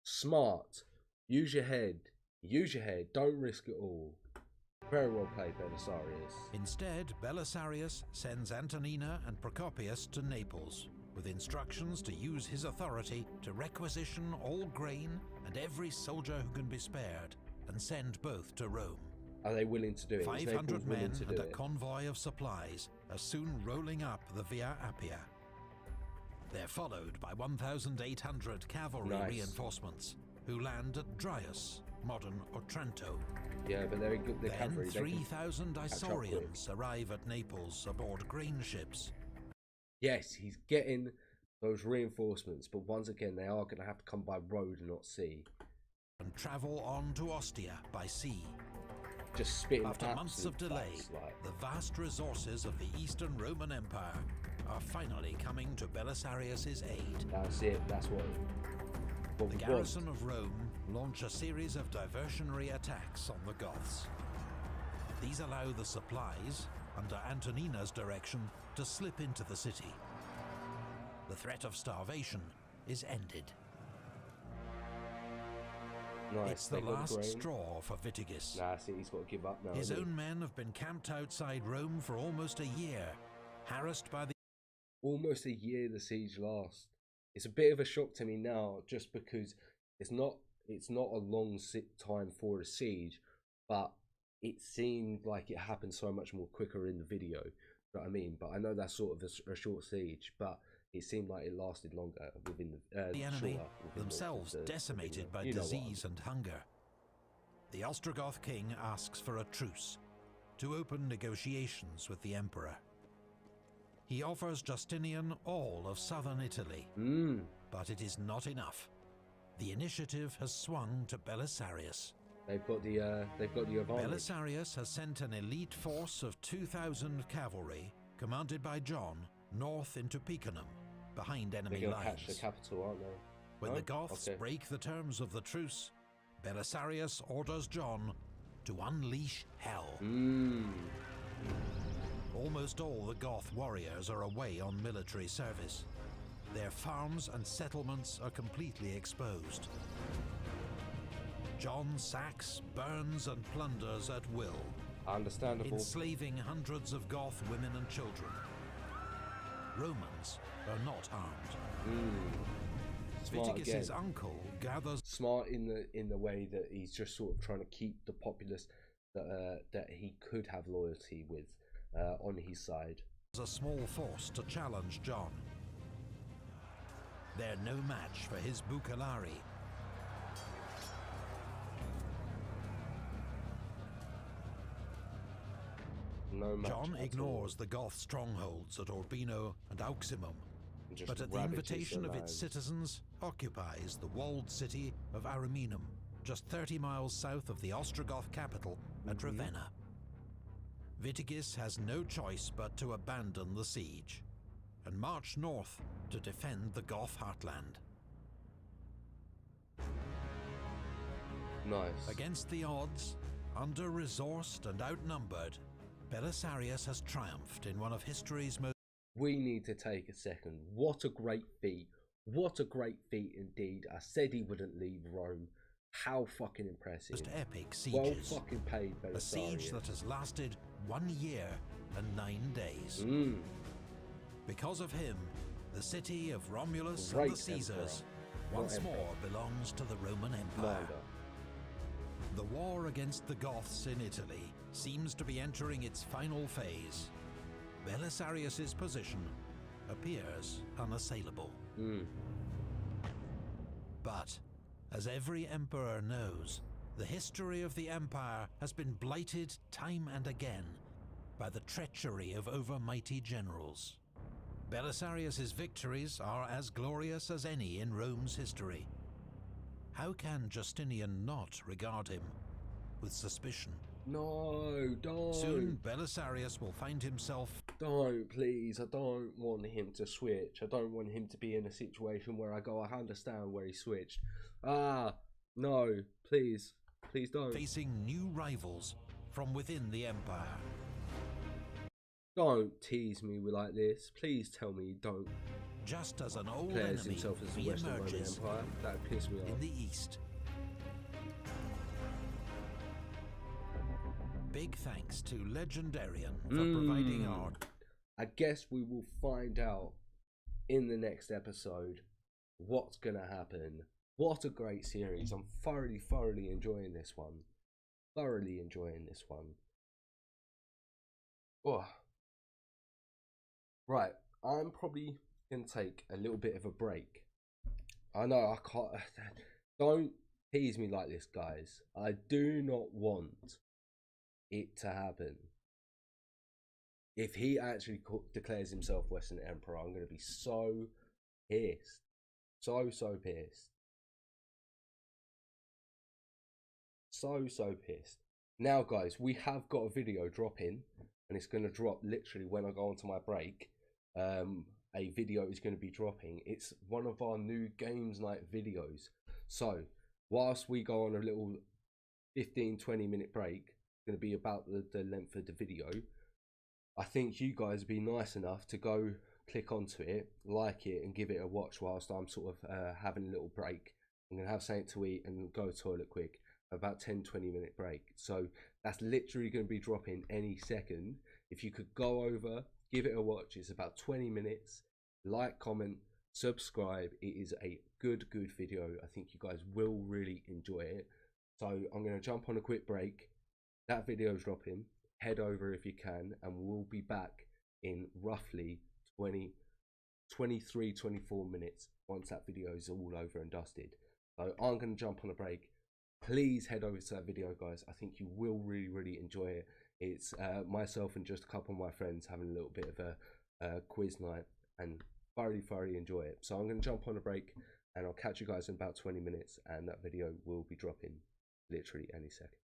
Smart. Use your head. Use your head. Don't risk it all. Very well played, Belisarius. Instead, Belisarius sends Antonina and Procopius to Naples, with instructions to use his authority to requisition all grain and every soldier who can be spared, and send both to Rome. Are they willing to do it? 500 men and a convoy of supplies are soon rolling up the Via Appia. They're followed by 1,800 cavalry reinforcements, who land at Dryas, modern Otranto. Yeah, but they're good. They're then cavalry. 3,000 Isaurians arrive at Naples aboard grain ships. Yes, he's getting those reinforcements, but once again, they are going to have to come by road and not sea. And travel on to Ostia by sea. Just spitting After months of delay, the vast resources of the Eastern Roman Empire are finally coming to Belisarius's aid. That's it. That's what the garrison of Rome launch a series of diversionary attacks on the Goths. These allow the supplies, under Antonina's direction, to slip into the city. The threat of starvation is ended. Nice. It's the last straw for Witigis. Nah, see, he's got to give up now. His own men have been camped outside Rome for almost a year, harassed by the... Almost a year the siege lasts. It's a bit of a shock to me now, just because it's not a long time for a siege, but it seemed like it happened so much more quicker in the video. You know what I mean? But I know that's sort of a short siege, but it seemed like it lasted longer within the enemy, themselves decimated by disease and hunger. The Ostrogoth king asks for a truce to open negotiations with the emperor. He offers Justinian all of southern Italy, but it is not enough. The initiative has swung to Belisarius. They've got the advantage. Belisarius has sent an elite force of 2,000 cavalry, commanded by John, north into Picenum, behind enemy lines. Catch the capital, aren't they? When the Goths break the terms of the truce, Belisarius orders John to unleash hell. Almost all the Goth warriors are away on military service. Their farms and settlements are completely exposed. John sacks, burns and plunders at will, understandable, enslaving hundreds of Goth women and children. Romans are not armed. Witigis' uncle gathers... Smart in the way that he's just sort of trying to keep the populace that he could have loyalty with on his side. A small force to challenge John. They're no match for his Bucalari. John ignores the Goth strongholds at Urbino and Auximum, but at the invitation of its citizens occupies the walled city of Ariminum, just 30 miles south of the Ostrogoth capital at Ravenna. Witigis has no choice but to abandon the siege and march north to defend the Goth heartland. Nice. Against the odds, under-resourced and outnumbered, Belisarius has triumphed in one of history's most... We need to take a second. What a great feat. What a great feat indeed. I said he wouldn't leave Rome. How fucking impressive. Most epic sieges. Well fucking paid, Belisarius. A siege that has lasted 1 year and 9 days. Because of him, the city of Romulus and the Caesars once more belongs to the Roman Empire. The war against the Goths in Italy seems to be entering its final phase. Belisarius's position appears unassailable. But, as every emperor knows, the history of the Empire has been blighted time and again by the treachery of overmighty generals. Belisarius's victories are as glorious as any in Rome's history. How can Justinian not regard him with suspicion? No, don't. Soon Belisarius will find himself... Don't, please. I don't want him to switch. I don't want him to be in a situation where I go, I understand where he switched. Ah, no, please. Please don't. Facing new rivals from within the Empire. Don't tease me like this. Please tell me don't. Just as an old Declares enemy himself as the Western Roman re-emerges Empire. That pissed me off. in the East. Big thanks to Legendarian for providing our... I guess we will find out in the next episode what's going to happen. What a great series. I'm thoroughly enjoying this one. Thoroughly enjoying this one. Oh. Right, I'm probably going to take a little bit of a break. I know I can't... Don't tease me like this, guys. I do not want it to happen. If he actually declares himself Western Emperor, I'm going to be so pissed. So pissed. So pissed. Now, guys, we have got a video dropping, and it's going to drop literally when I go onto my break. A video is going to be dropping. It's one of our new games night videos. So, whilst we go on a little 15-20 minute break, going to be about the length of the video, I think you guys would be nice enough to go click onto it, like it, and give it a watch whilst I'm sort of having a little break. I'm going to have something to eat and go to the toilet quick. About 10-20 minute break. So that's literally going to be dropping any second. If you could go over, give it a watch. It's about 20 minutes. Like, comment, subscribe. It is a good video. I think you guys will really enjoy it. So I'm going to jump on a quick break. That video is dropping. Head over if you can, and we'll be back in roughly 23-24 minutes once that video is all over and dusted. So I'm going to jump on a break. Please head over to that video, guys. I think you will really enjoy it. It's myself and just a couple of my friends having a little bit of a quiz night, and thoroughly enjoy it. So I'm going to jump on a break, and I'll catch you guys in about 20 minutes, and that video will be dropping literally any second.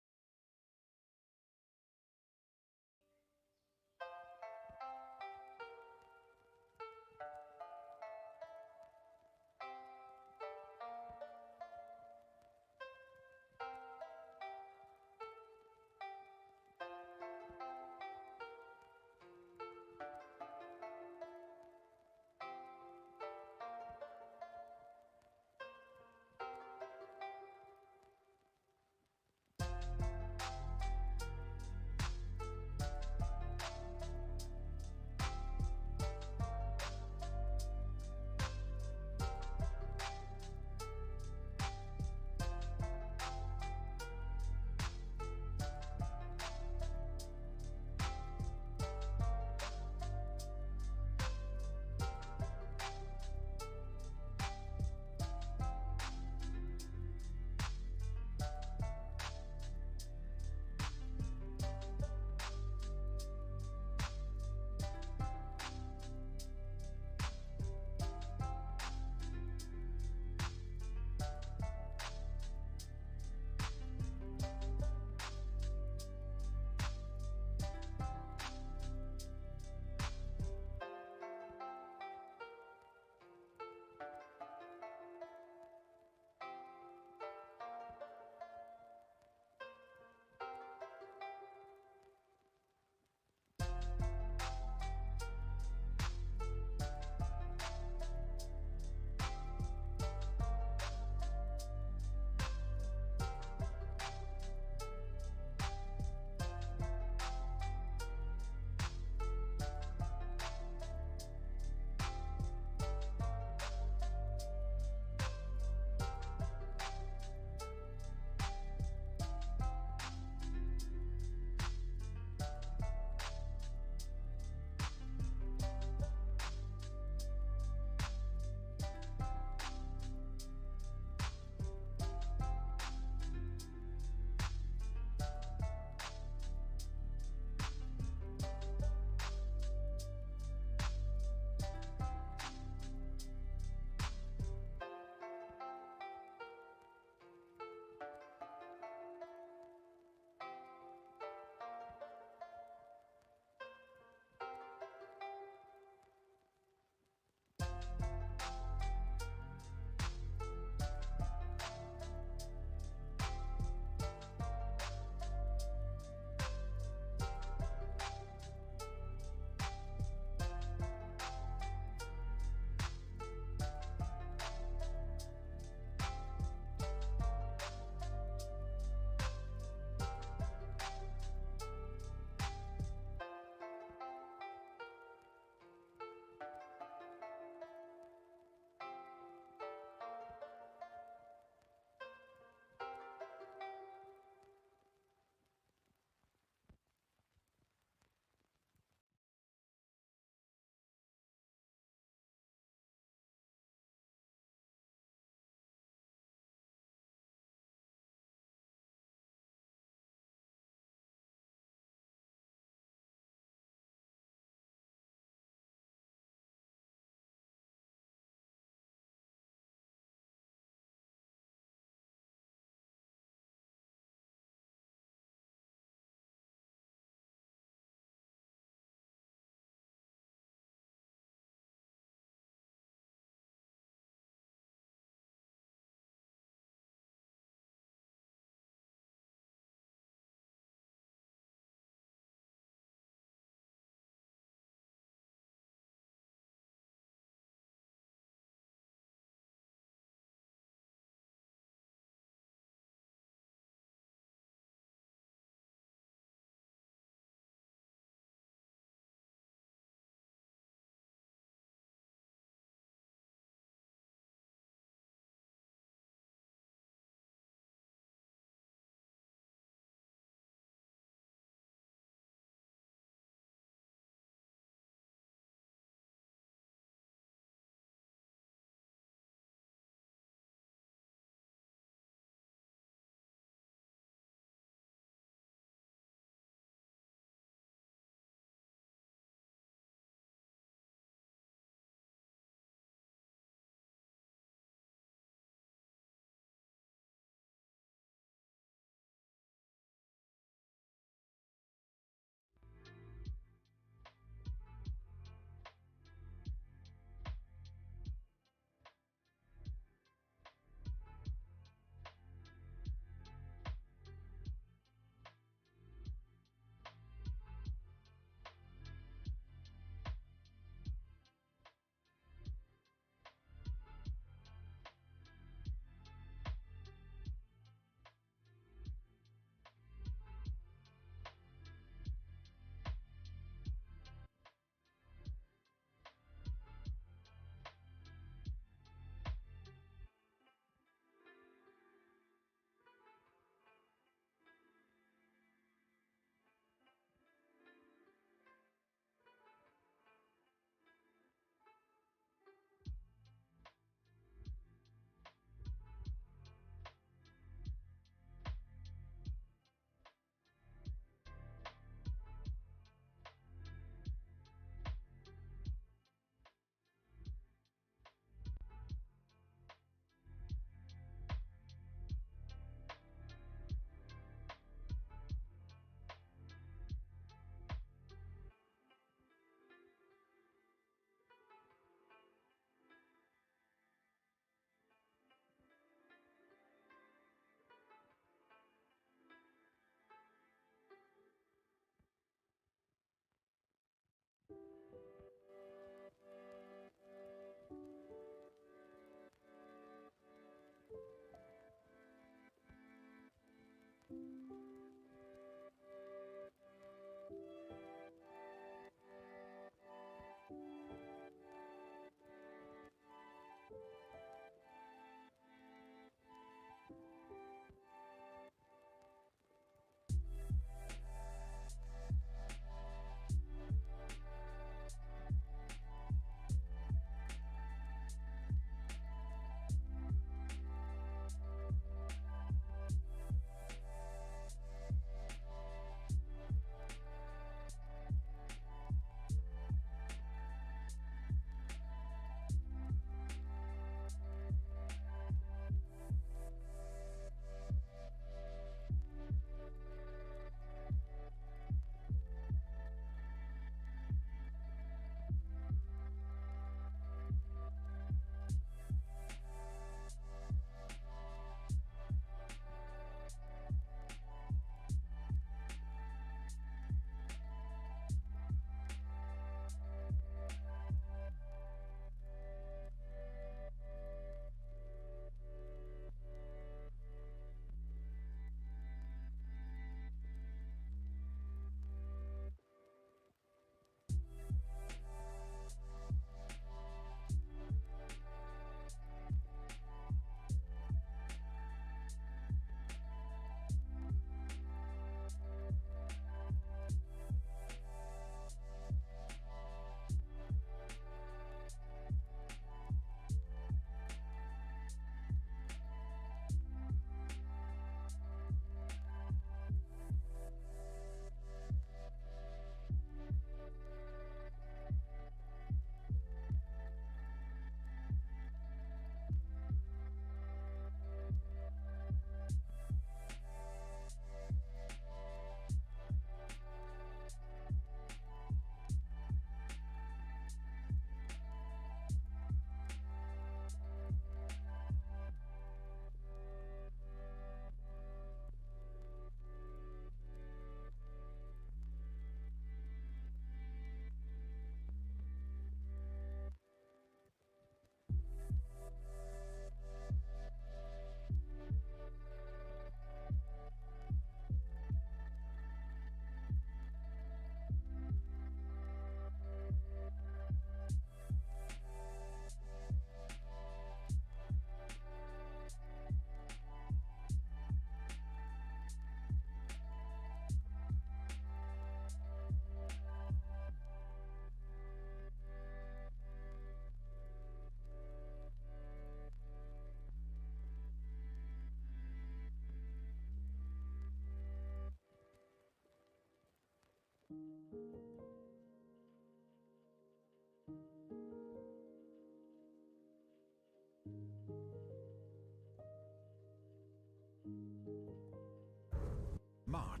March.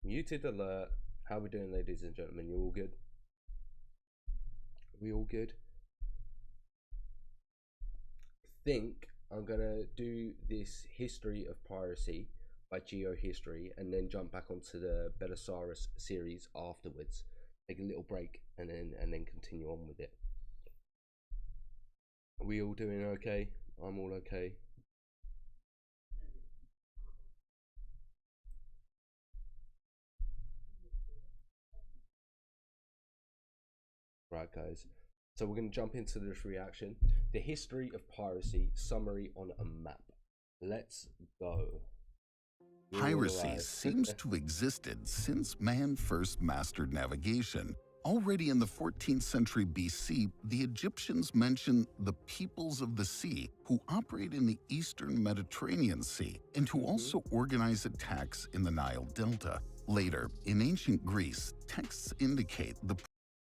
Muted alert. How we doing, ladies and gentlemen? You all good? We all good? I think I'm gonna do this history of piracy by Geohistory and then jump back onto the Belisarius series afterwards. Take a little break and then continue on with it. Are we all doing okay? I'm all okay. Right, guys. So we're going to jump into this reaction. The history of piracy, summary on a map. Let's go. Piracy seems to have existed since man first mastered navigation. Already in the 14th century BC, the Egyptians mention the peoples of the sea who operate in the eastern Mediterranean Sea and who also organize attacks in the Nile Delta. Later, in ancient Greece, texts indicate the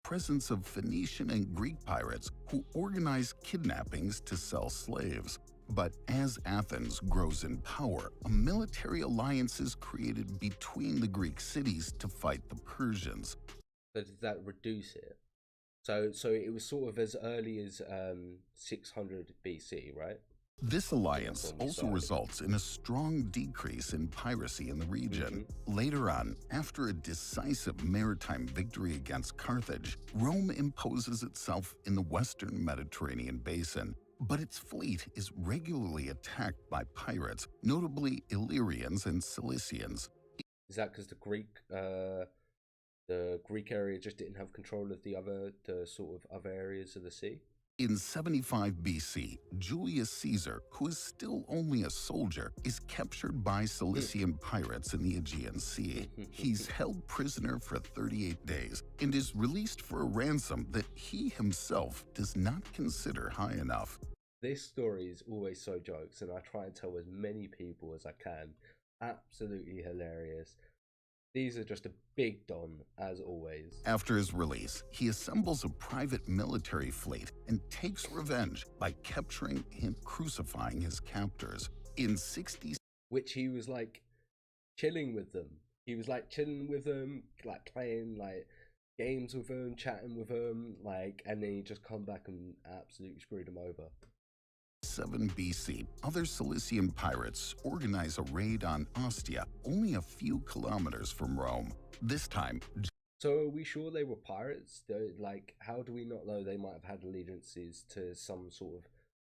presence of Phoenician and Greek pirates who organized kidnappings to sell slaves. But as Athens grows in power, a military alliance is created between the Greek cities to fight the Persians. So did that reduce it? So it was sort of as early as 600 BC, right? This alliance also results in a strong decrease in piracy in the region. Later on, after a decisive maritime victory against Carthage, Rome imposes itself in the western Mediterranean basin. But its fleet is regularly attacked by pirates, notably Illyrians and Cilicians. Is that because the Greek area just didn't have control of the sort of other areas of the sea? In 75 BC, Julius Caesar, who is still only a soldier, is captured by Cilician pirates in the Aegean Sea. He's held prisoner for 38 days and is released for a ransom that he himself does not consider high enough. This story is always so jokes, and I try and tell as many people as I can. Absolutely hilarious. These are just a big don, as always. After his release, he assembles a private military fleet and takes revenge by capturing and crucifying his captors. In 60... Which he was like chilling with them. He was like chilling with them, like playing like games with them, chatting with them, like, and then he just come back and absolutely screwed them over. 7 BC, other Cilician pirates organize a raid on Ostia, only a few kilometers from Rome. This time... So are we sure they were pirates? Like, how do we not know they might have had allegiances to some sort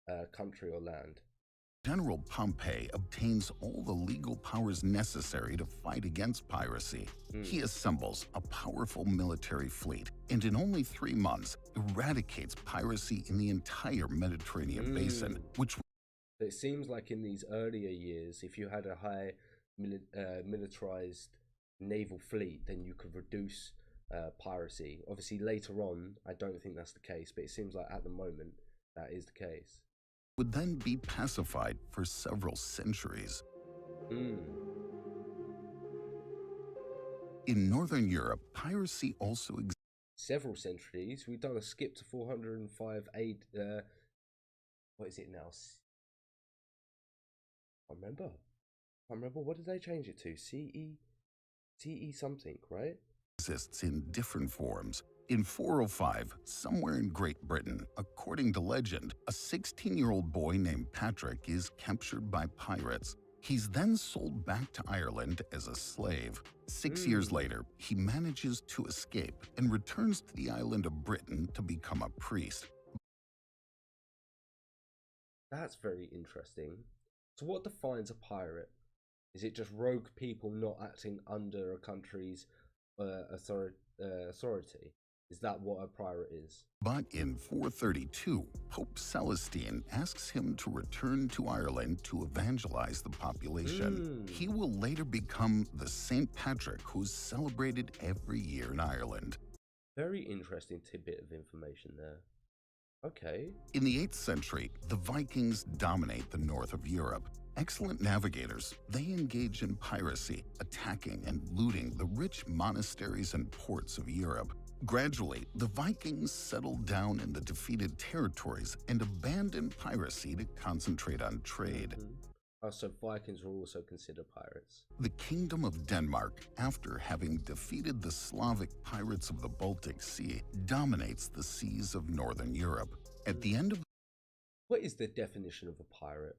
of country or land? General Pompey obtains all the legal powers necessary to fight against piracy. He assembles a powerful military fleet and in only 3 months eradicates piracy in the entire Mediterranean basin, which It seems like in these earlier years, if you had a high militarized naval fleet, then you could reduce piracy. Obviously, later on, I don't think that's the case, but it seems like at the moment that is the case. Would then be pacified for several centuries. In Northern Europe, piracy also exists. Several centuries. We've done a skip to 405 AD. What is it now? I remember. What did they change it to? CE something, right? Exists in different forms. In 405, somewhere in Great Britain, according to legend, a 16-year-old boy named Patrick is captured by pirates. He's then sold back to Ireland as a slave. 6 years later, he manages to escape and returns to the island of Britain to become a priest. That's very interesting. So what defines a pirate? Is it just rogue people not acting under a country's authority? Is that what a pirate is? But in 432, Pope Celestine asks him to return to Ireland to evangelize the population. He will later become the St. Patrick who's celebrated every year in Ireland. Very interesting tidbit of information there. Okay. In the 8th century, the Vikings dominate the north of Europe. Excellent navigators, they engage in piracy, attacking and looting the rich monasteries and ports of Europe. Gradually, the Vikings settled down in the defeated territories and abandoned piracy to concentrate on trade. Oh, so Vikings were also considered pirates. The Kingdom of Denmark, after having defeated the Slavic pirates of the Baltic Sea, dominates the seas of Northern Europe. At the end of... What is the definition of a pirate?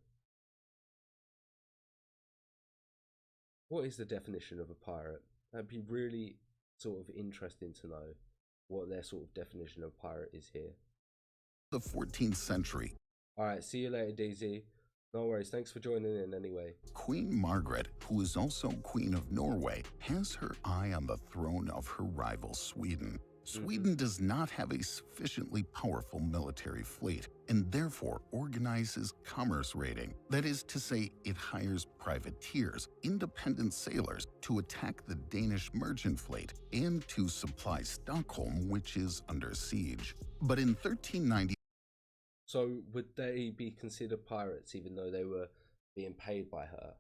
What is the definition of a pirate? That'd be really sort of interesting to know what their sort of definition of pirate is here. The 14th century. Alright, see you later, DZ. No worries, thanks for joining in anyway. Queen Margaret, who is also Queen of Norway, has her eye on the throne of her rival Sweden. Sweden does not have a sufficiently powerful military fleet and therefore organizes commerce raiding. That is to say, it hires privateers, independent sailors, to attack the Danish merchant fleet and to supply Stockholm, which is under siege. But in 1390, so would they be considered pirates even though they were being paid by her?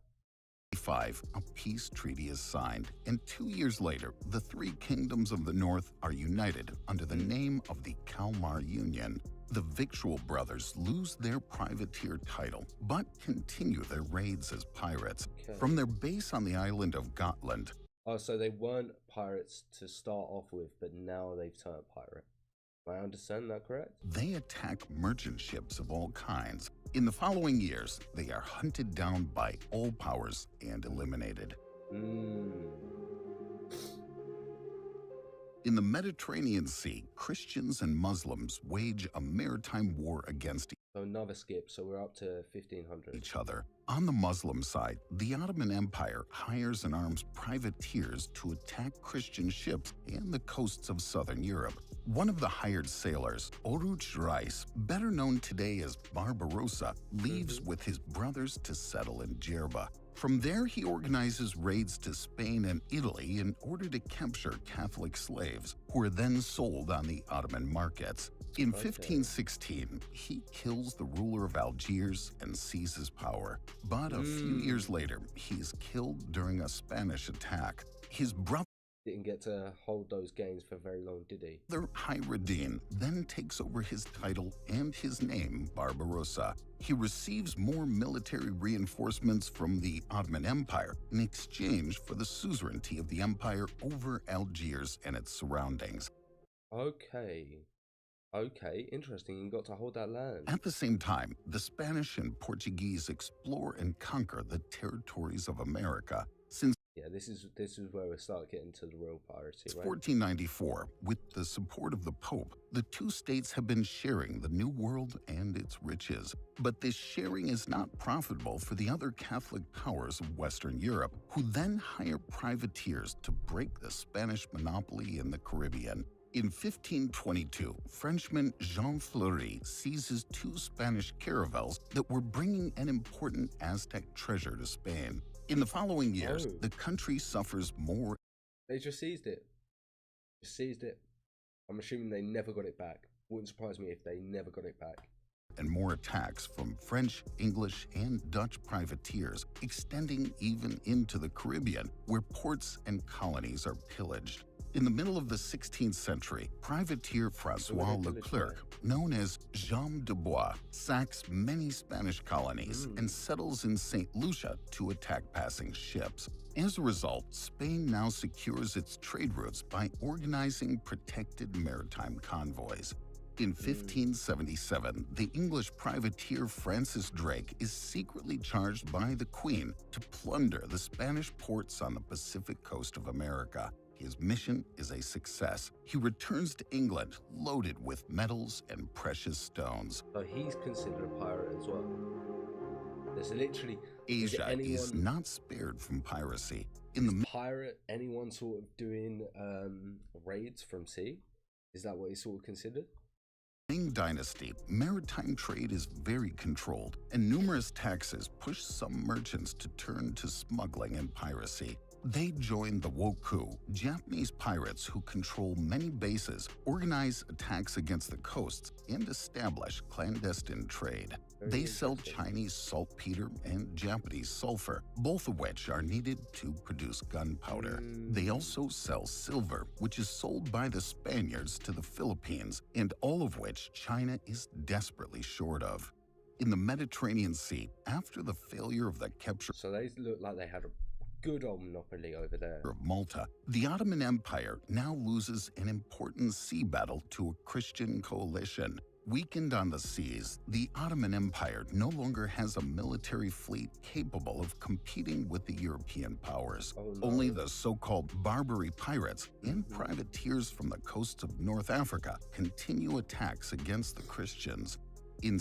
a peace treaty is signed, and 2 years later, the three kingdoms of the north are united under the name of the Kalmar Union. The Victual brothers lose their privateer title, but continue their raids as pirates. From their base on the island of Gotland. Oh, so they weren't pirates to start off with, but now they've turned pirate. Do I understand that correct? They attack merchant ships of all kinds. In the following years, they are hunted down by all powers and eliminated. In the Mediterranean Sea, Christians and Muslims wage a maritime war against another skip, so we're up to 1500. Each other. On the Muslim side, the Ottoman Empire hires and arms privateers to attack Christian ships and the coasts of southern Europe. One of the hired sailors, Oruç Reis, better known today as Barbarossa, leaves with his brothers to settle in Djerba. From there, he organizes raids to Spain and Italy in order to capture Catholic slaves, who are then sold on the Ottoman markets. In 1516, he kills the ruler of Algiers and seizes power. But a few years later, he's killed during a Spanish attack. His brother didn't get to hold those gains for very long, did he? Hayreddin then takes over his title and his name, Barbarossa. He receives more military reinforcements from the Ottoman Empire in exchange for the suzerainty of the empire over Algiers and its surroundings. Okay, interesting. You got to hold that land. At the same time, the Spanish and Portuguese explore and conquer the territories of America. Since this is where we start getting to the real piracy, right? 1494, with the support of the Pope, the two states have been sharing the New World and its riches. But this sharing is not profitable for the other Catholic powers of Western Europe, who then hire privateers to break the Spanish monopoly in the Caribbean. In 1522, Frenchman Jean Fleury seizes two Spanish caravels that were bringing an important Aztec treasure to Spain. In the following years, Oh. the country suffers more. They just seized it. Just seized it. I'm assuming they never got it back. Wouldn't surprise me if they never got it back. And more attacks from French, English, and Dutch privateers, extending even into the Caribbean, where ports and colonies are pillaged. In the middle of the 16th century, privateer Francois Leclerc, known as Jean de Bois, sacks many Spanish colonies and settles in St. Lucia to attack passing ships. As a result, Spain now secures its trade routes by organizing protected maritime convoys. In 1577, the English privateer Francis Drake is secretly charged by the Queen to plunder the Spanish ports on the Pacific coast of America. His mission is a success. He returns to England loaded with metals and precious stones. So he's considered a pirate as well. There's literally Asia is not spared from piracy. Pirate anyone sort of doing raids from sea? Is that what he's sort of considered? Ming Dynasty, maritime trade is very controlled, and numerous taxes push some merchants to turn to smuggling and piracy. They join the Wokou, Japanese pirates who control many bases, organize attacks against the coasts, and establish clandestine trade. They sell Chinese saltpeter and Japanese sulfur, both of which are needed to produce gunpowder. They also sell silver, which is sold by the Spaniards to the Philippines, and all of which China is desperately short of. In the Mediterranean Sea, after the failure of the capture So they look like they had a good old monopoly over there. Of Malta, the Ottoman Empire now loses an important sea battle to a Christian coalition. Weakened on the seas, the Ottoman Empire no longer has a military fleet capable of competing with the European powers. Only the so-called Barbary pirates and privateers from the coasts of North Africa continue attacks against the Christians. In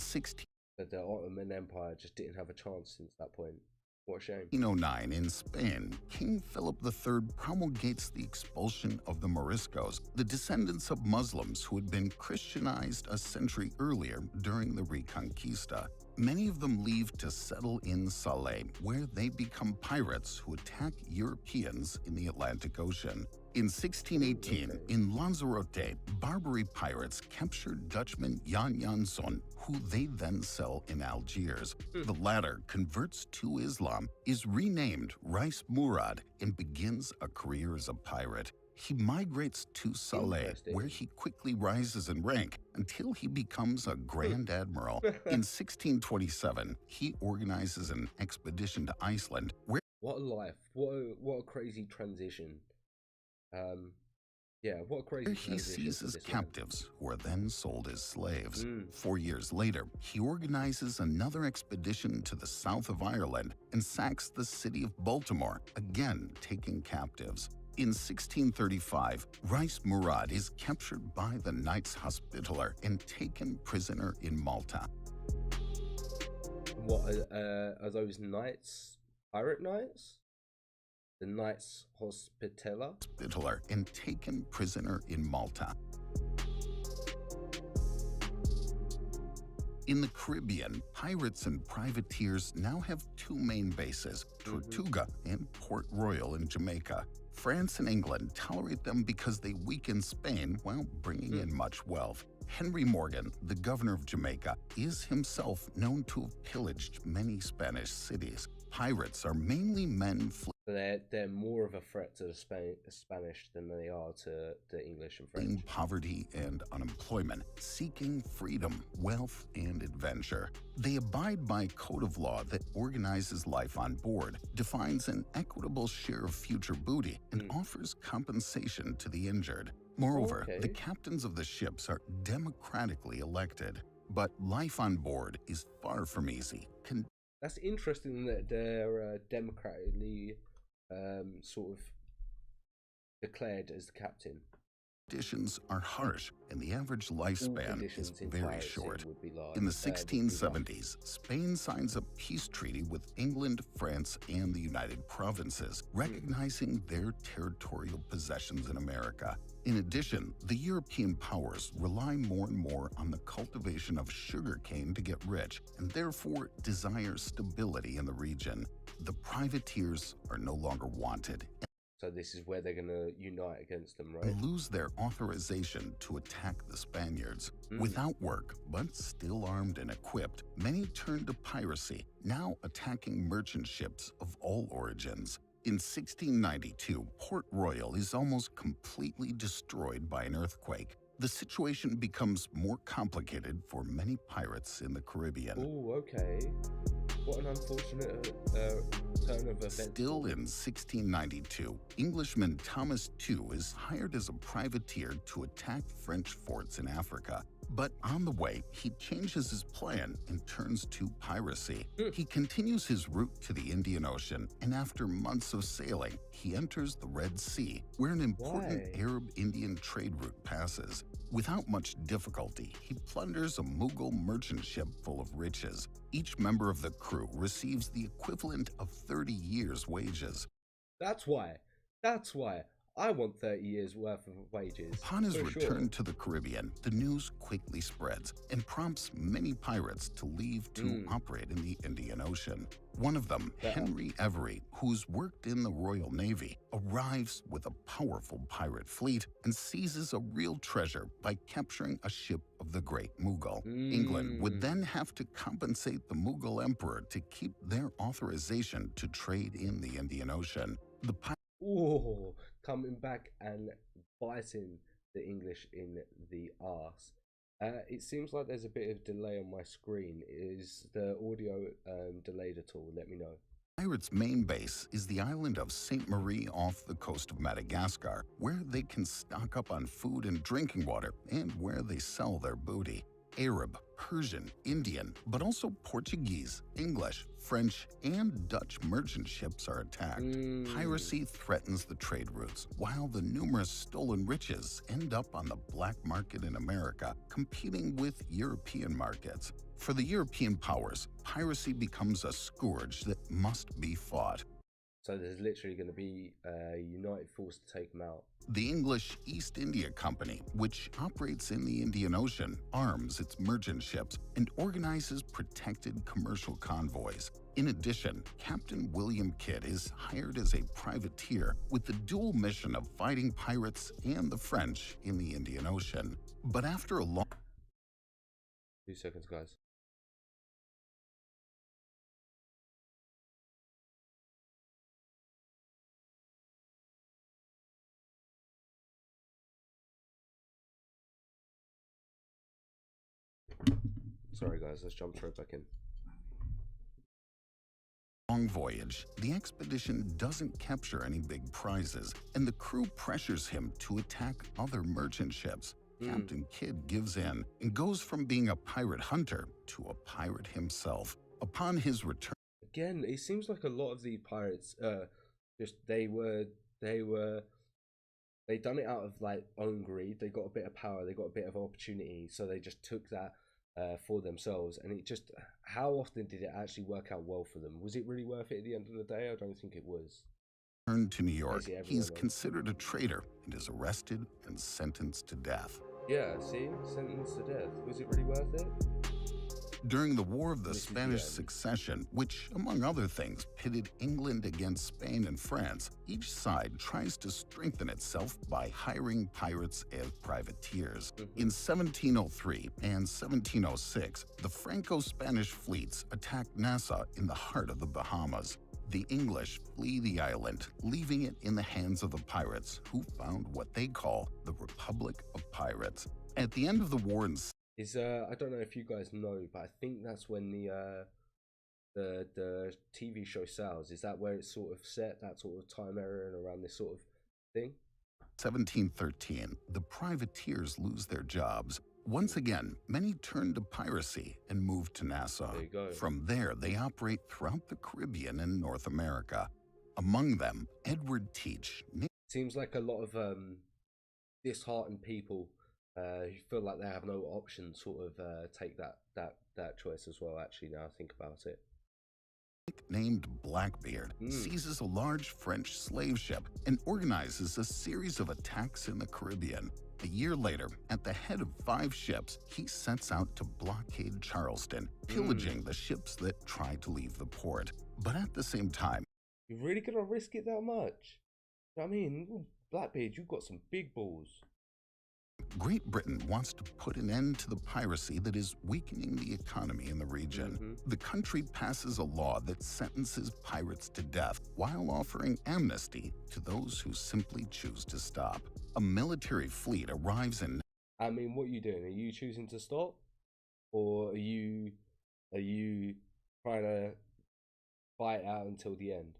But the Ottoman Empire just didn't have a chance since that point. What a shame. 1609 in Spain, King Philip III promulgates the expulsion of the Moriscos, the descendants of Muslims who had been Christianized a century earlier during the Reconquista. Many of them leave to settle in Salé, where they become pirates who attack Europeans in the Atlantic Ocean. In 1618, in Lanzarote, Barbary pirates captured Dutchman Jan Jansson, who they then sell in Algiers. The latter converts to Islam, is renamed Rais Murad, and begins a career as a pirate. He migrates to Salé, where he quickly rises in rank until he becomes a Grand Admiral. In 1627, he organizes an expedition to Iceland, where what a life! What a crazy transition! Yeah, what a crazy transition. He seizes captives who are then sold as slaves. 4 years later, he organizes another expedition to the south of Ireland and sacks the city of Baltimore, again taking captives. In 1635, Rais Murad is captured by the Knights Hospitaller and taken prisoner in Malta. What are those knights? Pirate knights? The Knights Hospitaller? And taken prisoner in Malta. In the Caribbean, pirates and privateers now have two main bases, Tortuga and Port Royal in Jamaica. France and England tolerate them because they weaken Spain while bringing in much wealth. Henry Morgan, the governor of Jamaica, is himself known to have pillaged many Spanish cities. Pirates are mainly men They're more of a threat to the Spanish than they are to the English and French. Poverty and unemployment, seeking freedom, wealth, and adventure. They abide by a code of law that organizes life on board, defines an equitable share of future booty, and offers compensation to the injured. Moreover, the captains of the ships are democratically elected. But life on board is far from easy. That's interesting that they're democratically sort of declared as the captain. Conditions are harsh, and the average lifespan is very short. Like, In the 1670s, Spain signs a peace treaty with England, France, and the United Provinces, recognizing their territorial possessions in America. In addition, the European powers rely more and more on the cultivation of sugarcane to get rich, and therefore desire stability in the region. The privateers are no longer wanted. So this is where they're going to unite against them, right? Lose their authorization to attack the Spaniards. Without work, but still armed and equipped, many turn to piracy, now attacking merchant ships of all origins. In 1692, Port Royal is almost completely destroyed by an earthquake. The situation becomes more complicated for many pirates in the Caribbean. Oh, okay. What an unfortunate turn of events. Still in 1692, Englishman Thomas Tew is hired as a privateer to attack French forts in Africa. But on the way, he changes his plan and turns to piracy. He continues his route to the Indian Ocean, and after months of sailing, he enters the Red Sea, where an important Arab-Indian trade route passes. Without much difficulty, he plunders a Mughal merchant ship full of riches. Each member of the crew receives the equivalent of 30 years' wages. That's why I want 30 years worth of wages. Upon his return to the Caribbean, the news quickly spreads and prompts many pirates to leave to operate in the Indian Ocean. One of them, Henry Every, who's worked in the Royal Navy, arrives with a powerful pirate fleet and seizes a real treasure by capturing a ship of the Great Mughal. England would then have to compensate the Mughal emperor to keep their authorization to trade in the Indian Ocean. Ooh, coming back and biting the English in the arse. It seems like there's a bit of delay on my screen. Is the audio delayed at all? Let me know. Pirates' main base is the island of Sainte Marie off the coast of Madagascar, where they can stock up on food and drinking water and where they sell their booty. Arab, Persian, Indian, but also Portuguese, English, French, and Dutch merchant ships are attacked. Piracy threatens the trade routes, while the numerous stolen riches end up on the black market in America, competing with European markets. For the European powers, piracy becomes a scourge that must be fought. So there's literally going to be a united force to take them out. The English East India Company, which operates in the Indian Ocean, arms its merchant ships and organizes protected commercial convoys. In addition, Captain William Kidd is hired as a privateer with the dual mission of fighting pirates and the French in the Indian Ocean. But after a long... 2 seconds, guys. Sorry guys, let's jump straight back in. Long voyage, the expedition doesn't capture any big prizes, and the crew pressures him to attack other merchant ships. Captain Kidd gives in and goes from being a pirate hunter to a pirate himself. Upon his return... Again, it seems like a lot of the pirates, they done it out of like own greed. They got a bit of power, they got a bit of opportunity, so they just took that for themselves, and it just, how often did it actually work out well for them? Was it really worth it at the end of the day? I don't think it was. Returned to New York, he's considered a traitor and is arrested and sentenced to death. Yeah, see? Sentenced to death. Was it really worth it? During the War of the Spanish Succession, which, among other things, pitted England against Spain and France, each side tries to strengthen itself by hiring pirates as privateers. In 1703 and 1706, the Franco-Spanish fleets attacked Nassau in the heart of the Bahamas. The English flee the island, leaving it in the hands of the pirates, who found what they call the Republic of Pirates. At the end of the war in I don't know if you guys know, but I think that's when the TV show Sales, is that where it's sort of set, that sort of time era and around this sort of thing? 1713, the privateers lose their jobs. Once again, many turn to piracy and move to Nassau. There you go. From there, they operate throughout the Caribbean and North America. Among them, Edward Teach. Seems like a lot of disheartened people who feel like they have no option sort of take that choice as well. Actually, now I think about it. Named Blackbeard seizes a large French slave ship and organizes a series of attacks in the Caribbean. A year later, at the head of 5 ships, he sets out to blockade Charleston, pillaging the ships that try to leave the port. But at the same time, You're really gonna risk it that much? I mean, Blackbeard, you've got some big balls. Great Britain wants to put an end to the piracy that is weakening the economy in the region. The country passes a law that sentences pirates to death while offering amnesty to those who simply choose to stop. A military fleet arrives in... I mean, what are you doing? Are you choosing to stop? Or are you trying to fight out until the end?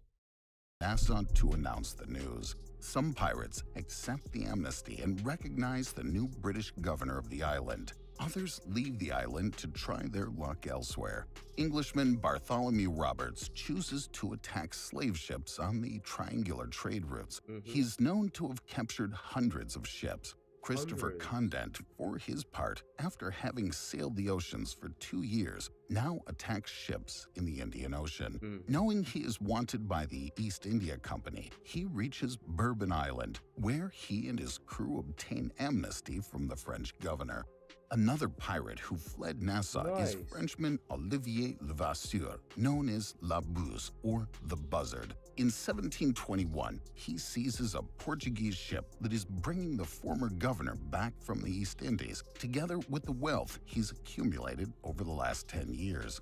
Nassau to announce the news. Some pirates accept the amnesty and recognize the new British governor of the island. Others leave the island to try their luck elsewhere. Englishman Bartholomew Roberts chooses to attack slave ships on the triangular trade routes. He's known to have captured hundreds of ships. Christopher Condent, for his part, after having sailed the oceans for 2 years, now attacks ships in the Indian Ocean. Knowing he is wanted by the East India Company, he reaches Bourbon Island, where he and his crew obtain amnesty from the French governor. Another pirate who fled Nassau is Frenchman Olivier Levasseur, known as La Bouse, or the Buzzard. In 1721, he seizes a Portuguese ship that is bringing the former governor back from the East Indies, together with the wealth he's accumulated over the last 10 years.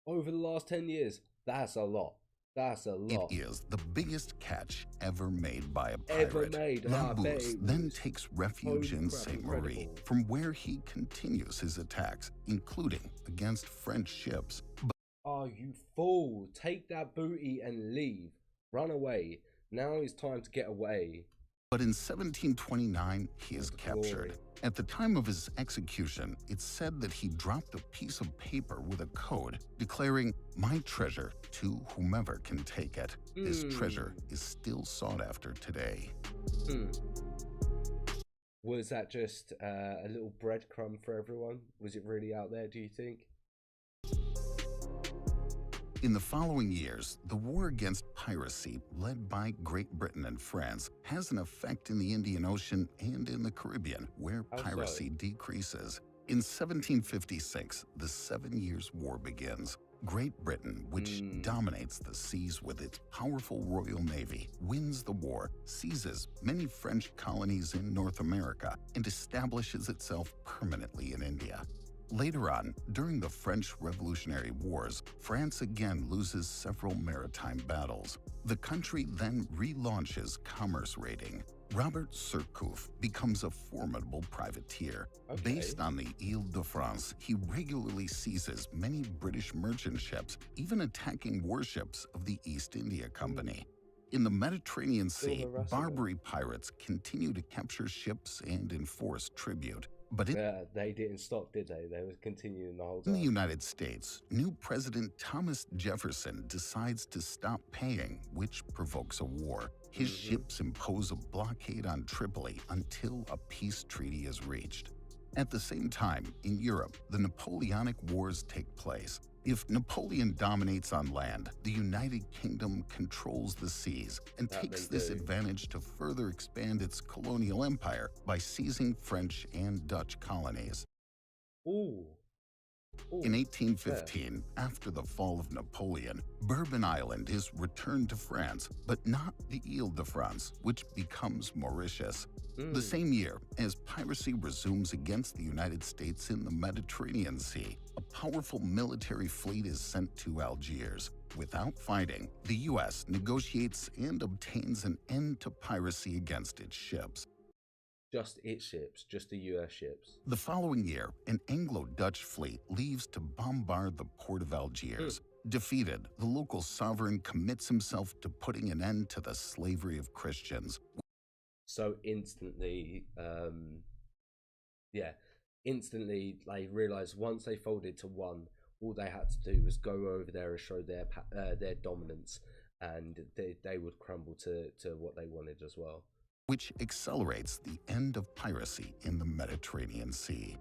Over the last 10 years, that's a lot. That's a lot. It is the biggest catch ever made by a pirate. Ever made. La Bouse then takes refuge in Saint Marie, from where he continues his attacks, including against French ships. Oh, you fool. Take that booty and leave. Run away. Now is time to get away. But in 1729, he is captured. At the time of his execution, it's said that he dropped a piece of paper with a code declaring, "My treasure to whomever can take it." This treasure is still sought after today. Was that just a little breadcrumb for everyone? Was it really out there, do you think? In the following years, the war against piracy, led by Great Britain and France, has an effect in the Indian Ocean and in the Caribbean, where piracy decreases. In 1756, the 7 Years' War begins. Great Britain, which dominates the seas with its powerful Royal Navy, wins the war, seizes many French colonies in North America, and establishes itself permanently in India. Later on, during the French Revolutionary Wars, France again loses several maritime battles. The country then relaunches commerce raiding. Robert Surcouf becomes a formidable privateer. Based on the Ile-de-France, he regularly seizes many British merchant ships, even attacking warships of the East India Company. In the Mediterranean Sea, Barbary pirates continue to capture ships and enforce tribute. But they didn't stop, did they? They were continuing the whole time. In the United States, new President Thomas Jefferson decides to stop paying, which provokes a war. His ships impose a blockade on Tripoli until a peace treaty is reached. At the same time, in Europe, the Napoleonic Wars take place. If Napoleon dominates on land, the United Kingdom controls the seas and takes this advantage to further expand its colonial empire by seizing French and Dutch colonies. In 1815, after the fall of Napoleon, Bourbon Island is returned to France, but not the Ile-de-France, which becomes Mauritius. The same year, as piracy resumes against the United States in the Mediterranean Sea, a powerful military fleet is sent to Algiers. Without fighting, the U.S. negotiates and obtains an end to piracy against its ships. Just its ships, just the US ships. The following year, an Anglo-Dutch fleet leaves to bombard the port of Algiers. Defeated, the local sovereign commits himself to putting an end to the slavery of Christians. So instantly, instantly they realized once they folded to one, all they had to do was go over there and show their dominance, and they would crumble to what they wanted as well. which accelerates the end of piracy in the Mediterranean Sea.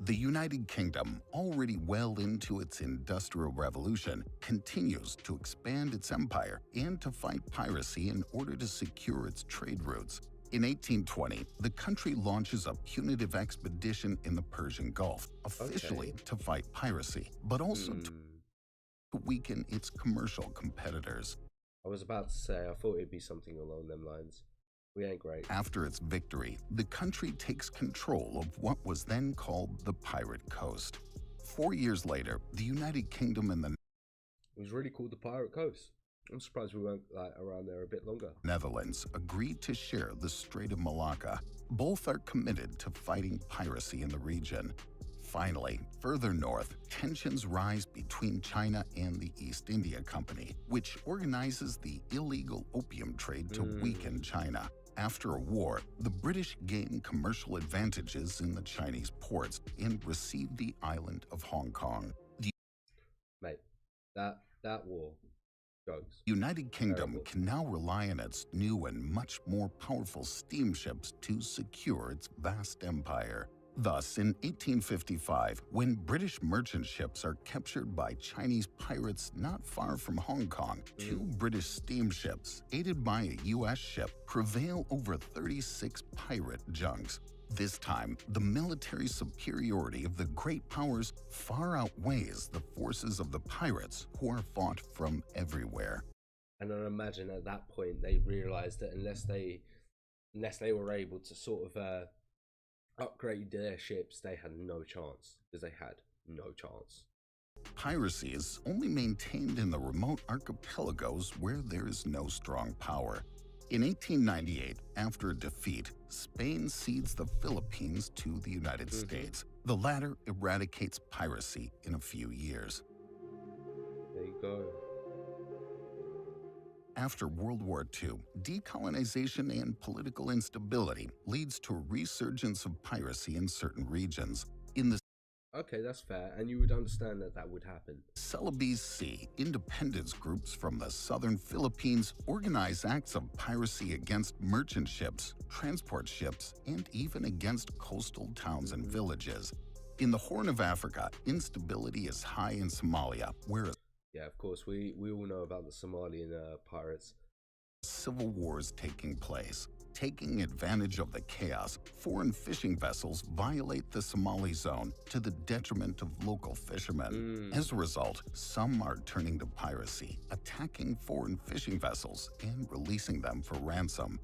The United Kingdom, already well into its Industrial Revolution, continues to expand its empire and to fight piracy in order to secure its trade routes. In 1820, the country launches a punitive expedition in the Persian Gulf, officially to fight piracy, but also to weaken its commercial competitors. I was about to say, I thought it'd be something along them lines. We ain't great. After its victory, the country takes control of what was then called the Pirate Coast. 4 years later, the United Kingdom and the It was really called the Pirate Coast. I'm surprised we weren't around there a bit longer. Netherlands agreed to share the Strait of Malacca. Both are committed to fighting piracy in the region. Finally, further north, tensions rise between China and the East India Company, which organizes the illegal opium trade to weaken China. After a war, the British gain commercial advantages in the Chinese ports and received the island of Hong Kong. Mate, that war goes. United Kingdom can now rely on its new and much more powerful steamships to secure its vast empire. Thus, in 1855, when British merchant ships are captured by Chinese pirates not far from Hong Kong, 2 British steamships, aided by a U.S. ship, prevail over 36 pirate junks. This time, the military superiority of the great powers far outweighs the forces of the pirates, who are fought from everywhere. And I imagine at that point they realised that unless they were able to sort of upgrade their ships, they had no chance, because they had no chance. Piracy is only maintained in the remote archipelagos where there is no strong power. In 1898, after a defeat, Spain cedes the Philippines to the United States. The latter eradicates piracy in a few years. There you go. After World War II, decolonization and political instability leads to a resurgence of piracy in certain regions. In the Okay, that's fair, and you would understand that that would happen. Celebes Sea, independence groups from the southern Philippines organize acts of piracy against merchant ships, transport ships, and even against coastal towns and villages. In the Horn of Africa, instability is high in Somalia, where Yeah, of course, we all know about the Somalian pirates. Civil war is taking place. Taking advantage of the chaos, foreign fishing vessels violate the Somali zone to the detriment of local fishermen. As a result, some are turning to piracy, attacking foreign fishing vessels and releasing them for ransom.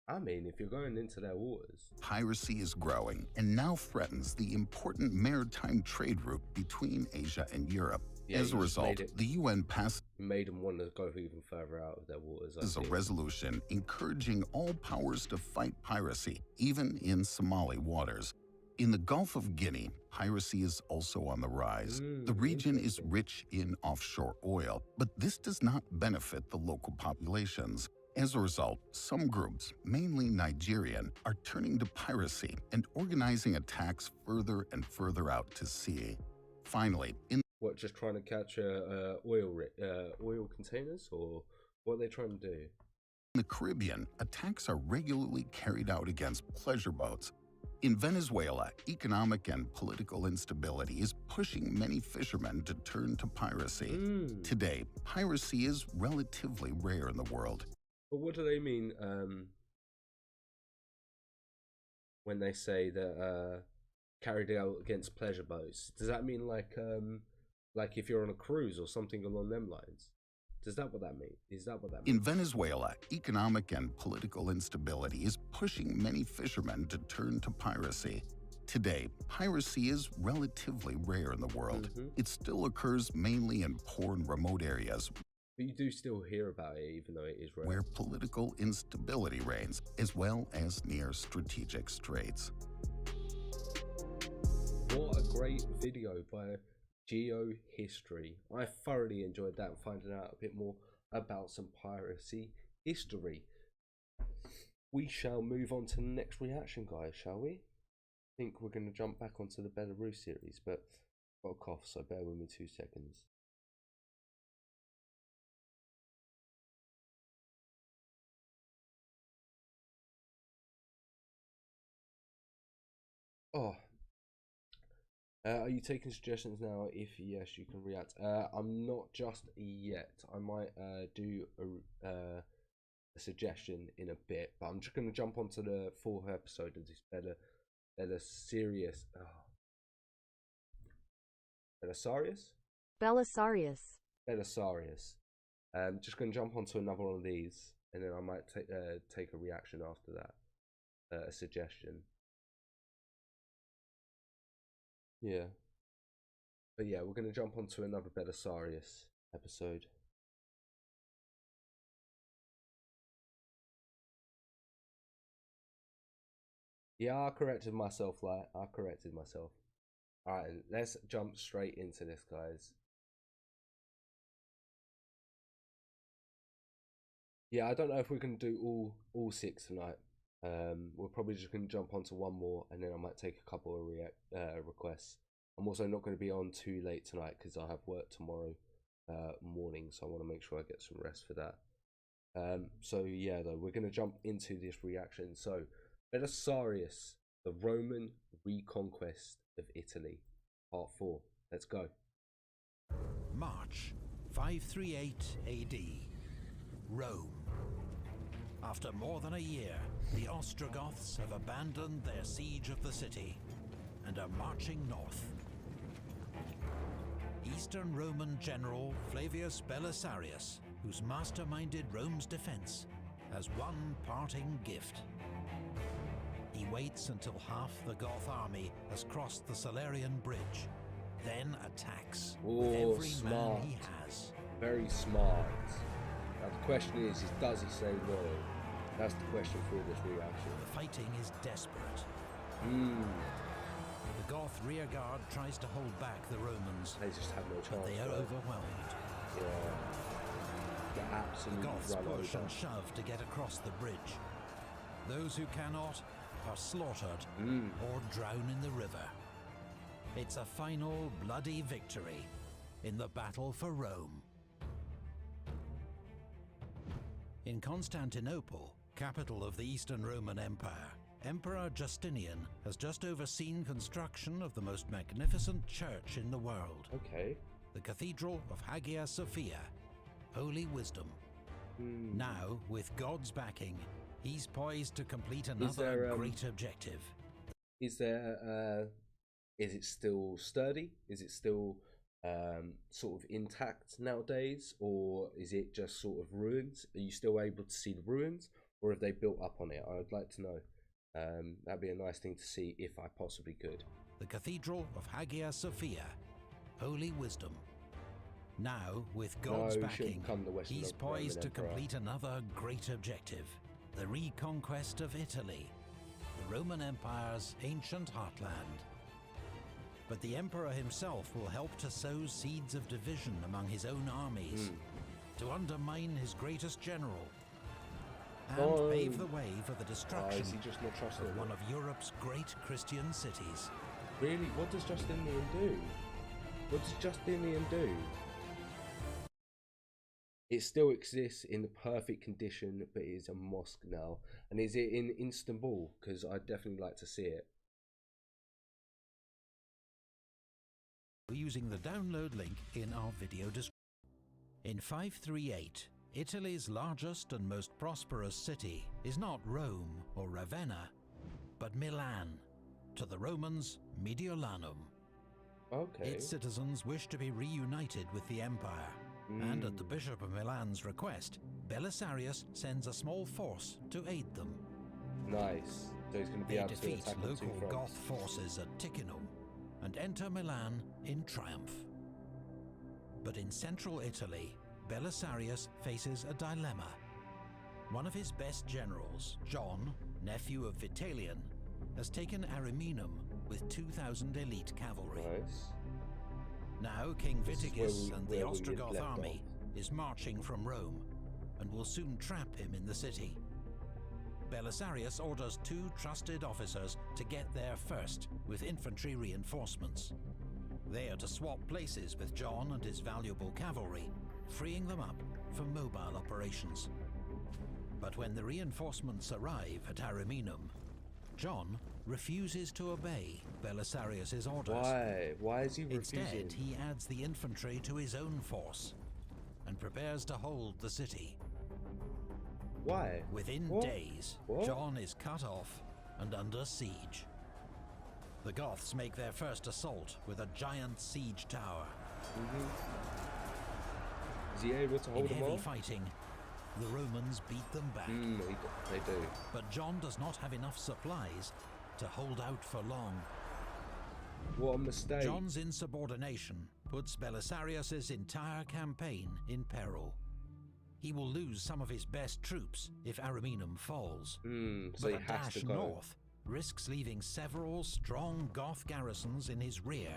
I mean, if you're going into their waters. Piracy is growing and now threatens the important maritime trade route between Asia and Europe. Yeah, as a result, the UN passed made them want to go even further out of their waters. a resolution encouraging all powers to fight piracy, even in Somali waters. In the Gulf of Guinea, piracy is also on the rise. The region is rich in offshore oil, but this does not benefit the local populations. As a result, some groups, mainly Nigerian, are turning to piracy and organizing attacks further and further out to sea. Finally, what, just trying to catch oil containers, or what are they trying to do? In the Caribbean, attacks are regularly carried out against pleasure boats. In Venezuela, economic and political instability is pushing many fishermen to turn to piracy. Today, piracy is relatively rare in the world. But what do they mean when they say that carried out against pleasure boats? Does that mean like if you're on a cruise or something along them lines? Is that what that means? In Venezuela, economic and political instability is pushing many fishermen to turn to piracy. Today, piracy is relatively rare in the world. It still occurs mainly in poor and remote areas. But you do still hear about it, even though it is rare. Where political instability reigns, as well as near strategic straits. What a great video by Geo History. I thoroughly enjoyed that, finding out a bit more about some piracy history. We shall move on to the next reaction, guys, shall we? I think we're going to jump back onto the Belarus series, but I've got a cough, so bear with me 2 seconds. Oh, are you taking suggestions now? If yes, you can react. I'm not just yet. I might do a suggestion in a bit, but I'm just going to jump onto the fourth episode of this Belisarius. Belisarius. Just going to jump onto another one of these, and then I might take a reaction after that, a suggestion. Yeah, but yeah, we're going to jump onto another Belisarius episode. Yeah, I corrected myself. Alright, let's jump straight into this, guys. Yeah, I don't know if we can do all 6 tonight. We're probably just going to jump onto one more, and then I might take a couple of requests. I'm also not going to be on too late tonight because I have work tomorrow morning, so I want to make sure I get some rest for that. So yeah, though, we're going to jump into this reaction. So, Belisarius, the Roman reconquest of Italy, part 4. Let's go. March 538 AD, Rome. After more than a year, the Ostrogoths have abandoned their siege of the city and are marching north. Eastern Roman general Flavius Belisarius, who's masterminded Rome's defense, has one parting gift. He waits until half the Goth army has crossed the Salarian bridge, then attacks with every man he has. Very smart. Now the question is does he stay loyal? That's the question for this reaction. The fighting is desperate. The Goth rearguard tries to hold back the Romans. They just have no chance. But they are overwhelmed. Yeah. The absolute Goths push and shove to get across the bridge. Those who cannot are slaughtered or drown in the river. It's a final bloody victory in the battle for Rome. In Constantinople, capital of the Eastern Roman Empire, Emperor Justinian has just overseen construction of the most magnificent church in the world. Okay. The Cathedral of Hagia Sophia, Holy Wisdom. Now, with God's backing, he's poised to complete another great objective. Is it still sturdy? Is it still sort of intact nowadays, or is it just sort of ruins? Are you still able to see the ruins, or have they built up on it? I would like to know. That'd be a nice thing to see if I possibly could. The Cathedral of Hagia Sophia, Holy Wisdom. Now, with God's backing, he's poised to complete another great objective. The reconquest of Italy, the Roman Empire's ancient heartland. But the Emperor himself will help to sow seeds of division among his own armies, to undermine his greatest general, and pave the way for the destruction of one of Europe's great Christian cities. Really? What does Justinian do? What does Justinian do? It still exists in the perfect condition, but it is a mosque now. And is it in Istanbul? Because I'd definitely like to see it. We're using the download link in our video description. In 538, Italy's largest and most prosperous city is not Rome or Ravenna, but Milan, to the Romans Mediolanum. Okay. Its citizens wish to be reunited with the empire, and at the Bishop of Milan's request, Belisarius sends a small force to aid them. Nice. So he's going to be able to defeat attack local Goth forces at Ticinum and enter Milan in triumph. But in central Italy, Belisarius faces a dilemma. One of his best generals, John, nephew of Vitalian, has taken Ariminum with 2,000 elite cavalry. Nice. Now King Vitiges and the Ostrogoth army is marching from Rome and will soon trap him in the city. Belisarius orders 2 trusted officers to get there first with infantry reinforcements. They are to swap places with John and his valuable cavalry, freeing them up for mobile operations. But when the reinforcements arrive at Ariminum, John refuses to obey Belisarius's orders. Why? Why is he refusing? Instead, he adds the infantry to his own force and prepares to hold the city. Why? Within days, John is cut off and under siege. The Goths make their first assault with a giant siege tower. Is he able to hold them In heavy off? fighting, the Romans beat them back. They do. But John does not have enough supplies to hold out for long. What a mistake. John's insubordination puts Belisarius's entire campaign in peril. He will lose some of his best troops if Ariminum falls. So he but a has dash to go north risks leaving several strong Goth garrisons in his rear,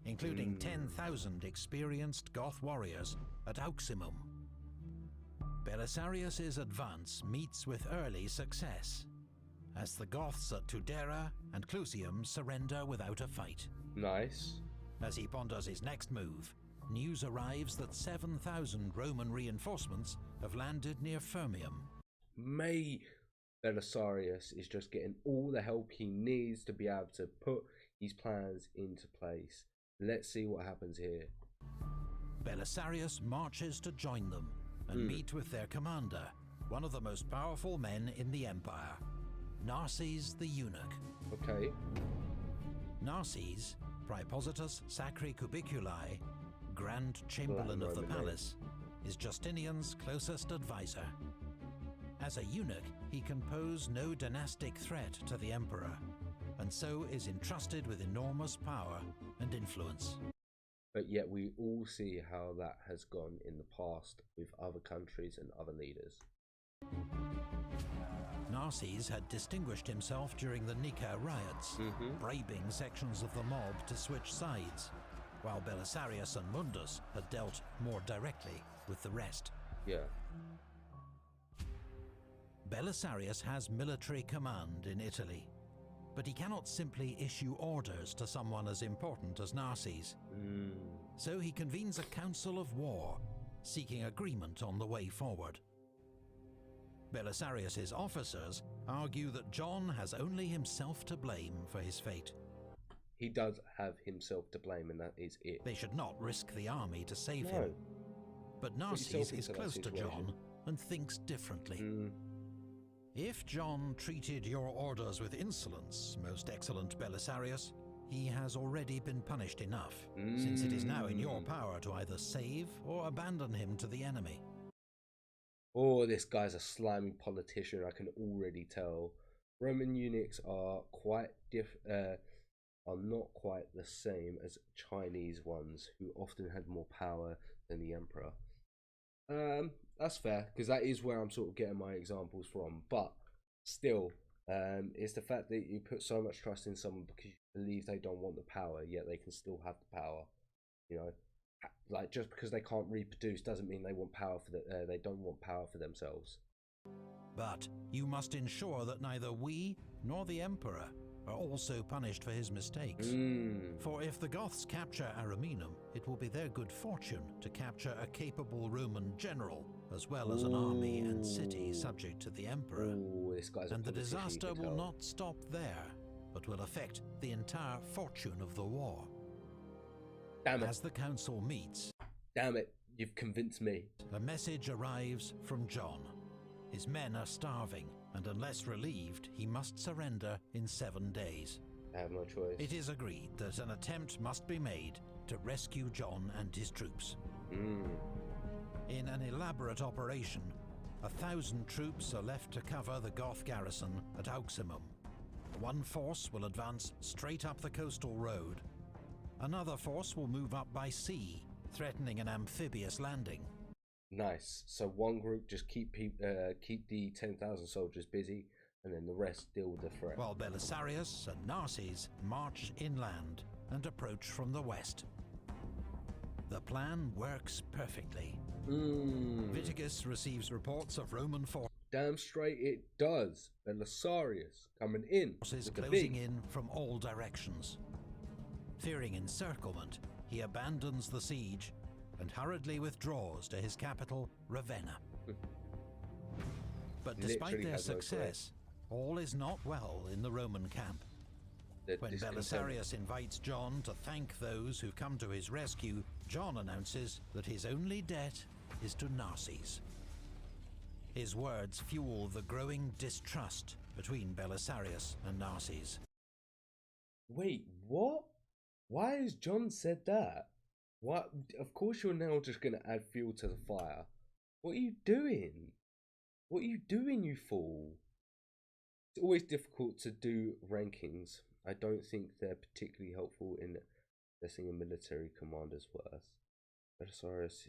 including 10,000 experienced Goth warriors at Auximum. Belisarius's advance meets with early success, as the Goths at Tudera and Clusium surrender without a fight. Nice. As he ponders his next move, news arrives that 7,000 Roman reinforcements have landed near Firmium. Belisarius is just getting all the help he needs to be able to put his plans into place. Let's see what happens here. Belisarius marches to join them and meet with their commander, one of the most powerful men in the empire, Narses the Eunuch. Okay. Narses, Praepositus Sacri Cubiculi, Grand Chamberlain of the Palace, is Justinian's closest advisor. As a eunuch, he can pose no dynastic threat to the emperor, and so is entrusted with enormous power and influence. But yet we all see how that has gone in the past with other countries and other leaders. Narses had distinguished himself during the Nika riots, bribing sections of the mob to switch sides, while Belisarius and Mundus had dealt more directly with the rest. Yeah. Belisarius has military command in Italy, but he cannot simply issue orders to someone as important as Narses. So he convenes a council of war, seeking agreement on the way forward. Belisarius's officers argue that John has only himself to blame for his fate. He does have himself to blame, and that is it. They should not risk the army to save him. But Narses is close to John and thinks differently. If John treated your orders with insolence, most excellent Belisarius, he has already been punished enough, since it is now in your power to either save or abandon him to the enemy. Oh, this guy's a slimy politician, I can already tell. Roman eunuchs are not quite the same as Chinese ones, who often had more power than the emperor. That's fair, because that is where I'm sort of getting my examples from. But still, it's the fact that you put so much trust in someone because you believe they don't want the power, yet they can still have the power. You know, like just because they can't reproduce doesn't mean they want power for they don't want power for themselves. But you must ensure that neither we nor the emperor are also punished for his mistakes. For if the Goths capture Ariminum, it will be their good fortune to capture a capable Roman general, as well as an army and city subject to the emperor. And the disaster will not stop there, but will affect the entire fortune of the war. Damn it. As the council meets, damn it, you've convinced me. A message arrives from John. His men are starving, and unless relieved, he must surrender in 7 days. I have no choice. It is agreed that an attempt must be made to rescue John and his troops. In an elaborate operation, 1,000 troops are left to cover the Goth garrison at Auximum. One force will advance straight up the coastal road. Another force will move up by sea, threatening an amphibious landing. Nice. So one group just keep the 10,000 soldiers busy, and then the rest deal with the threat. While Belisarius and Narses march inland and approach from the west. The plan works perfectly. Viticus receives reports of Roman forces. Damn straight it does. Belisarius coming in. Forces closing in from all directions. Fearing encirclement, he abandons the siege and hurriedly withdraws to his capital, Ravenna. But despite their success, all is not well in the Roman camp. When Belisarius invites Jon to thank those who come to his rescue, Jon announces that his only debt is to Narses. His words fuel the growing distrust between Belisarius and Narses. Wait, what? Why has Jon said that? What? Of course you're now just going to add fuel to the fire. What are you doing? What are you doing, you fool? It's always difficult to do rankings. I don't think they're particularly helpful in assessing a military commander's worth. Belisarius,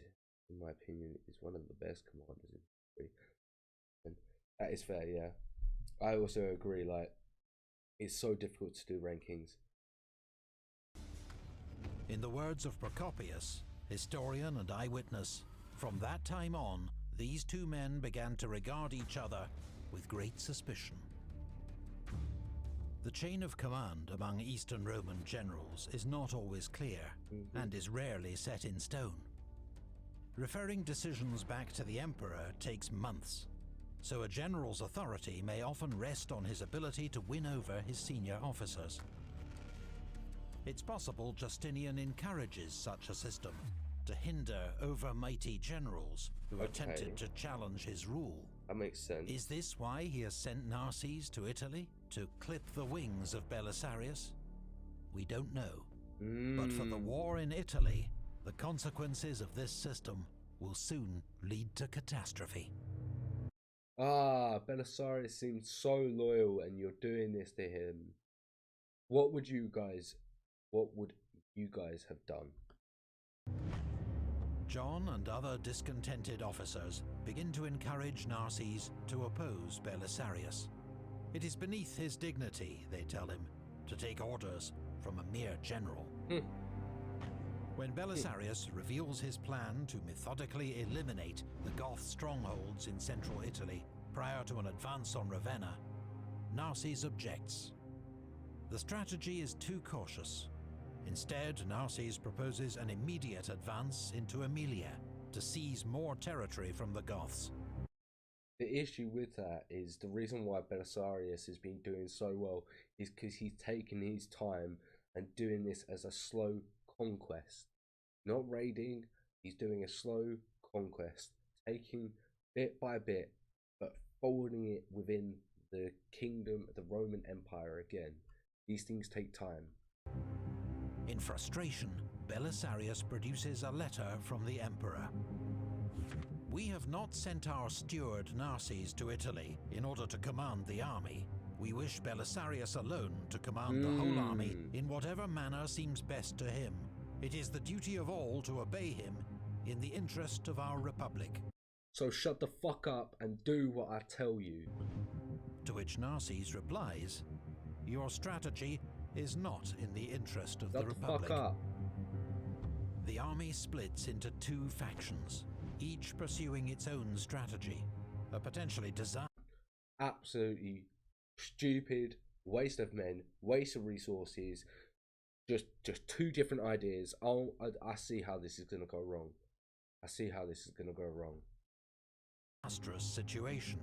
in my opinion, is one of the best commanders in history. And that is fair, yeah. I also agree, like, it's so difficult to do rankings. In the words of Procopius, historian and eyewitness, from that time on, these two men began to regard each other with great suspicion. The chain of command among Eastern Roman generals is not always clear, and is rarely set in stone. Referring decisions back to the emperor takes months, so a general's authority may often rest on his ability to win over his senior officers. It's possible Justinian encourages such a system to hinder overmighty generals who are tempted to challenge his rule. That makes sense. Is this why he has sent Narses to Italy, to clip the wings of Belisarius? We don't know. But for the war in Italy, the consequences of this system will soon lead to catastrophe. Belisarius seems so loyal and you're doing this to him. What would you guys have done? Jon and other discontented officers begin to encourage Narses to oppose Belisarius. It is beneath his dignity, they tell him, to take orders from a mere general. When Belisarius reveals his plan to methodically eliminate the Goth strongholds in central Italy prior to an advance on Ravenna, Narses objects. The strategy is too cautious. Instead, Narses proposes an immediate advance into Aemilia to seize more territory from the Goths. The issue with that is the reason why Belisarius has been doing so well is because he's taken his time and doing this as a slow conquest. Not raiding, he's doing a slow conquest, taking bit by bit, but folding it within the kingdom, the Roman Empire again. These things take time. In frustration, Belisarius produces a letter from the emperor. We have not sent our steward Narses to Italy in order to command the army. We wish Belisarius alone to command the whole army in whatever manner seems best to him. It is the duty of all to obey him in the interest of our republic. So shut the fuck up and do what I tell you. To which Narses replies, your strategy is not in the interest of the republic. Fuck up. The army splits into two factions, each pursuing its own strategy, a potentially disastrous. Absolutely stupid, waste of men, waste of resources, just two different ideas. I see how this is going to go wrong. I see how this is going to go wrong. Disastrous situation,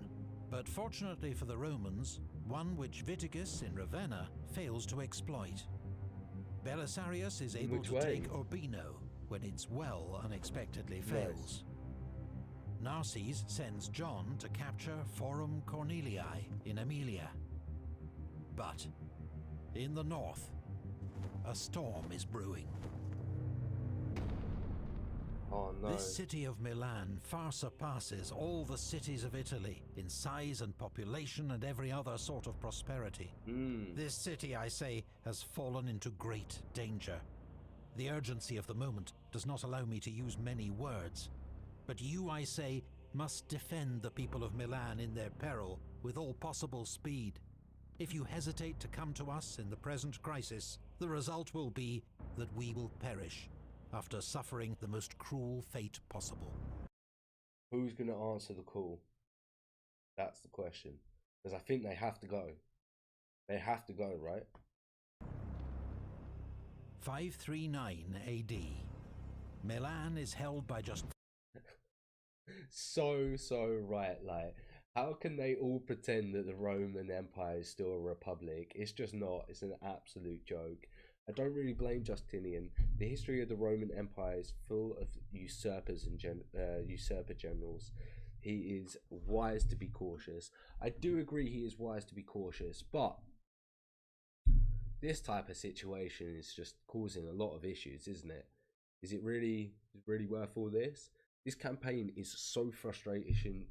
but fortunately for the Romans, one which Viticus in Ravenna fails to exploit. Belisarius is able to take Urbino when its well unexpectedly fails. Narses sends Jon to capture Forum Cornelii in Aemilia. But in the north, a storm is brewing. Oh no. This city of Milan far surpasses all the cities of Italy in size and population and every other sort of prosperity. This city, I say, has fallen into great danger. The urgency of the moment does not allow me to use many words, but you, I say, must defend the people of Milan in their peril with all possible speed. If you hesitate to come to us in the present crisis, the result will be that we will perish after suffering the most cruel fate possible. Who's going to answer the call? That's the question. Because I think they have to go. They have to go, right? 539 AD. Milan is held by just... so right, like, How can they all pretend that the Roman Empire is still a republic? It's just not. It's an absolute joke. I don't really blame Justinian. The history of the Roman Empire is full of usurpers and usurper generals. He is wise to be cautious. I do agree he is wise to be cautious, but this type of situation is just causing a lot of issues, isn't it? Is it really worth all this? This campaign is so frustrating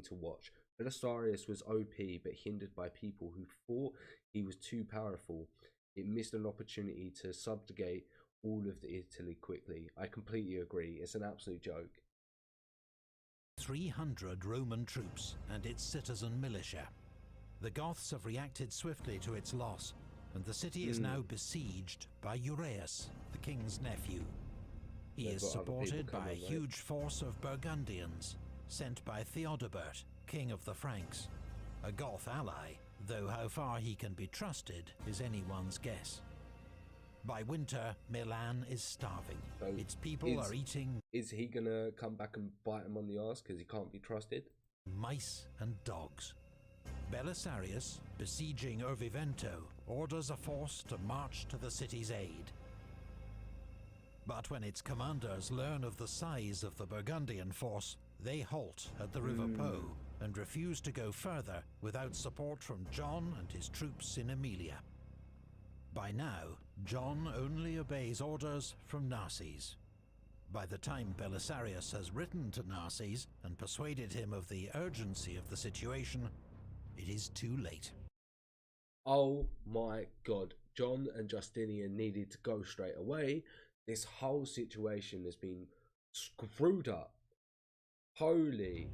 to watch. Belisarius was OP but hindered by people who thought he was too powerful. It missed an opportunity to subjugate all of Italy quickly. I completely agree. It's an absolute joke. 300 Roman troops and its citizen militia. The Goths have reacted swiftly to its loss, and the city is now besieged by Uraeus, the king's nephew. He is supported by a huge force of Burgundians, sent by Theodebert, king of the Franks, a Goth ally, though how far he can be trusted is anyone's guess. By winter, Milan is starving. So its people are eating... Is he gonna come back and bite him on the arse because he can't be trusted? Mice and dogs. Belisarius, besieging Orvivento, orders a force to march to the city's aid. But when its commanders learn of the size of the Burgundian force, they halt at the River Po and refuse to go further without support from John and his troops in Emilia. By now, John only obeys orders from Narses. By the time Belisarius has written to Narses and persuaded him of the urgency of the situation, it is too late. Oh my god, John and Justinian needed to go straight away. This whole situation has been screwed up. Holy,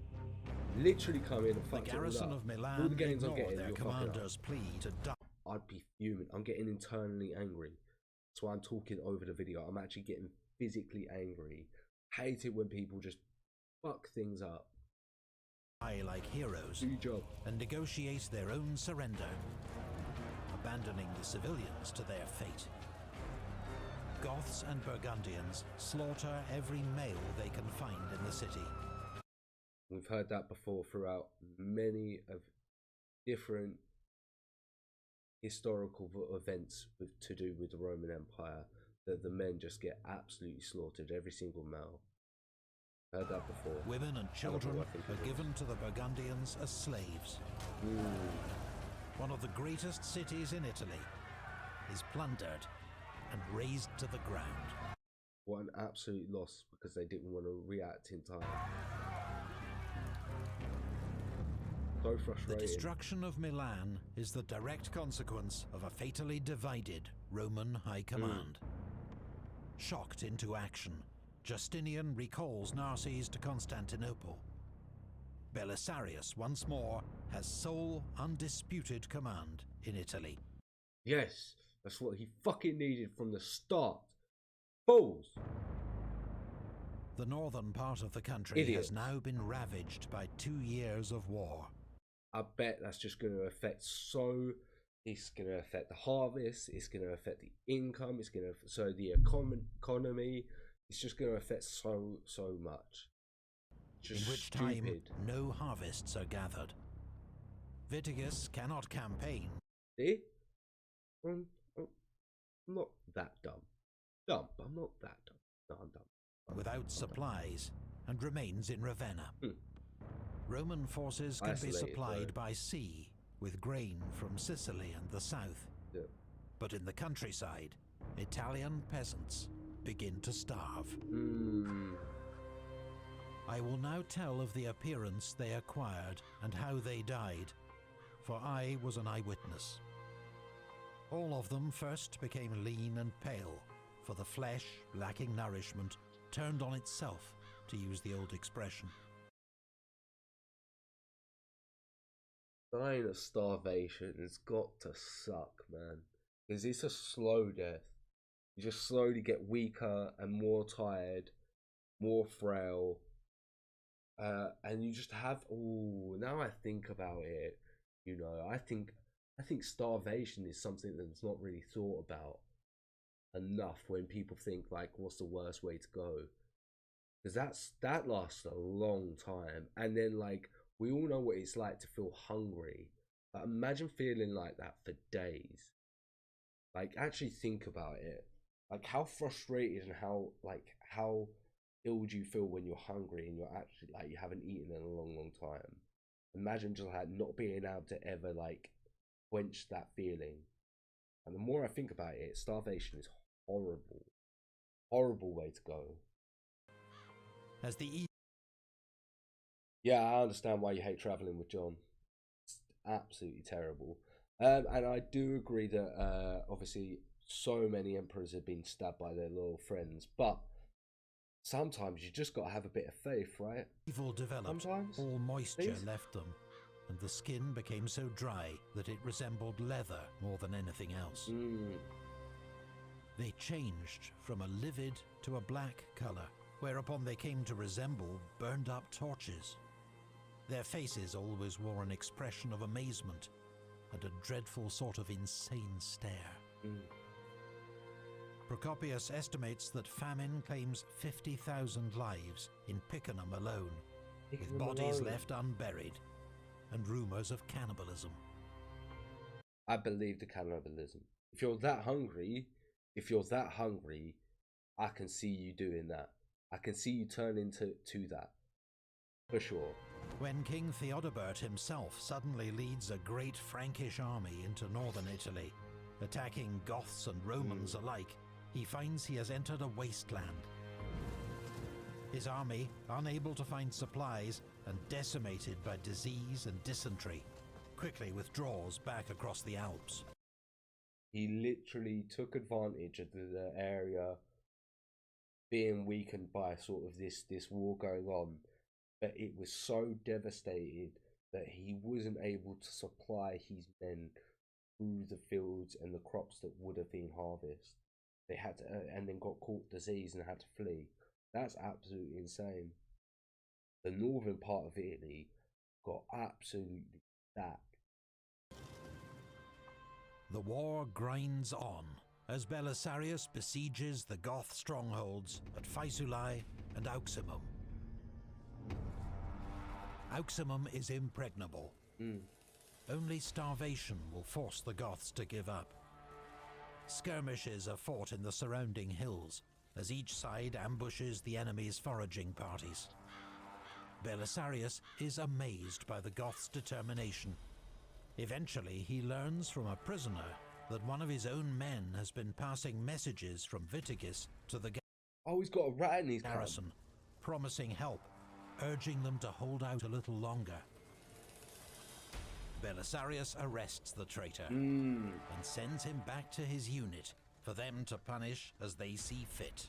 literally come in and fuck the garrison of Milan all the gains I'm getting, their commander's plea to die. I'd be fuming. I'm getting internally angry. That's why I'm talking over the video. I'm actually getting physically angry. Hate it when people just fuck things up. Like heroes Do your job. And negotiate their own surrender, abandoning the civilians to their fate. Goths and Burgundians slaughter every male they can find in the city. We've heard that before throughout many of different historical events to do with the Roman Empire, that the men just get absolutely slaughtered, every single male. Heard that before. Women and children are given to the Burgundians as slaves. One of the greatest cities in Italy is plundered and razed to the ground. What an absolute loss, because they didn't want to react in time. So frustrating. The destruction of Milan is the direct consequence of a fatally divided Roman high command. Shocked into action, Justinian recalls Narses to Constantinople. Belisarius once more has sole, undisputed command in Italy. Yes, that's what he fucking needed from the start. Fools! The northern part of the country has now been ravaged by 2 years of war. I bet that's just going to affect it's going to affect the harvest, it's going to affect the income, it's going to, the economy, it's just going to affect so much. Just in which time no harvests are gathered. Vitiges cannot campaign. See? I'm not that dumb. I'm not that dumb. No, I'm dumb. Without supplies, and remains in Ravenna. Roman forces can be supplied by sea, with grain from Sicily and the south. But in the countryside, Italian peasants begin to starve. I will now tell of the appearance they acquired and how they died, for I was an eyewitness. All of them first became lean and pale, for the flesh, lacking nourishment, turned on itself, to use the old expression. Dying of starvation has got to suck, man. Because it's a slow death. You just slowly get weaker and more tired, more frail. And you just have, now I think about it, you know, I think starvation is something that's not really thought about enough when people think, like, what's the worst way to go? Because that lasts a long time. And then, like, We all know what it's like to feel hungry. But imagine feeling like that for days. Like, actually think about it. Like, how frustrated and how ill do you feel when you're hungry and you're actually, like, you haven't eaten in a long time. Imagine just like not being able to ever like quench that feeling. And the more I think about it, starvation is horrible. Horrible way to go. As the Yeah, I understand why you hate traveling with John. It's absolutely terrible. And I do agree that obviously so many emperors have been stabbed by their loyal friends, but sometimes you just got to have a bit of faith, right? evil developed, Sometimes. all moisture Please? left them, and the skin became so dry that it resembled leather more than anything else. They changed from a livid to a black colour, whereupon they came to resemble burned up torches. Their faces always wore an expression of amazement and a dreadful sort of insane stare. Procopius estimates that famine claims 50,000 lives in Picenum alone, with bodies left unburied and rumours of cannibalism. I believe the cannibalism. If you're that hungry, I can see you doing that. I can see you turn into that. For sure. When King Theodebert himself suddenly leads a great Frankish army into northern Italy, attacking Goths and Romans alike, he finds he has entered a wasteland. His army, unable to find supplies and decimated by disease and dysentery, quickly withdraws back across the Alps. He literally took advantage of the area being weakened by sort of this war going on, but it was so devastated that he wasn't able to supply his men through the fields and the crops that would have been harvested. They had to, and then got caught disease and had to flee. That's absolutely insane. The northern part of Italy got absolutely sacked. The war grinds on as Belisarius besieges the Goth strongholds at Faesulae and Auximum. Auximum is impregnable. Only starvation will force the Goths to give up. Skirmishes are fought in the surrounding hills, as each side ambushes the enemy's foraging parties. Belisarius is amazed by the Goths' determination. Eventually, he learns from a prisoner that one of his own men has been passing messages from Witigis to the Oh, he's got a rat in his garrison, promising help, urging them to hold out a little longer. Belisarius arrests the traitor and sends him back to his unit for them to punish as they see fit.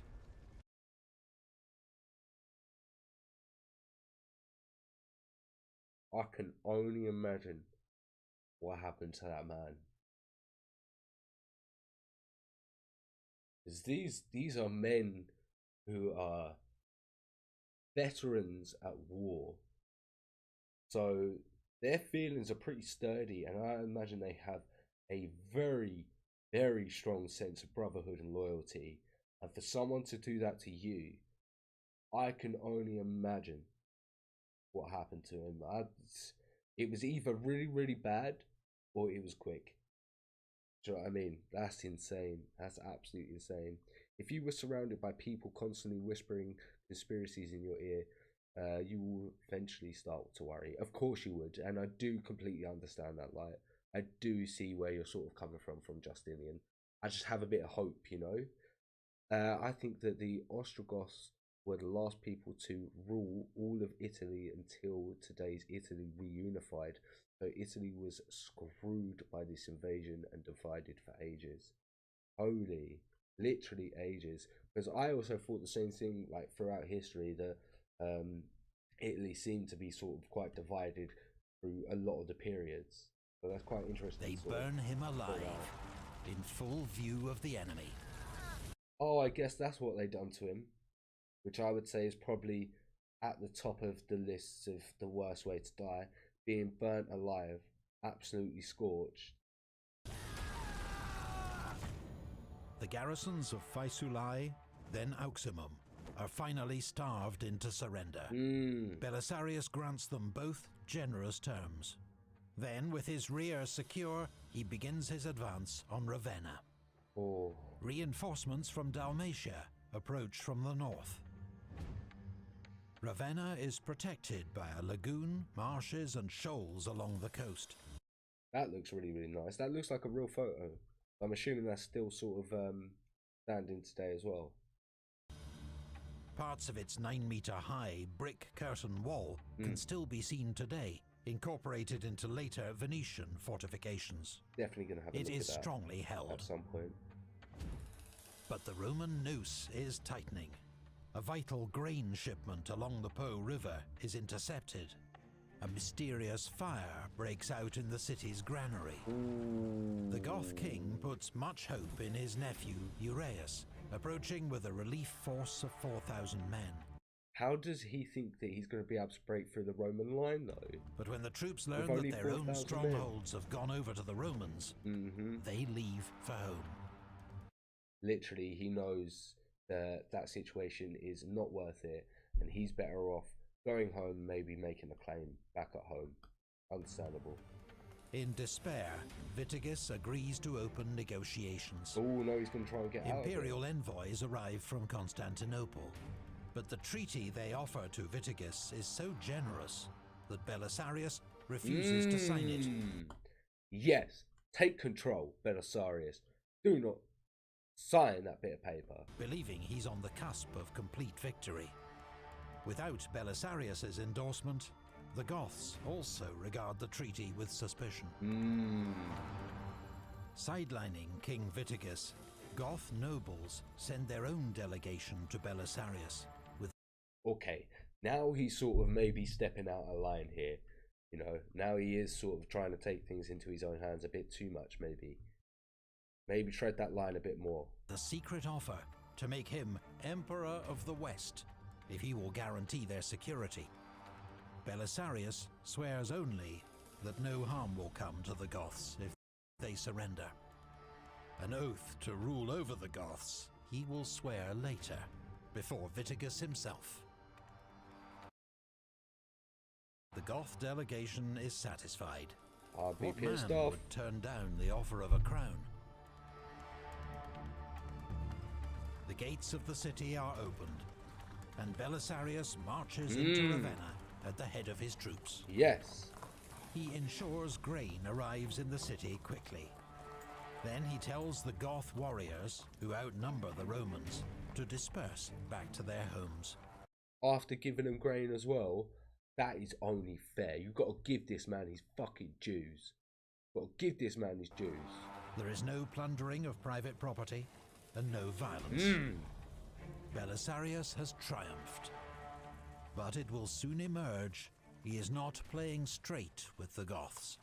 I can only imagine what happened to that man. Because these are men who are veterans at war. So their feelings are pretty sturdy, and I imagine they have a very, very strong sense of brotherhood and loyalty. And for someone to do that to you, I can only imagine what happened to him. It was either really, really bad or it was quick. Do you know what I mean? That's insane. That's absolutely insane. If you were surrounded by people constantly whispering conspiracies in your ear, you will eventually start to worry. Of course you would, and I do completely understand that. Like, I do see where you're sort of coming from Justinian. I just have a bit of hope, you know. I think that the Ostrogoths were the last people to rule all of Italy until today's Italy reunified. So Italy was screwed by this invasion and divided for ages. Holy, literally ages. Because I also thought the same thing, like throughout history, that Italy seemed to be sort of quite divided through a lot of the periods. So that's quite interesting. They burn him alive in full view of the enemy. Oh, I guess that's what they done to him, which I would say is probably at the top of the lists of the worst way to die. Being burnt alive, absolutely scorched. The garrisons of Faesulae, then Auximum, are finally starved into surrender. Belisarius grants them both generous terms. Then, with his rear secure, he begins his advance on Ravenna. Reinforcements from Dalmatia approach from the north. Ravenna is protected by a lagoon, marshes and shoals along the coast. That looks really, really nice. That looks like a real photo. I'm assuming that's still sort of standing today as well. Parts of its 9-meter-high brick curtain wall can still be seen today, incorporated into later Venetian fortifications. Definitely going to have a look It at is that strongly held. at some point. But the Roman noose is tightening. A vital grain shipment along the Po River is intercepted. A mysterious fire breaks out in the city's granary. The Goth king puts much hope in his nephew, Uraeus, approaching with a relief force of 4,000 men. How does he think that he's going to be able to break through the Roman line, though? But when the troops learn that their own strongholds have gone over to the Romans, they leave for home. Literally, he knows that that situation is not worth it, and he's better off going home, maybe making a claim back at home. Understandable. In despair, Vitiges agrees to open negotiations. Oh no, he's going to try and get out. Imperial envoys arrive from Constantinople, but the treaty they offer to Vitiges is so generous that Belisarius refuses to sign it. Yes, take control, Belisarius. Do not sign that bit of paper. Believing he's on the cusp of complete victory. Without Belisarius's endorsement, the Goths also regard the treaty with suspicion. Sidelining King Vitiges, Goth nobles send their own delegation to Belisarius with... Okay, now he's sort of maybe stepping out of line here. You know, now he is sort of trying to take things into his own hands a bit too much, maybe. Maybe tread that line a bit more. The secret offer to make him Emperor of the West, if he will guarantee their security. Belisarius swears only that no harm will come to the Goths if they surrender. An oath to rule over the Goths he will swear later, before Vitiges himself. The Goth delegation is satisfied. I'll be What pissed man off. would turn down the offer of a crown? The gates of the city are opened, and Belisarius marches into Ravenna at the head of his troops. Yes. He ensures grain arrives in the city quickly. Then he tells the Goth warriors, who outnumber the Romans, to disperse back to their homes. After giving him grain as well, that is only fair. You've got to give this man his fucking dues. You've got to give this man his dues. There is no plundering of private property and no violence. Belisarius has triumphed. But it will soon emerge he is not playing straight with the Goths.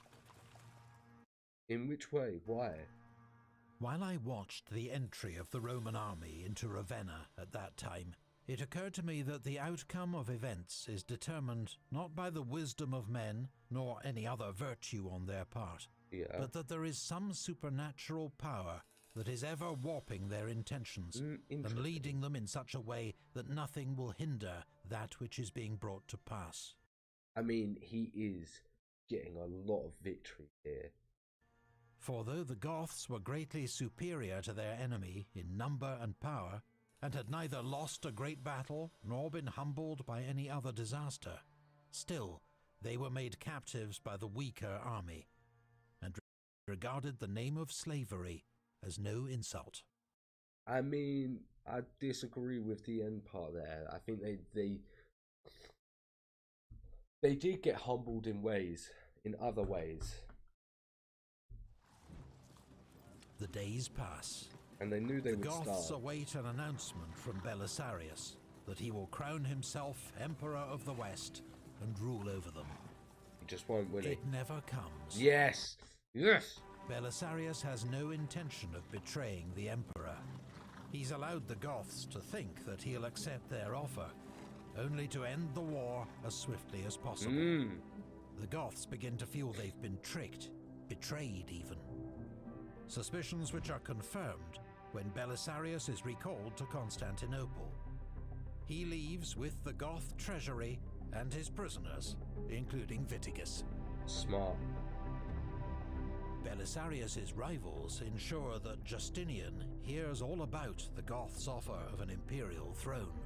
In which way? Why? While I watched the entry of the Roman army into Ravenna at that time, it occurred to me that the outcome of events is determined not by the wisdom of men, nor any other virtue on their part, but that there is some supernatural power that is ever warping their intentions and leading them in such a way that nothing will hinder that which is being brought to pass. I mean, he is getting a lot of victory here. For though the Goths were greatly superior to their enemy in number and power, and had neither lost a great battle nor been humbled by any other disaster, still they were made captives by the weaker army, and regarded the name of slavery as no insult. I mean, I disagree with the end part there. I think they did get humbled in other ways. The days pass. And they knew they would start. The Goths await an announcement from Belisarius that he will crown himself Emperor of the West and rule over them. He just won't, will he? It never comes. Yes! Yes! Belisarius has no intention of betraying the Emperor. He's allowed the Goths to think that he'll accept their offer, only to end the war as swiftly as possible. The Goths begin to feel they've been tricked, betrayed even. Suspicions which are confirmed when Belisarius is recalled to Constantinople. he leaves with the Goth treasury and his prisoners, including Viticus. Smart. Belisarius's rivals ensure that Justinian hears all about the Goths' offer of an imperial throne.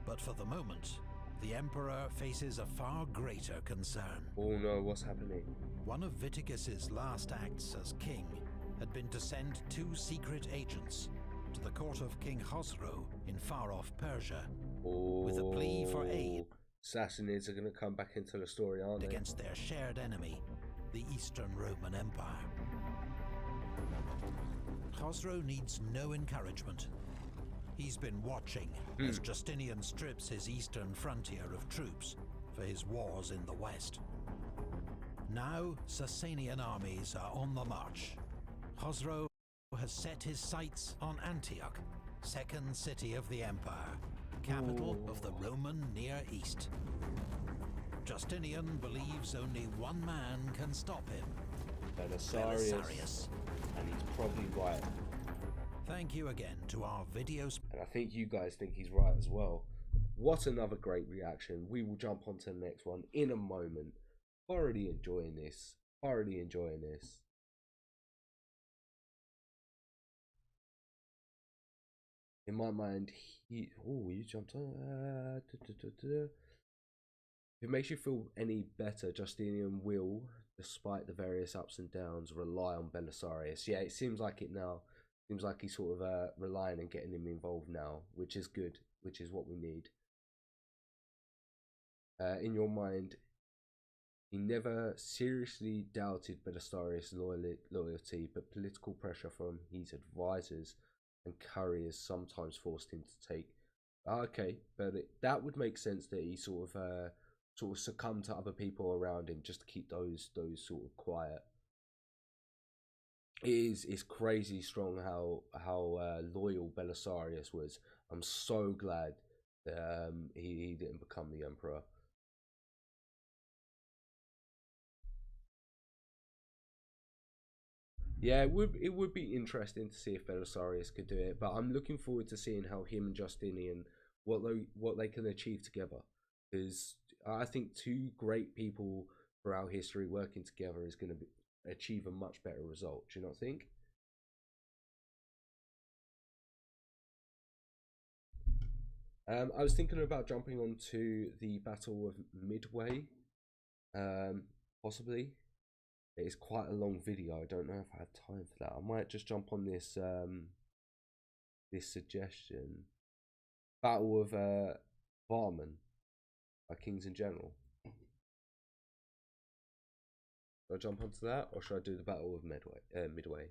But for the moment, the Emperor faces a far greater concern. Oh no, what's happening? One of Viticus's last acts as king had been to send 2 secret agents to the court of King Khosrow in far-off Persia, with a plea for aid. Sassanids are going to come back into the story, aren't they? Against their shared enemy, the Eastern Roman Empire. Khosrow needs no encouragement. He's been watching as Justinian strips his eastern frontier of troops for his wars in the west. Now, Sasanian armies are on the march. Khosrow has set his sights on Antioch, second city of the empire, capital of the Roman Near East. Justinian believes only one man can stop him, Belisarius. And he's probably right. Thank you again to our videos. And I think you guys think he's right as well. What another great reaction. We will jump on to the next one in a moment. Thoroughly enjoying this. In my mind, you jumped on. If it makes you feel any better, Justinian will, despite the various ups and downs, rely on Belisarius. Yeah, it seems like it now. Seems like he's sort of relying and getting him involved now, which is good, which is what we need. In your mind, he never seriously doubted Belisarius' loyalty, but political pressure from his advisors and couriers sometimes forced him to take. Okay, but that would make sense that he sort of succumbed to other people around him just to keep those sort of quiet. It's crazy strong how loyal Belisarius was. I'm so glad that he didn't become the emperor. Yeah, it would be interesting to see if Belisarius could do it, but I'm looking forward to seeing how him and Justinian what they can achieve together, because I think 2 great people throughout history working together is going to achieve a much better result. Do you not think? I was thinking about jumping onto the Battle of Midway, possibly. It is quite a long video. I don't know if I have time for that. I might just jump on this this suggestion. Battle of Barman by Kings in General. Should I jump onto that, or should I do the Battle of Midway?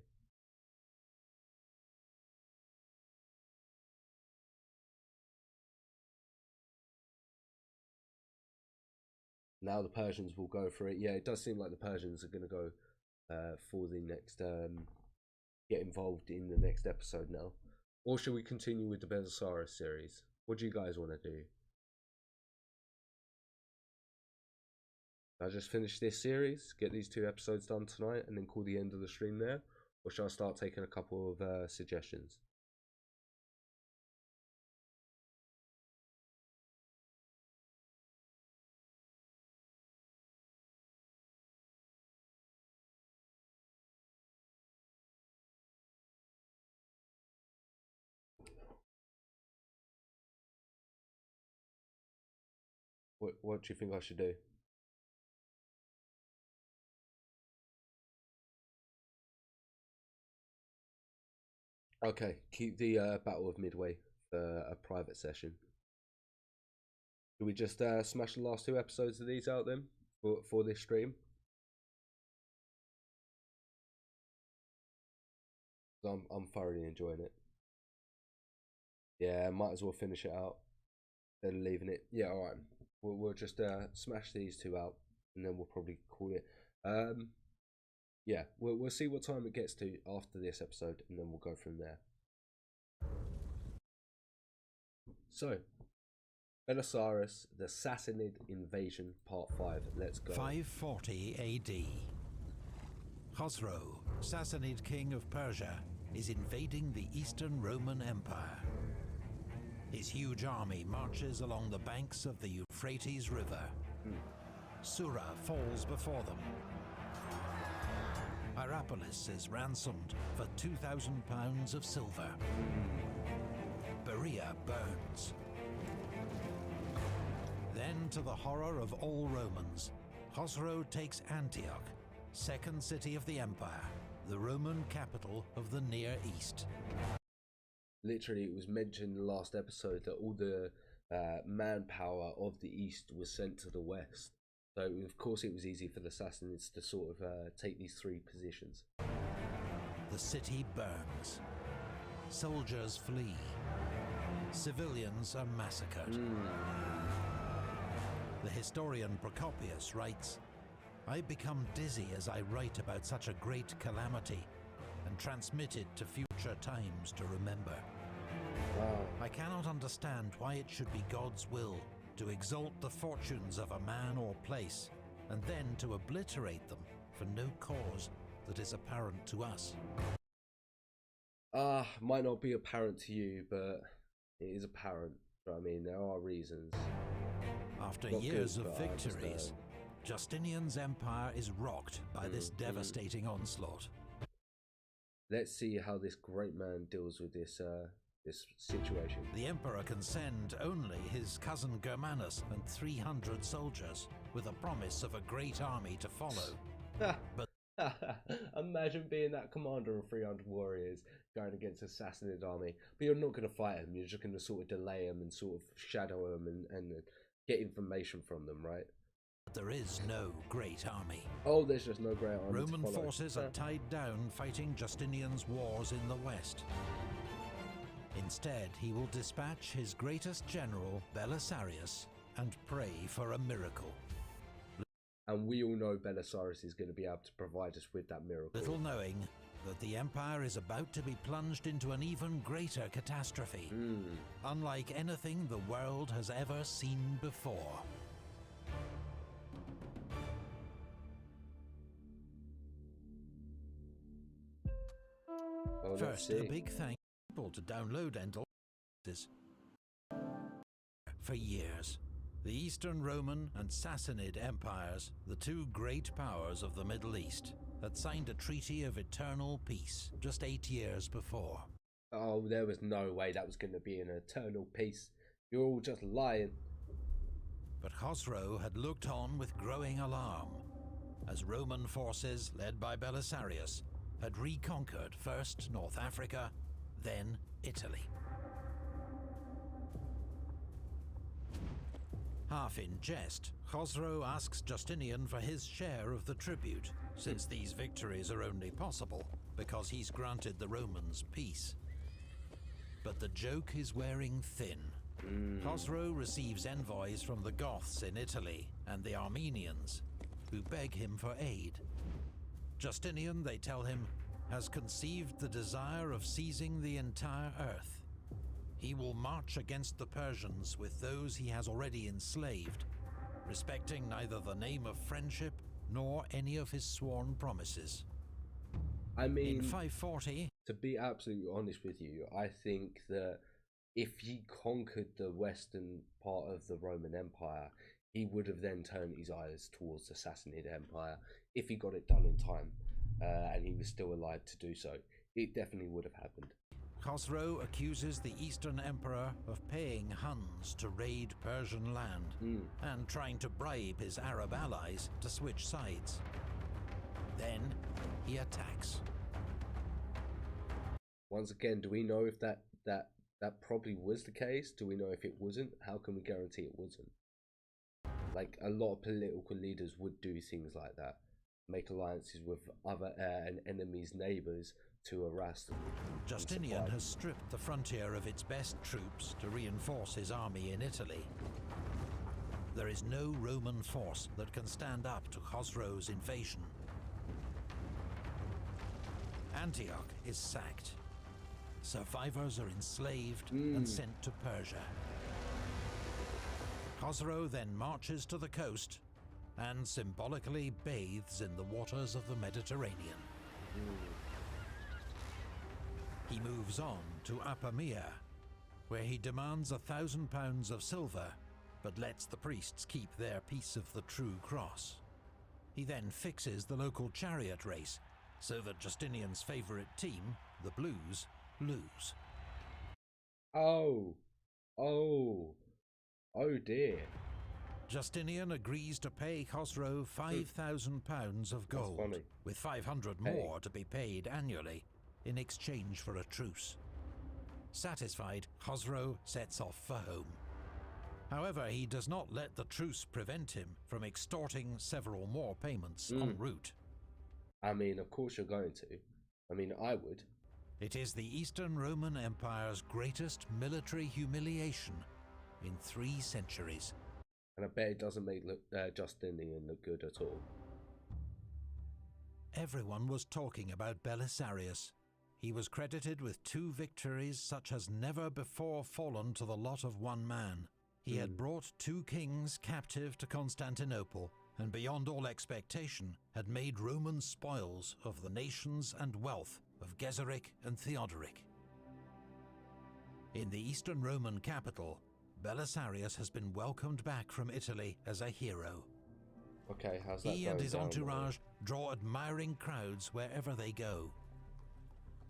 Now the Persians will go for it. Yeah, it does seem like the Persians are going to go for the next, get involved in the next episode now. Or should we continue with the Belisarius series? What do you guys want to do? I just finish this series, get these 2 episodes done tonight, and then call the end of the stream there? Or shall I start taking a couple of suggestions? What do you think I should do? Okay, keep the Battle of Midway for a private session. Should we just smash the last 2 episodes of these out then for this stream? I'm thoroughly enjoying it. Yeah, might as well finish it out instead of leaving it. Yeah, alright. We'll just smash these 2 out, and then we'll probably call it. Yeah, we'll see what time it gets to after this episode, and then we'll go from there. So, Belisarius, the Sassanid invasion, part 5. Let's go. 540 AD. Khosrow, Sassanid king of Persia, is invading the Eastern Roman Empire. His huge army marches along the banks of the Euphrates River. Sura falls before them. Hierapolis is ransomed for 2,000 pounds of silver. Berea burns. Then, to the horror of all Romans, Khosrow takes Antioch, second city of the empire, the Roman capital of the Near East. Literally, it was mentioned in the last episode that all the manpower of the East was sent to the West. So, of course, it was easy for the Sassanids to sort of take these three positions. The city burns. Soldiers flee. Civilians are massacred. The historian Procopius writes, "I become dizzy as I write about such a great calamity and transmit it to future times to remember. Wow. I cannot understand why it should be God's will to exalt the fortunes of a man or place and then to obliterate them for no cause that is apparent to us." Might not be apparent to you, but it is apparent. You know what I mean? There are reasons. After Not years good, of but I victories, understand. Justinian's empire is rocked by this devastating onslaught. Let's see how this great man deals with this this situation. The emperor can send only his cousin Germanus and 300 soldiers, with a promise of a great army to follow. But imagine being that commander of 300 warriors going against a Sassanid army, but you're not going to fight them. You're just going to sort of delay them and sort of shadow them and get information from them, right? there is no great army. Oh, there's just no great army. Roman forces are tied down fighting Justinian's wars in the west. Instead, he will dispatch his greatest general, Belisarius, and pray for a miracle. And we all know Belisarius is going to be able to provide us with that miracle. Little knowing that the Empire is about to be plunged into an even greater catastrophe, unlike anything the world has ever seen before. Well, First, a big thank you to download Vandals. For years, the Eastern Roman and Sassanid empires, the two great powers of the Middle East, had signed a treaty of eternal peace just 8 years before. Oh, there was no way that was going to be an eternal peace. You're all just lying. But Khosrow had looked on with growing alarm, as Roman forces, led by Belisarius, had reconquered first North Africa, then Italy. Half in jest, Khosrow asks Justinian for his share of the tribute, since these victories are only possible because he's granted the Romans peace. But the joke is wearing thin. Khosrow receives envoys from the Goths in Italy and the Armenians, who beg him for aid. Justinian, they tell him, has conceived the desire of seizing the entire earth. He will march against the Persians with those he has already enslaved, respecting neither the name of friendship nor any of his sworn promises. I mean, in 540, to be absolutely honest with you, I think that if he conquered the western part of the Roman Empire, he would have then turned his eyes towards the Sassanid Empire if he got it done in time, and he was still alive to do so. It definitely would have happened. Khosrow accuses the Eastern Emperor of paying Huns to raid Persian land and trying to bribe his Arab allies to switch sides. Then he attacks. Once again, do we know if that probably was the case? Do we know if it wasn't? How can we guarantee it wasn't? Like, a lot of political leaders would do things like that, make alliances with other an enemy's neighbours to harass them. Justinian has stripped the frontier of its best troops to reinforce his army in Italy. There is no Roman force that can stand up to Khosrow's invasion. Antioch is sacked. Survivors are enslaved and sent to Persia. Khosrow then marches to the coast and symbolically bathes in the waters of the Mediterranean. He moves on to Apamea, where he demands £1,000 of silver, but lets the priests keep their piece of the true cross. He then fixes the local chariot race, so that Justinian's favourite team, the Blues, lose. Oh dear. Justinian agrees to pay Khosrow £5,000 of gold, with 500 more to be paid annually in exchange for a truce. Satisfied, Khosrow sets off for home. However, he does not let the truce prevent him from extorting several more payments en route. I mean, of course you're going to. I mean, I would. It is the Eastern Roman Empire's greatest military humiliation in 3 centuries. And I bet it doesn't make Justinian look good at all. Everyone was talking about Belisarius. He was credited with 2 victories such as never before fallen to the lot of one man. He had brought 2 kings captive to Constantinople, and beyond all expectation had made Roman spoils of the nations and wealth of Geseric and Theodoric. In the Eastern Roman capital, Belisarius has been welcomed back from Italy as a hero. Okay, how's that He going and his down, entourage draw admiring crowds wherever they go.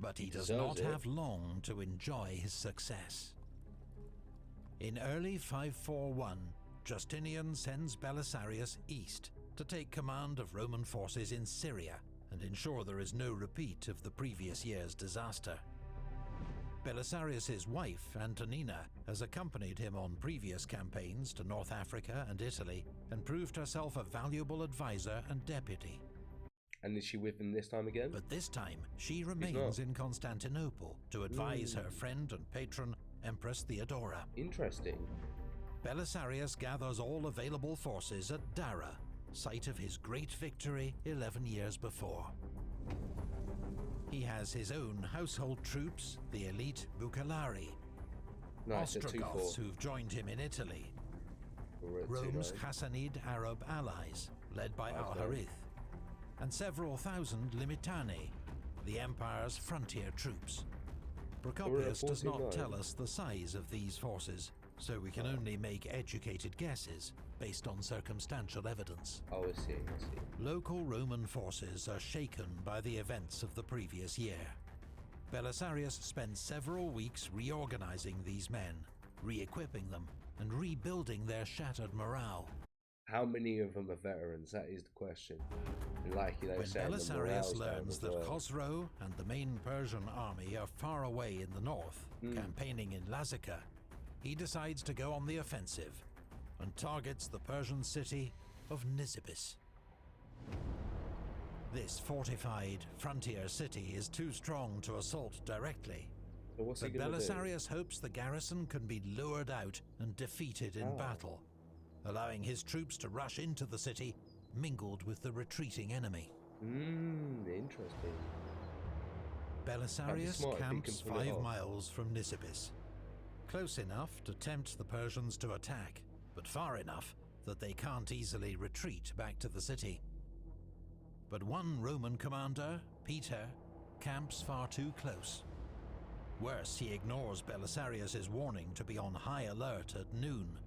But he does not have long to enjoy his success. In early 541, Justinian sends Belisarius east to take command of Roman forces in Syria and ensure there is no repeat of the previous year's disaster. Belisarius's wife, Antonina, has accompanied him on previous campaigns to North Africa and Italy and proved herself a valuable advisor and deputy. And is she with him this time again? But this time, she remains in Constantinople to advise her friend and patron, Empress Theodora. Interesting. Belisarius gathers all available forces at Dara, site of his great victory 11 years before. He has his own household troops, the elite Bucellari, Ostrogoths who've joined him in Italy, Rome's Sassanid Arab allies, led by Al-Harith, and several thousand Limitani, the Empire's frontier troops. Procopius does not tell us the size of these forces, so we can only make educated guesses based on circumstantial evidence. Oh, I see, I see. Local Roman forces are shaken by the events of the previous year. Belisarius spends several weeks reorganizing these men, re-equipping them, and rebuilding their shattered morale. How many of them are veterans? That is the question. Like, you know, when Belisarius learns that Khosrow and the main Persian army are far away in the north, campaigning in Lazica, he decides to go on the offensive and targets the Persian city of Nisibis. This fortified frontier city is too strong to assault directly, but Belisarius hopes the garrison can be lured out and defeated in battle, allowing his troops to rush into the city, mingled with the retreating enemy. Interesting. Belisarius camps 5 miles from Nisibis, close enough to tempt the Persians to attack, but far enough that they can't easily retreat back to the city. But one Roman commander, Peter, camps far too close. Worse, he ignores Belisarius's warning to be on high alert at noon.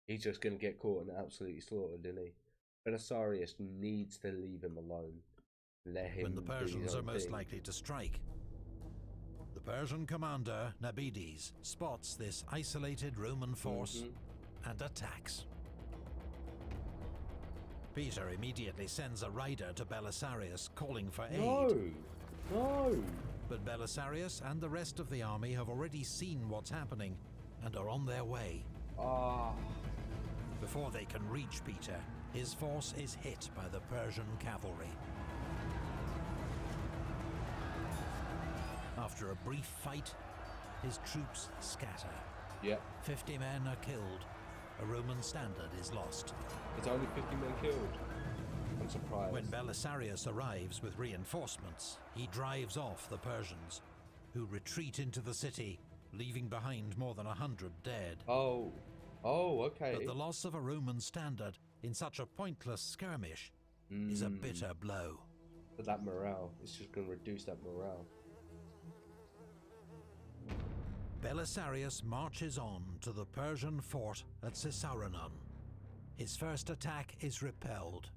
He's just going to get caught and absolutely slaughtered, isn't he? Belisarius needs to leave him alone. Let him when the Persians are most thing. likely to strike. The Persian commander, Nabides, spots this isolated Roman force and attacks. Peter immediately sends a rider to Belisarius calling for aid. No! But Belisarius and the rest of the army have already seen what's happening and are on their way. Before they can reach Peter, his force is hit by the Persian cavalry. After a brief fight, his troops scatter. 50 men are killed. A Roman standard is lost. It's only 50 men killed. I'm surprised. When Belisarius arrives with reinforcements, he drives off the Persians, who retreat into the city, leaving behind more than 100 dead. Oh, okay. But the loss of a Roman standard in such a pointless skirmish is a bitter blow. But that morale, it's just going to reduce that morale. Belisarius marches on to the Persian fort at Sassanid. His first attack is repelled.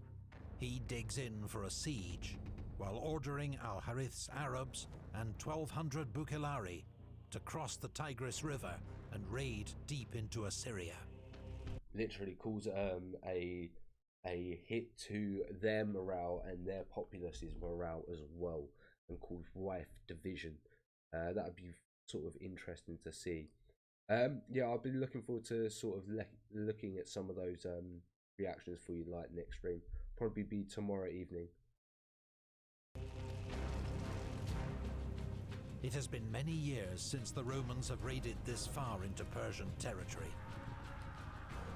He digs in for a siege, while ordering Al-Harith's Arabs and 1,200 Bukilari to cross the Tigris River and raid deep into Assyria. Literally calls a hit to their morale and their populace's morale as well, and calls rife division. That would be sort of interesting to see. Yeah, I'll be looking forward to sort of looking at some of those reactions for you like next stream. Probably be tomorrow evening. It has been many years since the Romans have raided this far into Persian territory.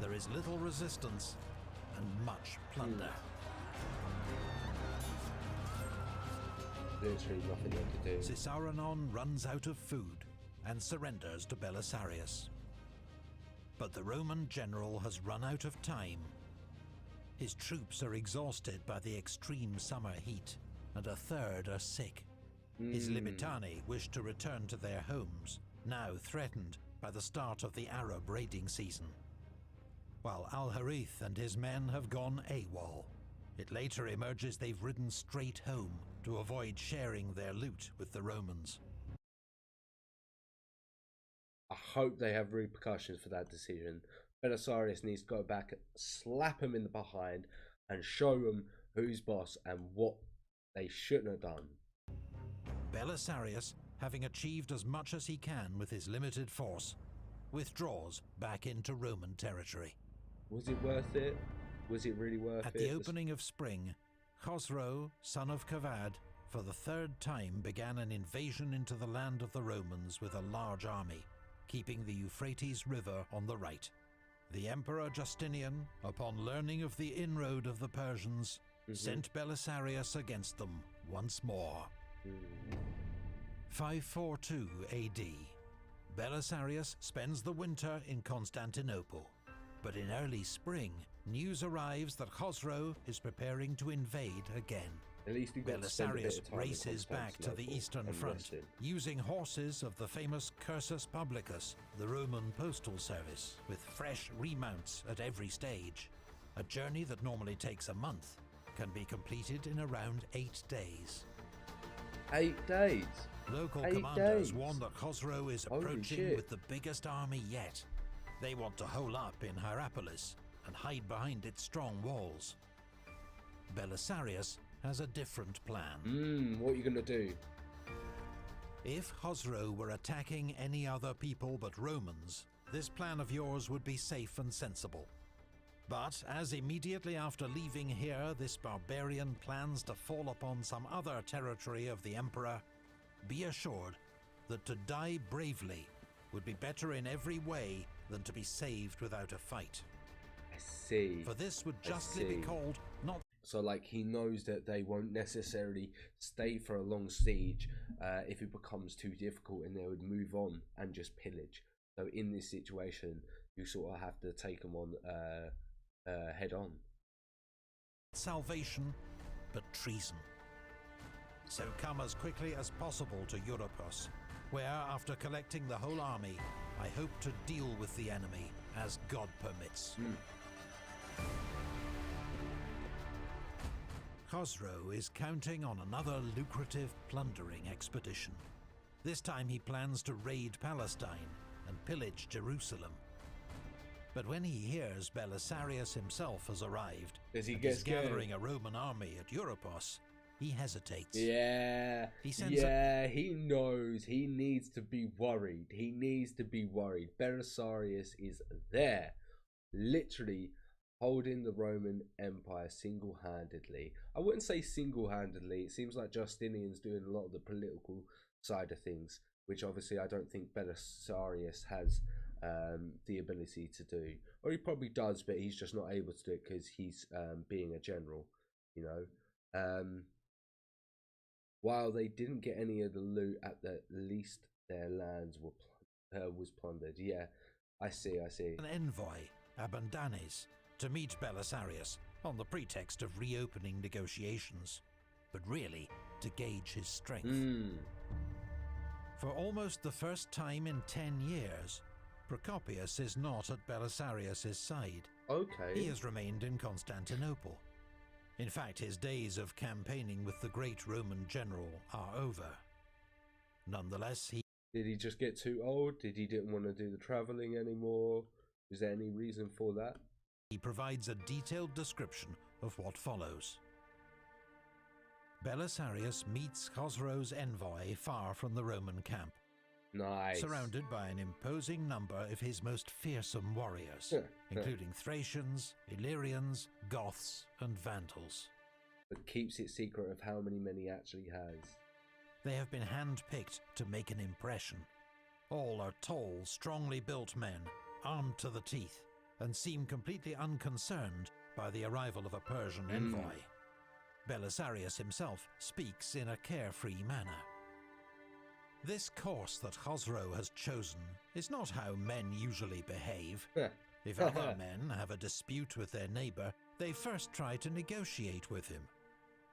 There is little resistance and much plunder. Literally nothing they can do. Sassanid runs out of food and surrenders to Belisarius. But the Roman general has run out of time. His troops are exhausted by the extreme summer heat, and a third are sick. His Limitani wish to return to their homes, now threatened by the start of the Arab raiding season. While Al-Harith and his men have gone AWOL, it later emerges they've ridden straight home to avoid sharing their loot with the Romans. I hope they have repercussions for that decision. Belisarius needs to go back, slap him in the behind, and show them who's boss and what they shouldn't have done. Belisarius, having achieved as much as he can with his limited force, withdraws back into Roman territory. Was it worth it? Was it really worth it? At the opening of spring, Khosrow, son of Kavad, for the third time began an invasion into the land of the Romans with a large army, keeping the Euphrates River on the right. The Emperor Justinian, upon learning of the inroad of the Persians, sent Belisarius against them once more. 542 AD. Belisarius spends the winter in Constantinople, but in early spring, news arrives that Khosrow is preparing to invade again. At least Belisarius races back to the eastern front, using horses of the famous Cursus Publicus, the Roman postal service, with fresh remounts at every stage. A journey that normally takes a month can be completed in around 8 days. 8 days? Local commanders warn that Khosrow is approaching with the biggest army yet. They want to hole up in Hierapolis and hide behind its strong walls. Belisarius has a different plan. What are you going to do? If Khosrow were attacking any other people but Romans, this plan of yours would be safe and sensible. But as immediately after leaving here, this barbarian plans to fall upon some other territory of the Emperor, be assured that to die bravely would be better in every way than to be saved without a fight. I see. For this would justly be called not... So, like, he knows that they won't necessarily stay for a long siege if it becomes too difficult, and they would move on and just pillage. So in this situation, you sort of have to take them on head on. Salvation, but treason. So come as quickly as possible to Europos, where, after collecting the whole army, I hope to deal with the enemy as God permits. Khosrow is counting on another lucrative plundering expedition. This time he plans to raid Palestine and pillage Jerusalem. But when he hears Belisarius himself has arrived and is gathering a Roman army at Europos, he hesitates. He knows he needs to be worried. He needs to be worried. Belisarius is there, literally holding the Roman Empire single-handedly. I wouldn't say single-handedly. It seems like Justinian's doing a lot of the political side of things, which obviously I don't think Belisarius has the ability to do. Or he probably does, but he's just not able to do it because he's being a general, you know. While they didn't get any of the loot, at the least their lands were was plundered. Yeah, I see. An envoy, Abandanes, to meet Belisarius on the pretext of reopening negotiations, but really to gauge his strength. For almost the first time in 10 years, Procopius is not at Belisarius' side. Okay. He has remained in Constantinople. In fact, his days of campaigning with the great Roman general are over. Nonetheless, Did he just get too old? Did he didn't want to do the travelling anymore? Is there any reason for that? he provides a detailed description of what follows. Belisarius meets Khosrow's envoy far from the Roman camp, Nice. surrounded by an imposing number of his most fearsome warriors, including Thracians, Illyrians, Goths, and Vandals. But keeps it secret of how many men he actually has. They have been hand-picked to make an impression. All are tall, strongly built men, armed to the teeth, and seem completely unconcerned by the arrival of a Persian envoy. Belisarius himself speaks in a carefree manner. This course that Khosrow has chosen is not how men usually behave. If other men have a dispute with their neighbour, they first try to negotiate with him,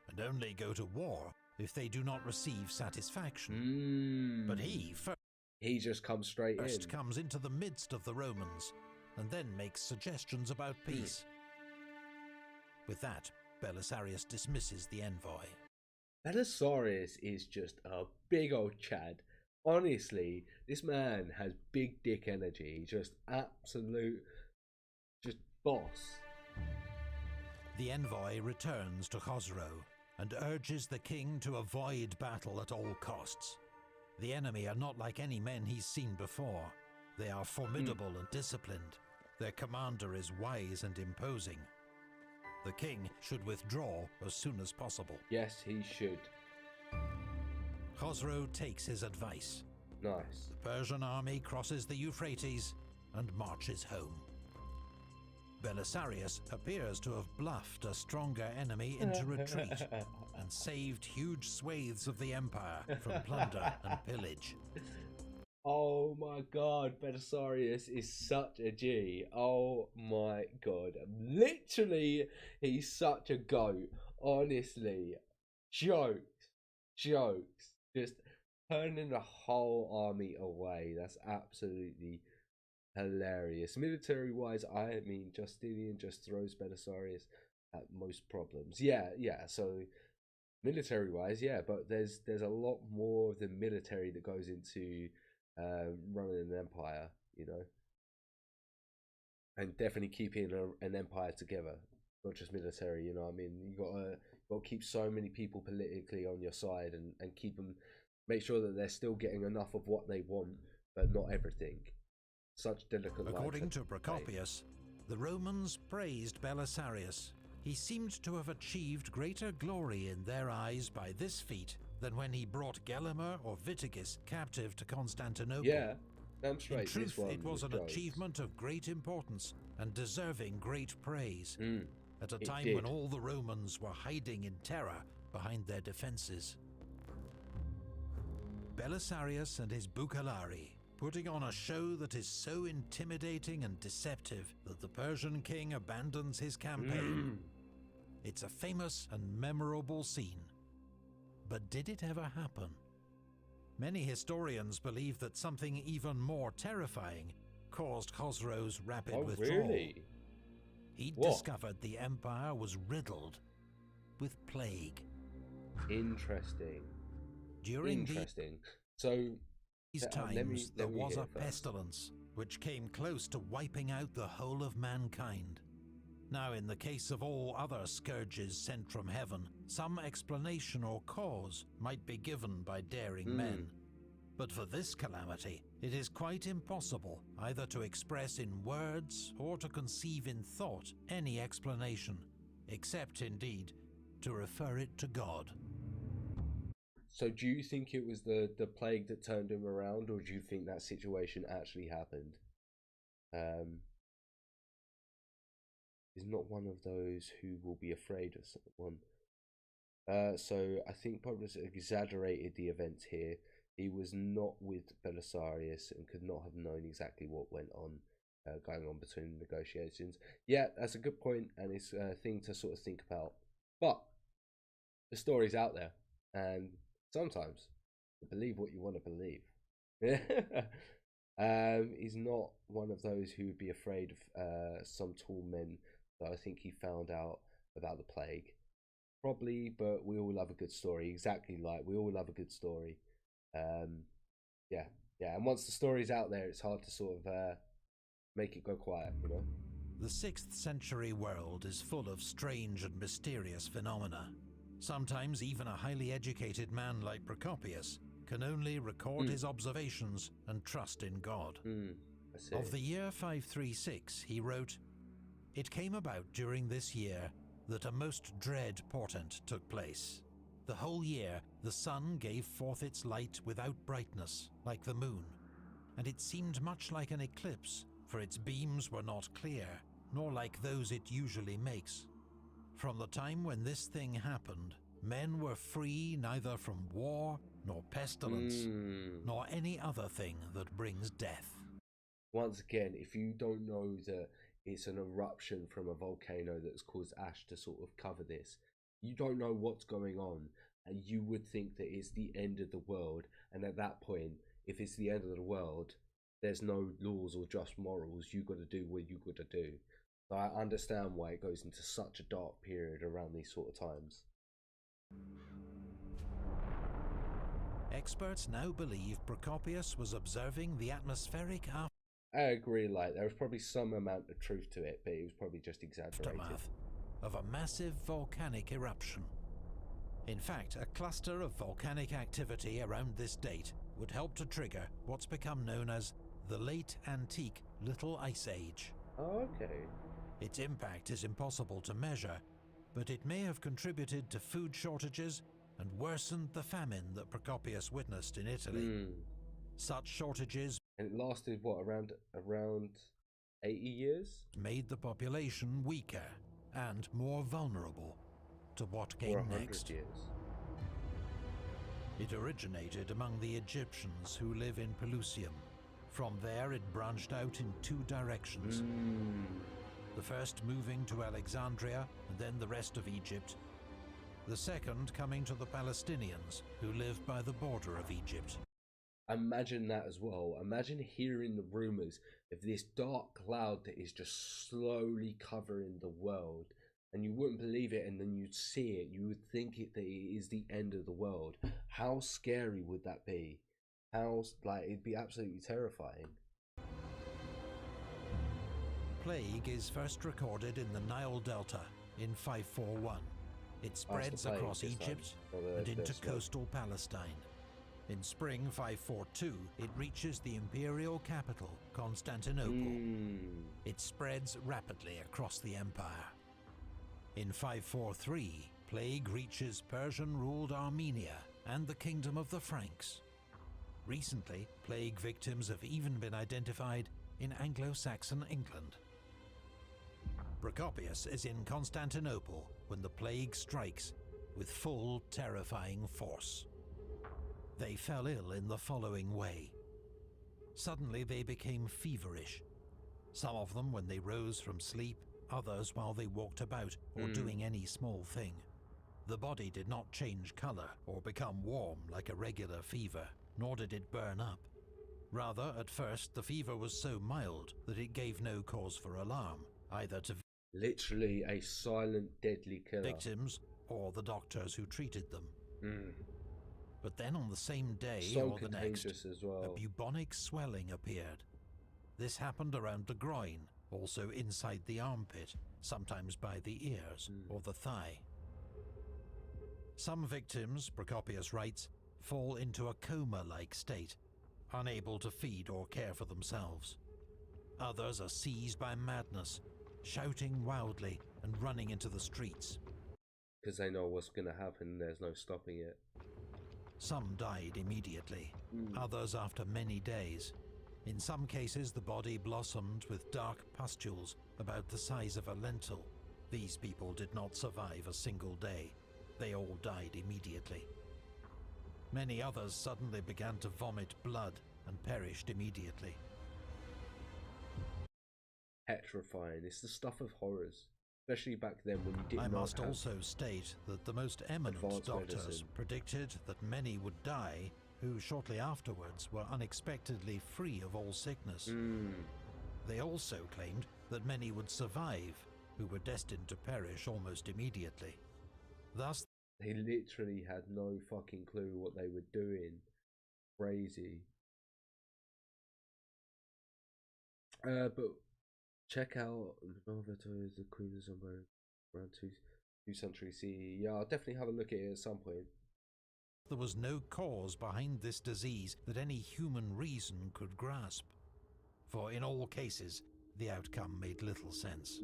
and only go to war if they do not receive satisfaction. But he just comes straight first in. comes into the midst of the Romans, and then makes suggestions about peace. With that, Belisarius dismisses the envoy. Belisarius is just a big old Chad. Honestly, this man has big dick energy. Just absolute, just boss. The envoy returns to Khosrow and urges the king to avoid battle at all costs. The enemy are not like any men he's seen before. They are formidable and disciplined. Their commander is wise and imposing. The king should withdraw as soon as possible. Yes, he should. Khosrow takes his advice. Nice. The Persian army crosses the Euphrates and marches home. Belisarius appears to have bluffed a stronger enemy into retreat and saved huge swathes of the empire from plunder and pillage. Oh my god, Belisarius is such a G. Oh my god. Literally, he's such a goat. Honestly. Jokes. Just turning the whole army away. That's absolutely hilarious. Military wise, I mean, Justinian just throws Belisarius at most problems. Yeah, so military wise, yeah, but there's a lot more of the military that goes into running an empire, you know, and definitely keeping an empire together, not just military. You know what I mean? You gotta keep so many people politically on your side, and keep them, make sure that they're still getting enough of what they want, but not everything. Such delicate. According to Procopius, the Romans praised Belisarius. He seemed to have achieved greater glory in their eyes by this feat than when he brought Gelimer or Vitiges captive to Constantinople. Yeah, damn straight. In truth, it was an achievement of great importance and deserving great praise, at a time when all the Romans were hiding in terror behind their defences. Belisarius and his Bucalari, putting on a show that is so intimidating and deceptive that the Persian king abandons his campaign. It's a famous and memorable scene. But did it ever happen? Many historians believe that something even more terrifying caused Khosrow's rapid withdrawal. Really? He discovered the empire was riddled with plague. Interesting. During these times, there was a pestilence which came close to wiping out the whole of mankind. Now, in the case of all other scourges sent from heaven, some explanation or cause might be given by daring men. But for this calamity, it is quite impossible either to express in words or to conceive in thought any explanation, except indeed to refer it to God. So do you think it was the plague that turned him around, or do you think that situation actually happened? He's not one of those who will be afraid of someone. So I think Publius exaggerated the events here. He was not with Belisarius and could not have known exactly what went on, going on between the negotiations. Yeah, that's a good point, and it's a thing to sort of think about. But the story's out there, and sometimes you believe what you want to believe. He's not one of those who would be afraid of some tall men that I think he found out about the plague. Probably, but we all love a good story. Exactly, like we all love a good story. Yeah, yeah. And once the story's out there, it's hard to sort of make it go quiet, you know? The 6th century world is full of strange and mysterious phenomena. Sometimes even a highly educated man like Procopius can only record his observations and trust in God. Of the year 536, he wrote, "It came about during this year that a most dread portent took place. The whole year the sun gave forth its light without brightness, like the moon, and it seemed much like an eclipse, for its beams were not clear, nor like those it usually makes. From the time when this thing happened, men were free neither from war, nor pestilence, nor any other thing that brings death." Once again, if you don't know that it's an eruption from a volcano that's caused ash to sort of cover this, you don't know what's going on, and you would think that it's the end of the world. And at that point, if it's the end of the world, there's no laws or just morals. You got to do what you got to do. So I understand why it goes into such a dark period around these sort of times. Experts now believe Procopius was observing the atmospheric I agree, like there was probably some amount of truth to it, but it was probably just exaggerated. aftermath of a massive volcanic eruption. In fact, a cluster of volcanic activity around this date would help to trigger what's become known as the Late Antique Little Ice Age. Oh, okay. Its impact is impossible to measure, but it may have contributed to food shortages and worsened the famine that Procopius witnessed in Italy. Such shortages, and it lasted what, around 80 years? Made the population weaker and more vulnerable to what came next. Years. It originated among the Egyptians who live in Pelusium. From there it branched out in 2 directions. The first moving to Alexandria and then the rest of Egypt. The second coming to the Palestinians who live by the border of Egypt. Imagine that as well. Imagine hearing the rumors of this dark cloud that is just slowly covering the world, and you wouldn't believe it, and then you'd see it. You would think that it is the end of the world. How scary would that be? It'd be absolutely terrifying. Plague is first recorded in the Nile Delta in 541. It spreads across Egypt and into coastal Palestine. In spring 542, it reaches the imperial capital, Constantinople. It spreads rapidly across the empire. In 543, plague reaches Persian-ruled Armenia and the kingdom of the Franks. Recently, plague victims have even been identified in Anglo-Saxon England. Procopius is in Constantinople when the plague strikes with full, terrifying force. They fell ill in the following way. Suddenly they became feverish. Some of them when they rose from sleep, others while they walked about or doing any small thing. The body did not change color or become warm like a regular fever, nor did it burn up. Rather, at first, the fever was so mild that it gave no cause for alarm, either to literally a silent, deadly killer. Victims or the doctors who treated them. But then on the same day or the next, as well. a bubonic swelling appeared. This happened around the groin, also inside the armpit, sometimes by the ears or the thigh. Some victims, Procopius writes, fall into a coma-like state, unable to feed or care for themselves. Others are seized by madness, shouting wildly and running into the streets. Because they know what's going to happen, there's no stopping it. Some died immediately, others after many days. In some cases, the body blossomed with dark pustules about the size of a lentil. These people did not survive a single day. They all died immediately. Many others suddenly began to vomit blood and perished immediately. Petrifying. It's the stuff of horrors. Especially back then when you didn't I know must also state that the most eminent doctors predicted that many would die who shortly afterwards were unexpectedly free of all sickness. They also claimed that many would survive, who were destined to perish almost immediately. Thus, they literally had no fucking clue what they were doing. Crazy. But check out Novato is the Queen of somewhere around 2 centuries CE. Yeah, I'll definitely have a look at it at some point. there was no cause behind this disease that any human reason could grasp. For in all cases, the outcome made little sense.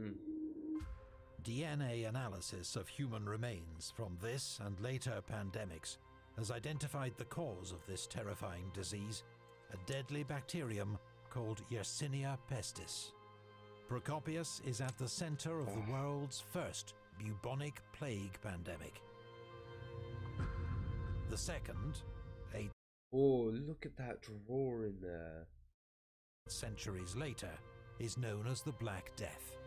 DNA analysis of human remains from this and later pandemics has identified the cause of this terrifying disease, a deadly bacterium called Yersinia pestis. Procopius is at the center of the world's first bubonic plague pandemic. The second, oh, look at that drawing there. centuries later, is known as the Black Death.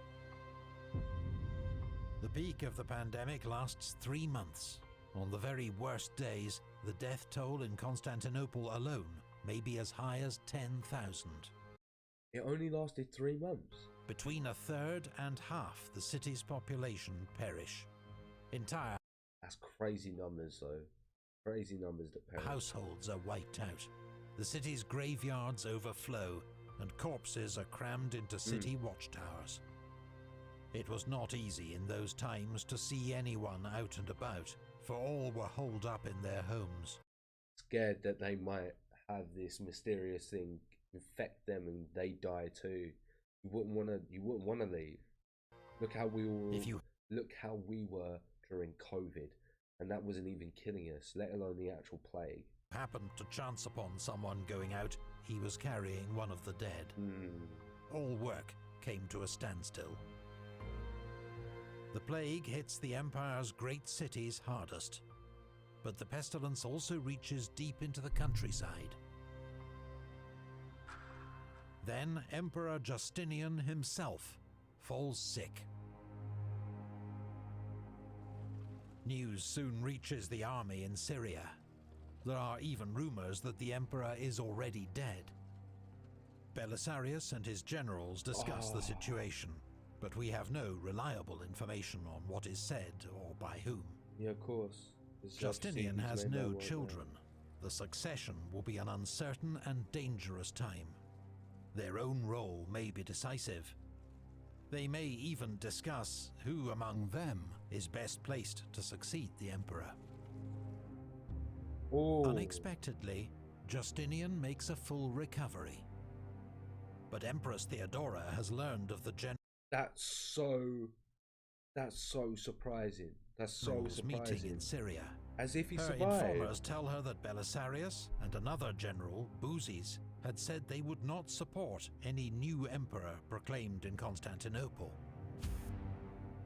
The peak of the pandemic lasts 3 months. On the very worst days, the death toll in Constantinople alone may be as high as 10,000. It only lasted 3 months. Between a third and half the city's population perish. Entire That's crazy numbers, though. Crazy numbers that perish. households are wiped out. The city's graveyards overflow, and corpses are crammed into city watchtowers. It was not easy in those times to see anyone out and about, for all were holed up in their homes. Scared that they might have this mysterious thing infect them and they die too. You wouldn't want to leave. Look how we were during COVID, and that wasn't even killing us, let alone the actual plague. Happened to chance upon someone going out, he was carrying one of the dead. All work came to a standstill. The plague hits the Empire's great cities hardest, but the pestilence also reaches deep into the countryside. Then Emperor Justinian himself falls sick. News soon reaches the army in Syria. There are even rumors that the emperor is already dead. Belisarius and his generals discuss the situation, but we have no reliable information on what is said or by whom. Yeah, of course. Justinian has no children. The succession will be an uncertain and dangerous time. Their own role may be decisive. They may even discuss who among them is best placed to succeed the emperor. Unexpectedly, Justinian makes a full recovery. But Empress Theodora has learned of the That's so surprising. That's so surprising. Meeting in Syria. As if he Her survived. informers tell her that Belisarius and another general, Buzes, had said they would not support any new emperor proclaimed in Constantinople.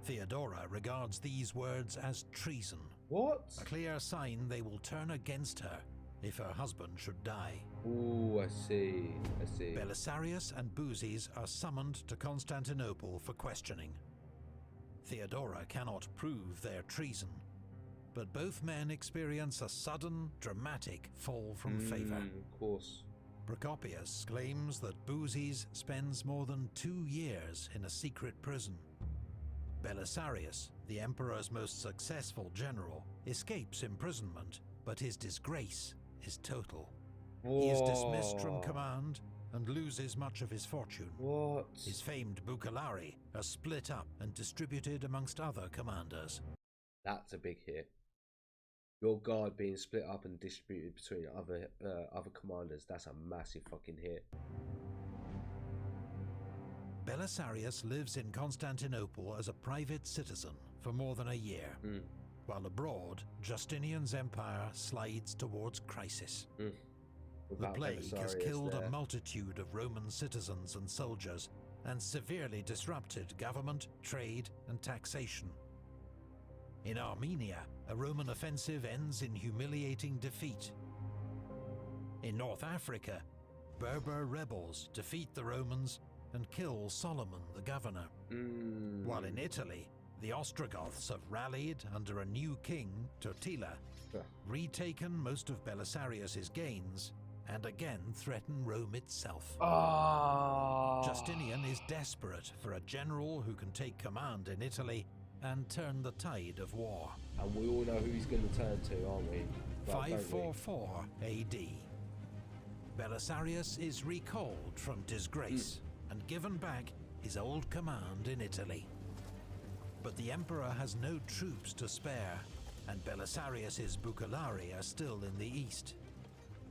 Theodora regards these words as treason. What? A clear sign they will turn against her if her husband should die. Oh, I see. Belisarius and Buzes are summoned to Constantinople for questioning. Theodora cannot prove their treason, but both men experience a sudden, dramatic fall from favor. Of course. Procopius claims that Buzes spends more than 2 years in a secret prison. Belisarius, the emperor's most successful general, escapes imprisonment, but his disgrace is total. He is dismissed from command and loses much of his fortune. His famed Bucalari are split up and distributed amongst other commanders. That's a big hit. Your guard being split up and distributed between other commanders, that's a massive fucking hit. Belisarius lives in Constantinople as a private citizen for more than a year. While abroad, Justinian's empire slides towards crisis. The plague has killed a multitude of Roman citizens and soldiers and severely disrupted government, trade, and taxation. In Armenia, a Roman offensive ends in humiliating defeat. In North Africa, Berber rebels defeat the Romans and kill Solomon the governor. While in Italy, The Ostrogoths have rallied under a new king, Totila, retaken most of Belisarius's gains, and again threaten Rome itself. Justinian is desperate for a general who can take command in Italy and turn the tide of war. And we all know who he's going to turn to, aren't we? 544 AD. Belisarius is recalled from disgrace and given back his old command in Italy. But the emperor has no troops to spare, and Belisarius's Bucellari are still in the east.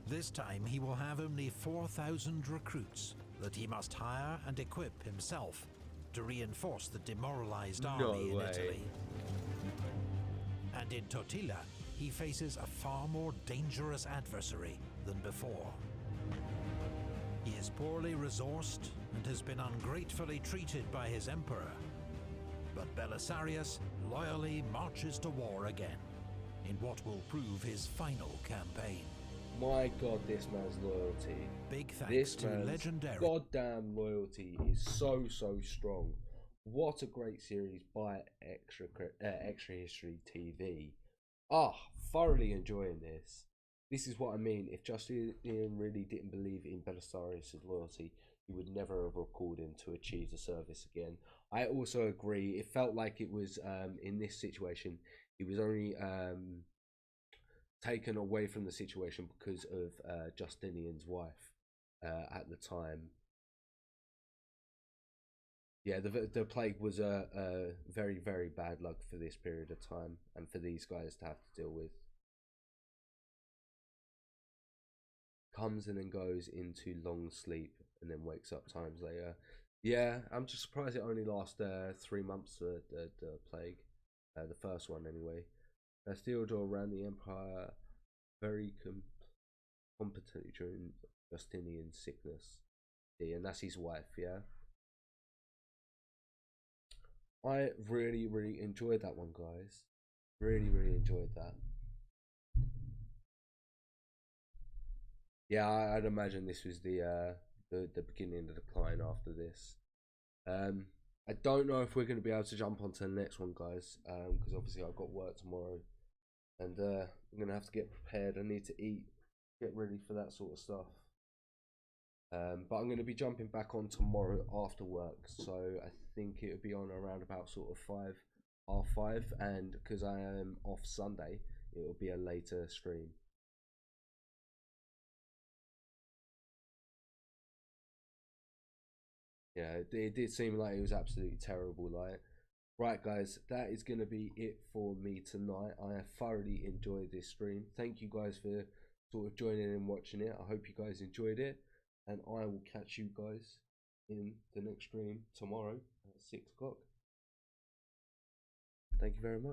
This time he will have only 4,000 recruits that he must hire and equip himself to reinforce the demoralized army in Italy. And in Totila, he faces a far more dangerous adversary than before. He is poorly resourced and has been ungratefully treated by his emperor. But Belisarius loyally marches to war again, in what will prove his final campaign. My God, this man's loyalty. Big thanks to legendary. Goddamn loyalty is so strong. What a great series by Extra History TV. Thoroughly enjoying this. This is what I mean. If Justinian really didn't believe in Belisarius' loyalty, he would never have recalled him to achieve the service again. I also agree. It felt like it was, in this situation, he was only taken away from the situation because of Justinian's wife at the time. Yeah, the plague was a very bad luck for this period of time and for these guys to have to deal with. Comes and then goes into long sleep and then wakes up times later. Yeah, I'm just surprised it only lasted 3 months, the plague. The first one anyway. Theodore ran the empire very competently during Justinian's sickness. Yeah, and that's his wife, yeah. I really enjoyed that one, guys. Really enjoyed that. Yeah, I'd imagine this was the beginning of the decline after this. I don't know if we're going to be able to jump onto the next one, guys, because obviously I've got work tomorrow, and I'm going to have to get prepared. I need to eat, get ready for that sort of stuff. But I'm going to be jumping back on tomorrow after work, so I think it would be on around about sort of 5:30, and because I am off Sunday, it will be a later stream. Yeah, it did seem like it was absolutely terrible. Like, right, guys, that is going to be it for me tonight. I have thoroughly enjoyed this stream. Thank you guys for sort of joining and watching it. I hope you guys enjoyed it, and I will catch you guys in the next stream tomorrow at 6 o'clock. Thank you very much.